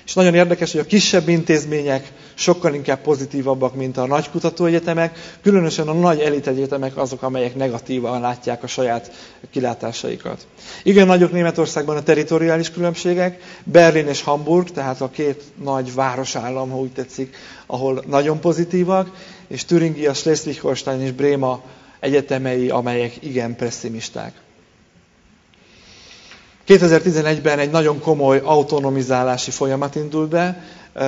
és nagyon érdekes, hogy a kisebb intézmények sokkal inkább pozitívabbak, mint a nagy kutatóegyetemek, különösen a nagy elitegyetemek azok, amelyek negatívan látják a saját kilátásaikat. Igen, nagyok Németországban a territoriális különbségek, Berlin és Hamburg, tehát a két nagy városállam, ha úgy tetszik, ahol nagyon pozitívak, és Türingia, Schleswig-Holstein és Bréma egyetemei, amelyek igen pessimisták. 2011-ben egy nagyon komoly autonomizálási folyamat indult be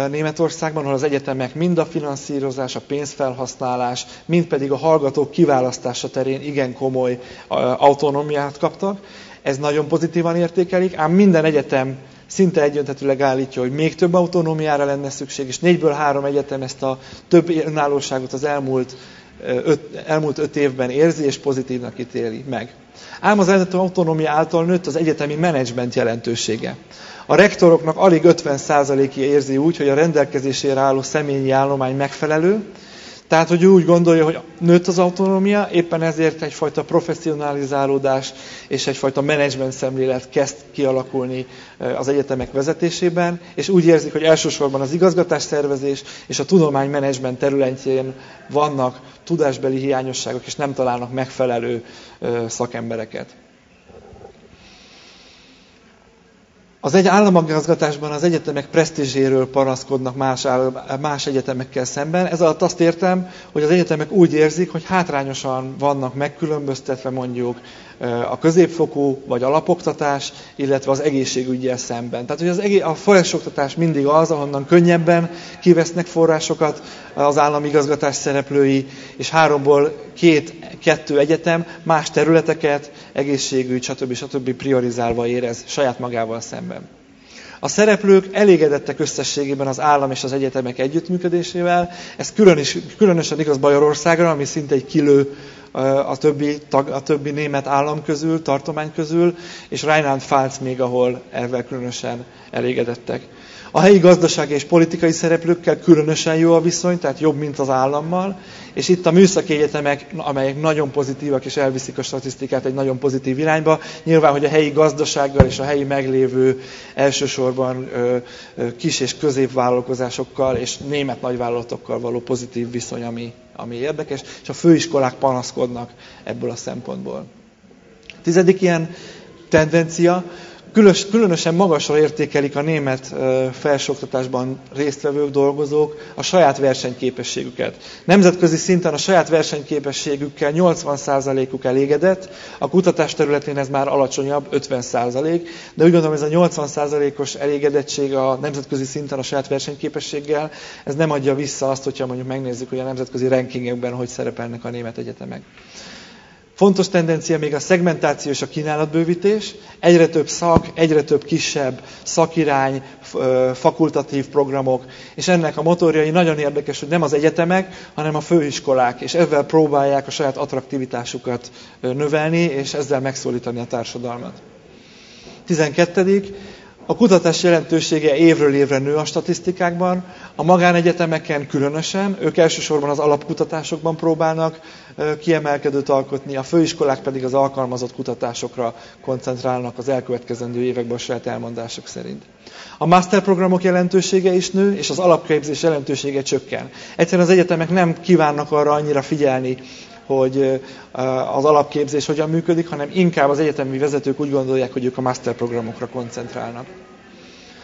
Németországban, ahol az egyetemek mind a finanszírozás, a pénzfelhasználás, mind pedig a hallgatók kiválasztása terén igen komoly autonómiát kaptak. Ez nagyon pozitívan értékelik, ám minden egyetem szinte egyöntetűleg állítja, hogy még több autonómiára lenne szükség, és 4-ből 3 egyetem ezt a több önállóságot az elmúlt 5 évben érzi, és pozitívnak ítéli meg. Ám az egyetemi autonómia által nőtt az egyetemi menedzsment jelentősége. A rektoroknak alig 50%-i érzi úgy, hogy a rendelkezésére álló személyi állomány megfelelő, tehát, hogy ő úgy gondolja, hogy nőtt az autonómia, éppen ezért egyfajta professzionalizálódás és egyfajta menedzsment szemlélet kezd kialakulni az egyetemek vezetésében, és úgy érzik, hogy elsősorban az igazgatásszervezés és a tudománymenedzsment területén vannak tudásbeli hiányosságok, és nem találnak megfelelő szakembereket. Az államigazgatásban az egyetemek presztízséről panaszkodnak más egyetemekkel szemben. Ez alatt azt értem, hogy az egyetemek úgy érzik, hogy hátrányosan vannak megkülönböztetve mondjuk a középfokú vagy alapoktatás, illetve az egészségüggyel szemben. Tehát, hogy a felsőoktatás mindig az, ahonnan könnyebben kivesznek forrásokat az államigazgatás szereplői, és 3-ból 2 egyetem más területeket, egészségügy, stb. Priorizálva érez saját magával szemben. A szereplők elégedettek összességében az állam és az egyetemek együttműködésével. Ez különösen igaz Bajorországra, ami szinte egy kilő a többi német állam közül, tartomány közül, és Rheinland-Pfalz még, ahol ezzel különösen elégedettek. A helyi gazdasági és politikai szereplőkkel különösen jó a viszony, tehát jobb, mint az állammal, és itt a műszaki egyetemek, amelyek nagyon pozitívak és elviszik a statisztikát egy nagyon pozitív irányba, nyilván, hogy a helyi gazdasággal és a helyi meglévő elsősorban kis- és középvállalkozásokkal és német nagyvállalatokkal való pozitív viszony, ami érdekes, és a főiskolák panaszkodnak ebből a szempontból. 10. ilyen tendencia, különösen magasra értékelik a német felsőoktatásban résztvevők, dolgozók a saját versenyképességüket. Nemzetközi szinten a saját versenyképességükkel 80%-uk elégedett, a kutatás területén ez már alacsonyabb, 50%, de úgy gondolom, ez a 80%-os elégedettség a nemzetközi szinten a saját versenyképességgel, ez nem adja vissza azt, hogyha mondjuk megnézzük, hogy a nemzetközi rankingekben hogy szerepelnek a német egyetemek. Fontos tendencia még a szegmentáció és a kínálatbővítés. Egyre több szak, egyre több kisebb szakirány, fakultatív programok, és ennek a motorjai nagyon érdekes, hogy nem az egyetemek, hanem a főiskolák, és ezzel próbálják a saját attraktivitásukat növelni, és ezzel megszólítani a társadalmat. 12. A kutatás jelentősége évről évre nő a statisztikákban, a magánegyetemeken különösen, ők elsősorban az alapkutatásokban próbálnak kiemelkedőt alkotni, a főiskolák pedig az alkalmazott kutatásokra koncentrálnak az elkövetkezendő években a saját elmondások szerint. A masterprogramok jelentősége is nő, és az alapképzés jelentősége csökken. Egyszerűen az egyetemek nem kívánnak arra annyira figyelni, hogy az alapképzés hogyan működik, hanem inkább az egyetemi vezetők úgy gondolják, hogy ők a masterprogramokra koncentrálnak.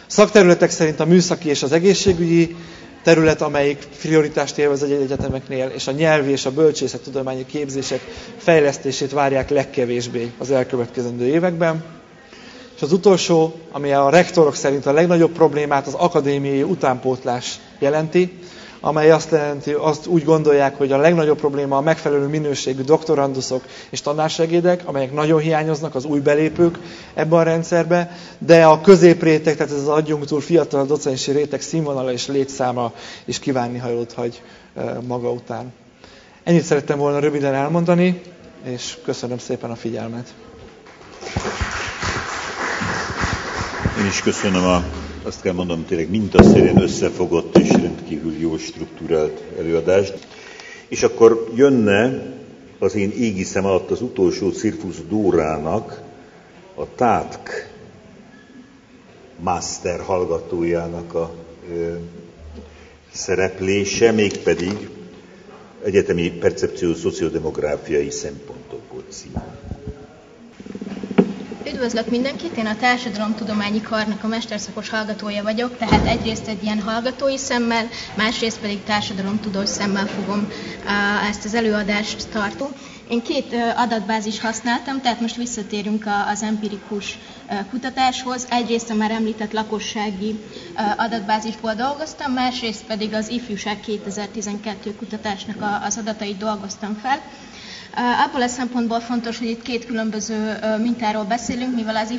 Szakterületek szerint a műszaki és az egészségügyi terület, amelyik prioritást élvez az egyetemeknél, és a nyelvi és a bölcsészettudományi képzések fejlesztését várják legkevésbé az elkövetkezendő években. És az utolsó, ami a rektorok szerint a legnagyobb problémát, az akadémiai utánpótlás jelenti, amely azt úgy gondolják, hogy a legnagyobb probléma a megfelelő minőségű doktoranduszok és tanársegédek, amelyek nagyon hiányoznak, az új belépők ebben a rendszerbe, de a középréteg, tehát ez az adjunktúr fiatal docensi réteg színvonala és létszáma is kívánnivalót hagy maga után. Ennyit szerettem volna röviden elmondani, és köszönöm szépen a figyelmet. Én is köszönöm azt kell mondanom, tényleg mintaszerűen összefogott és rendkívül jó struktúrált előadást. És akkor jönne az én égiszem alatt az utolsó Cirfusz Dórának, a TÁTK master hallgatójának a szereplése, mégpedig egyetemi percepció szociodemográfiai szempontokból című. Üdvözlök mindenkit, én a Társadalomtudományi Karnak a mesterszakos hallgatója vagyok, tehát egyrészt egy ilyen hallgatói szemmel, másrészt pedig társadalomtudós szemmel fogom ezt az előadást tartani. Én két adatbázis használtam, tehát most visszatérünk az empirikus kutatáshoz. Egyrészt a már említett lakossági adatbázisból dolgoztam, másrészt pedig az Ifjúság 2012 kutatásnak az adatait dolgoztam fel. Abból a szempontból fontos, hogy itt két különböző mintáról beszélünk, mivel az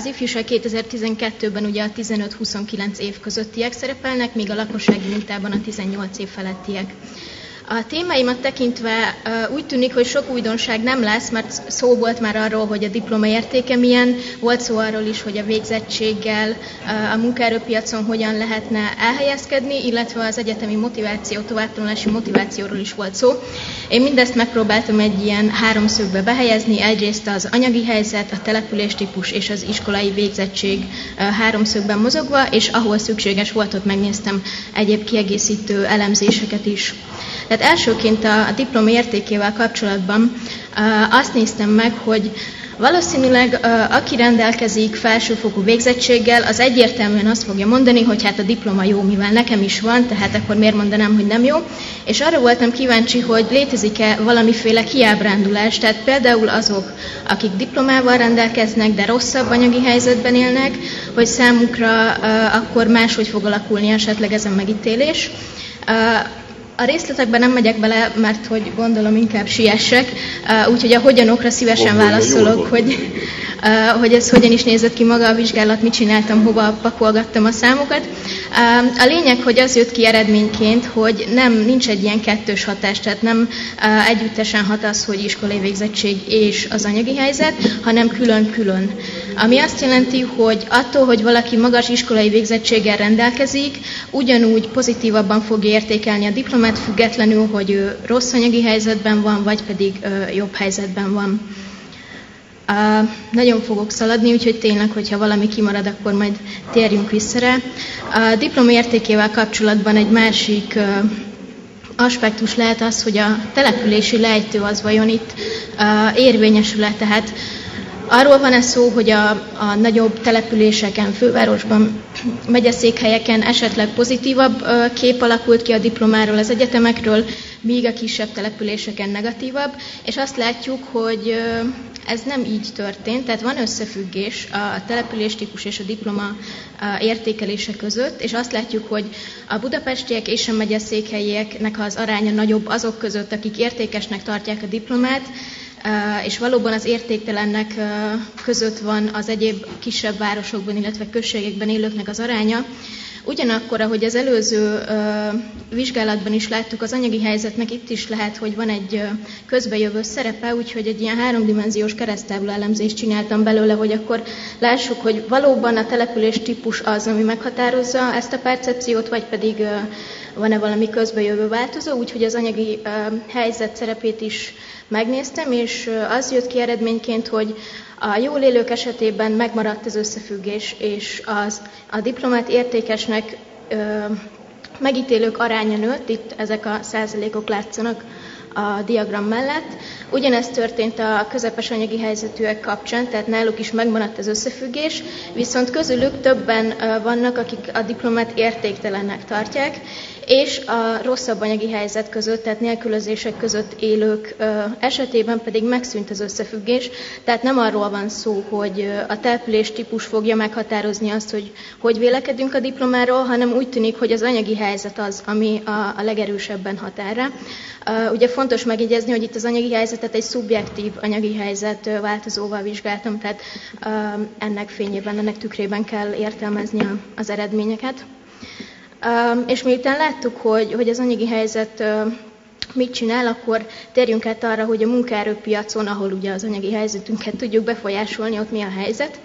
ifjúság 2012-ben ugye a 15-29 év közöttiek szerepelnek, míg a lakossági mintában a 18 év felettiek. A témáimat tekintve úgy tűnik, hogy sok újdonság nem lesz, mert szó volt már arról, hogy a diploma értéke milyen, volt szó arról is, hogy a végzettséggel a munkaerőpiacon hogyan lehetne elhelyezkedni, illetve az egyetemi motiváció, továbbtanulási motivációról is volt szó. Én mindezt megpróbáltam egy ilyen háromszögbe behelyezni, egyrészt az anyagi helyzet, a településtípus és az iskolai végzettség háromszögben mozogva, és ahol szükséges volt, ott megnéztem egyéb kiegészítő elemzéseket is. Tehát elsőként a diploma értékével kapcsolatban azt néztem meg, hogy valószínűleg aki rendelkezik felsőfokú végzettséggel, az egyértelműen azt fogja mondani, hogy hát a diploma jó, mivel nekem is van, tehát akkor miért mondanám, hogy nem jó. És arra voltam kíváncsi, hogy létezik-e valamiféle kiábrándulás, tehát például azok, akik diplomával rendelkeznek, de rosszabb anyagi helyzetben élnek, hogy számukra akkor máshogy fog alakulni esetleg ez a megítélés. A részletekben nem megyek bele, mert hogy gondolom inkább siessek, úgyhogy a hogyanokra szívesen válaszolok, hogy ez hogyan is nézett ki maga a vizsgálat, mit csináltam, hova pakolgattam a számokat. A lényeg, hogy az jött ki eredményként, hogy nincs egy ilyen kettős hatás, tehát nem együttesen hat az, hogy iskolai végzettség és az anyagi helyzet, hanem külön-külön. Ami azt jelenti, hogy attól, hogy valaki magas iskolai végzettséggel rendelkezik, ugyanúgy pozitívabban fogja értékelni a diplomát, függetlenül, hogy ő rossz anyagi helyzetben van, vagy pedig jobb helyzetben van. Nagyon fogok szaladni, úgyhogy tényleg, hogyha valami kimarad, akkor majd térjünk vissza rá. A diploma értékével kapcsolatban egy másik aspektus lehet az, hogy a települési lejtő az vajon itt érvényesül-e, tehát arról van-e szó, hogy a nagyobb településeken, fővárosban, megyeszékhelyeken esetleg pozitívabb kép alakult ki a diplomáról, az egyetemekről, míg a kisebb településeken negatívabb, és azt látjuk, hogy ez nem így történt, tehát van összefüggés a településtípus és a diploma értékelése között, és azt látjuk, hogy a budapestiek és a megyeszékhelyieknek az aránya nagyobb azok között, akik értékesnek tartják a diplomát, és valóban az értéktelennek között van az egyéb kisebb városokban, illetve községekben élőknek az aránya. Ugyanakkor, ahogy az előző vizsgálatban is láttuk, az anyagi helyzetnek itt is lehet, hogy van egy közbejövő szerepe, úgyhogy egy ilyen háromdimenziós kereszttábla elemzést csináltam belőle, hogy akkor lássuk, hogy valóban a település típus az, ami meghatározza ezt a percepciót, vagy pedig van-e valami közbejövő változó, úgyhogy az anyagi helyzet szerepét is megnéztem, és az jött ki eredményként, hogy a jól élők esetében megmaradt az összefüggés, és a diplomát értékesnek megítélők aránya nőtt, itt ezek a százalékok látszanak a diagram mellett. Ugyanezt történt a közepes anyagi helyzetűek kapcsán, tehát náluk is megmaradt az összefüggés, viszont közülük többen vannak, akik a diplomát értéktelennek tartják, és a rosszabb anyagi helyzet között, tehát nélkülözések között élők esetében pedig megszűnt az összefüggés, tehát nem arról van szó, hogy a település típus fogja meghatározni azt, hogy vélekedünk a diplomáról, hanem úgy tűnik, hogy az anyagi helyzet az, ami a legerősebben határ rá. Ugye fontos megjegyezni, hogy itt az anyagi helyzetet egy szubjektív anyagi helyzet változóval vizsgáltam, tehát ennek fényében, ennek tükrében kell értelmezni az eredményeket. És miután láttuk, hogy az anyagi helyzet mit csinál, akkor térjünk át arra, hogy a munkaerőpiacon, ahol ugye az anyagi helyzetünket tudjuk befolyásolni, ott mi a helyzet.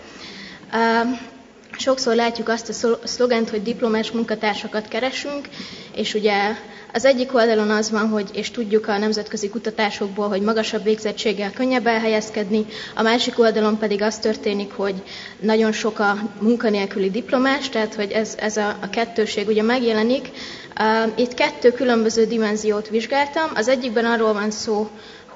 Sokszor látjuk azt a szlogent, hogy diplomás munkatársakat keresünk, és ugye Az egyik oldalon az van, hogy, és tudjuk a nemzetközi kutatásokból, hogy magasabb végzettséggel könnyebb elhelyezkedni, a másik oldalon pedig az történik, hogy nagyon sok a munkanélküli diplomás, tehát hogy ez a kettőség ugye megjelenik. Itt 2 különböző dimenziót vizsgáltam, az egyikben arról van szó,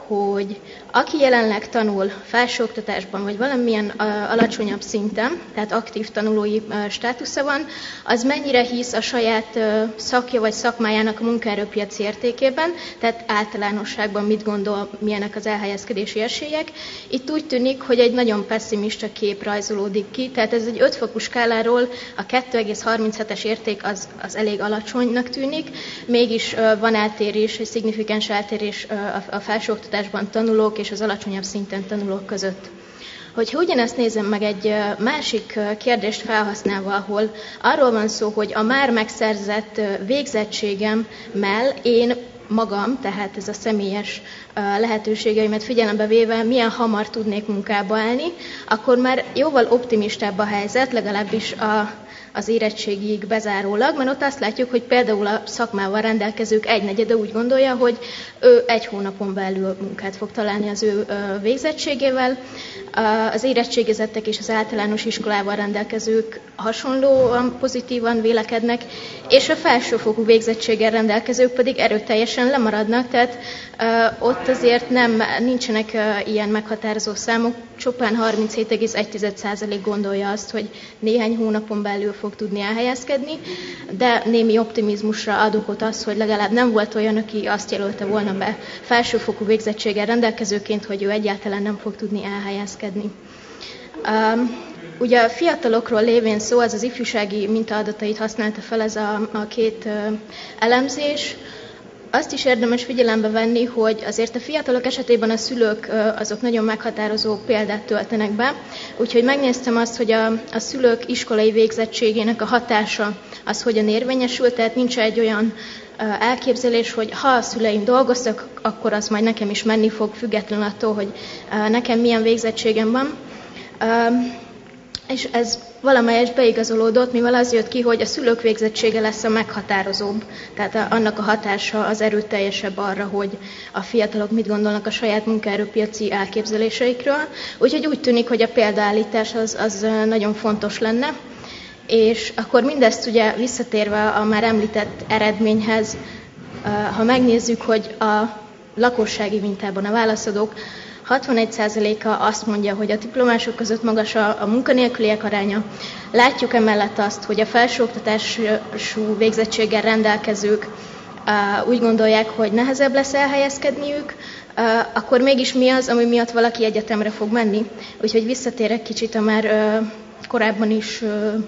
hogy aki jelenleg tanul felsőoktatásban, vagy valamilyen alacsonyabb szinten, tehát aktív tanulói státusza van, az mennyire hisz a saját szakja vagy szakmájának a munkaerőpiaci értékében, tehát általánosságban mit gondol, milyenek az elhelyezkedési esélyek. Itt úgy tűnik, hogy egy nagyon pesszimista kép rajzolódik ki, tehát ez egy 5 fokú skáláról a 2,37-es érték az elég alacsonynak tűnik, mégis van eltérés, egy szignifikáns eltérés a felsőoktatásban tanulók és az alacsonyabb szinten tanulók között. Hogyha ugyanezt nézem meg egy másik kérdést felhasználva, ahol arról van szó, hogy a már megszerzett végzettségemmel én magam, tehát ez a személyes lehetőségeimet figyelembe véve milyen hamar tudnék munkába állni, akkor már jóval optimistább a helyzet, legalábbis az érettségig bezárólag, mert ott azt látjuk, hogy például a szakmával rendelkezők 1/4 úgy gondolja, hogy ő 1 hónapon belül munkát fog találni az ő végzettségével. Az érettségizettek és az általános iskolával rendelkezők hasonlóan pozitívan vélekednek, és a felsőfokú végzettséggel rendelkezők pedig erőteljesen lemaradnak, tehát ott azért nincsenek ilyen meghatározó számok, csupán 37,1% gondolja azt, hogy néhány hónapon belül fog tudni elhelyezkedni, de némi optimizmusra ad okot az, hogy legalább nem volt olyan, aki azt jelölte volna be felsőfokú végzettséggel rendelkezőként, hogy ő egyáltalán nem fog tudni elhelyezkedni. Ugye a fiatalokról lévén szó, az ifjúsági mintaadatait használta fel ez a 2 elemzés. Azt is érdemes figyelembe venni, hogy azért a fiatalok esetében a szülők azok nagyon meghatározó példát töltenek be, úgyhogy megnéztem azt, hogy a szülők iskolai végzettségének a hatása az hogyan érvényesül, tehát nincs egy olyan elképzelés, hogy ha a szüleim dolgoztak, akkor az majd nekem is menni fog, függetlenül attól, hogy nekem milyen végzettségem van. És ez valamelyest beigazolódott, mivel az jött ki, hogy a szülők végzettsége lesz a meghatározóbb, tehát annak a hatása az erőteljesebb arra, hogy a fiatalok mit gondolnak a saját munkaerőpiaci elképzeléseikről. Úgyhogy úgy tűnik, hogy a példaállítás az nagyon fontos lenne. És akkor mindezt ugye visszatérve a már említett eredményhez, ha megnézzük, hogy a lakossági mintában a válaszadók 61%-a azt mondja, hogy a diplomások között magas a munkanélküliek aránya. Látjuk emellett azt, hogy a felsőoktatású végzettséggel rendelkezők úgy gondolják, hogy nehezebb lesz elhelyezkedniük, akkor mégis mi az, ami miatt valaki egyetemre fog menni. Úgyhogy visszatérek kicsit a már korábban is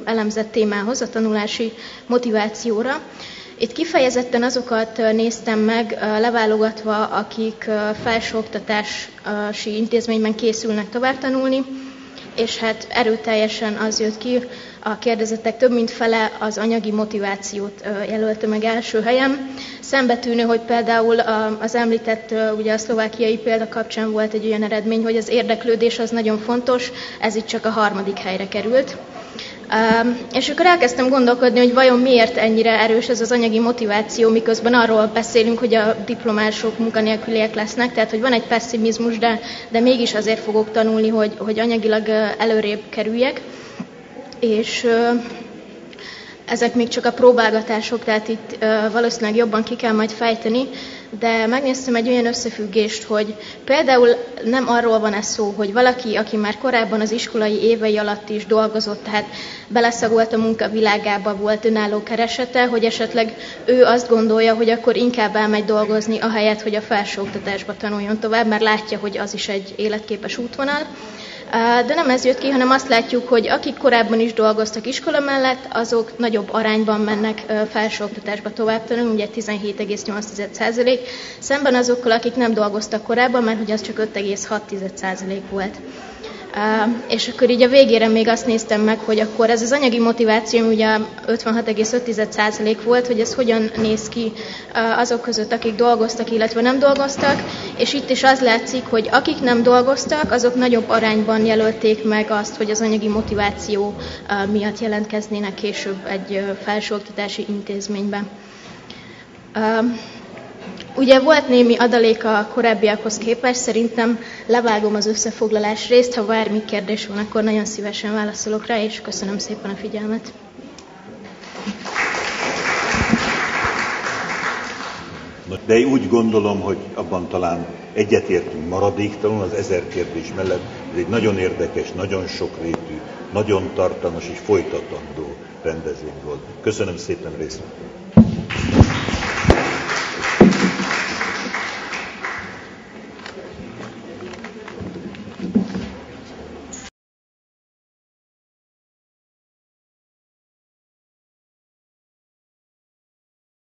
elemzett témához, a tanulási motivációra. Itt kifejezetten azokat néztem meg, leválogatva, akik felsőoktatási intézményben készülnek tovább tanulni, és hát erőteljesen az jött ki, a kérdezettek több mint fele az anyagi motivációt jelölte meg első helyen. Szembetűnő, hogy például az említett, ugye a szlovákiai példa kapcsán volt egy olyan eredmény, hogy az érdeklődés az nagyon fontos, ez itt csak a 3. helyre került. És akkor elkezdtem gondolkodni, hogy vajon miért ennyire erős ez az anyagi motiváció, miközben arról beszélünk, hogy a diplomások munkanélküliek lesznek, tehát hogy van egy pesszimizmus, de mégis azért fogok tanulni, hogy anyagilag előrébb kerüljek. És ezek még csak a próbálgatások, tehát itt valószínűleg jobban ki kell majd fejteni, de megnéztem egy olyan összefüggést, hogy például nem arról van ez szó, hogy valaki, aki már korábban az iskolai évei alatt is dolgozott, tehát beleszagolt a munkavilágába, volt önálló keresete, hogy esetleg ő azt gondolja, hogy akkor inkább elmegy dolgozni, ahelyett, hogy a felsőoktatásba tanuljon tovább, mert látja, hogy az is egy életképes útvonal. De nem ez jött ki, hanem azt látjuk, hogy akik korábban is dolgoztak iskola mellett, azok nagyobb arányban mennek felsőoktatásba tovább tanulni, ugye 17,8%, szemben azokkal, akik nem dolgoztak korábban, mert hogy az csak 5,6% volt. És akkor így a végére még azt néztem meg, hogy akkor ez az anyagi motiváció, ugye 56,5% volt, hogy ez hogyan néz ki azok között, akik dolgoztak, illetve nem dolgoztak, és itt is az látszik, hogy akik nem dolgoztak, azok nagyobb arányban jelölték meg azt, hogy az anyagi motiváció miatt jelentkeznének később egy felsőoktatási intézményben. Ugye volt némi adalék a korábbiakhoz képest, szerintem levágom az összefoglalás részt, ha bármi kérdés van, akkor nagyon szívesen válaszolok rá, és köszönöm szépen a figyelmet. De én úgy gondolom, hogy abban talán egyetértünk maradéktalanul az 1000 kérdés mellett. Ez egy nagyon érdekes, nagyon sokrétű, nagyon tartalmas és folytatandó rendezvény volt. Köszönöm szépen részt.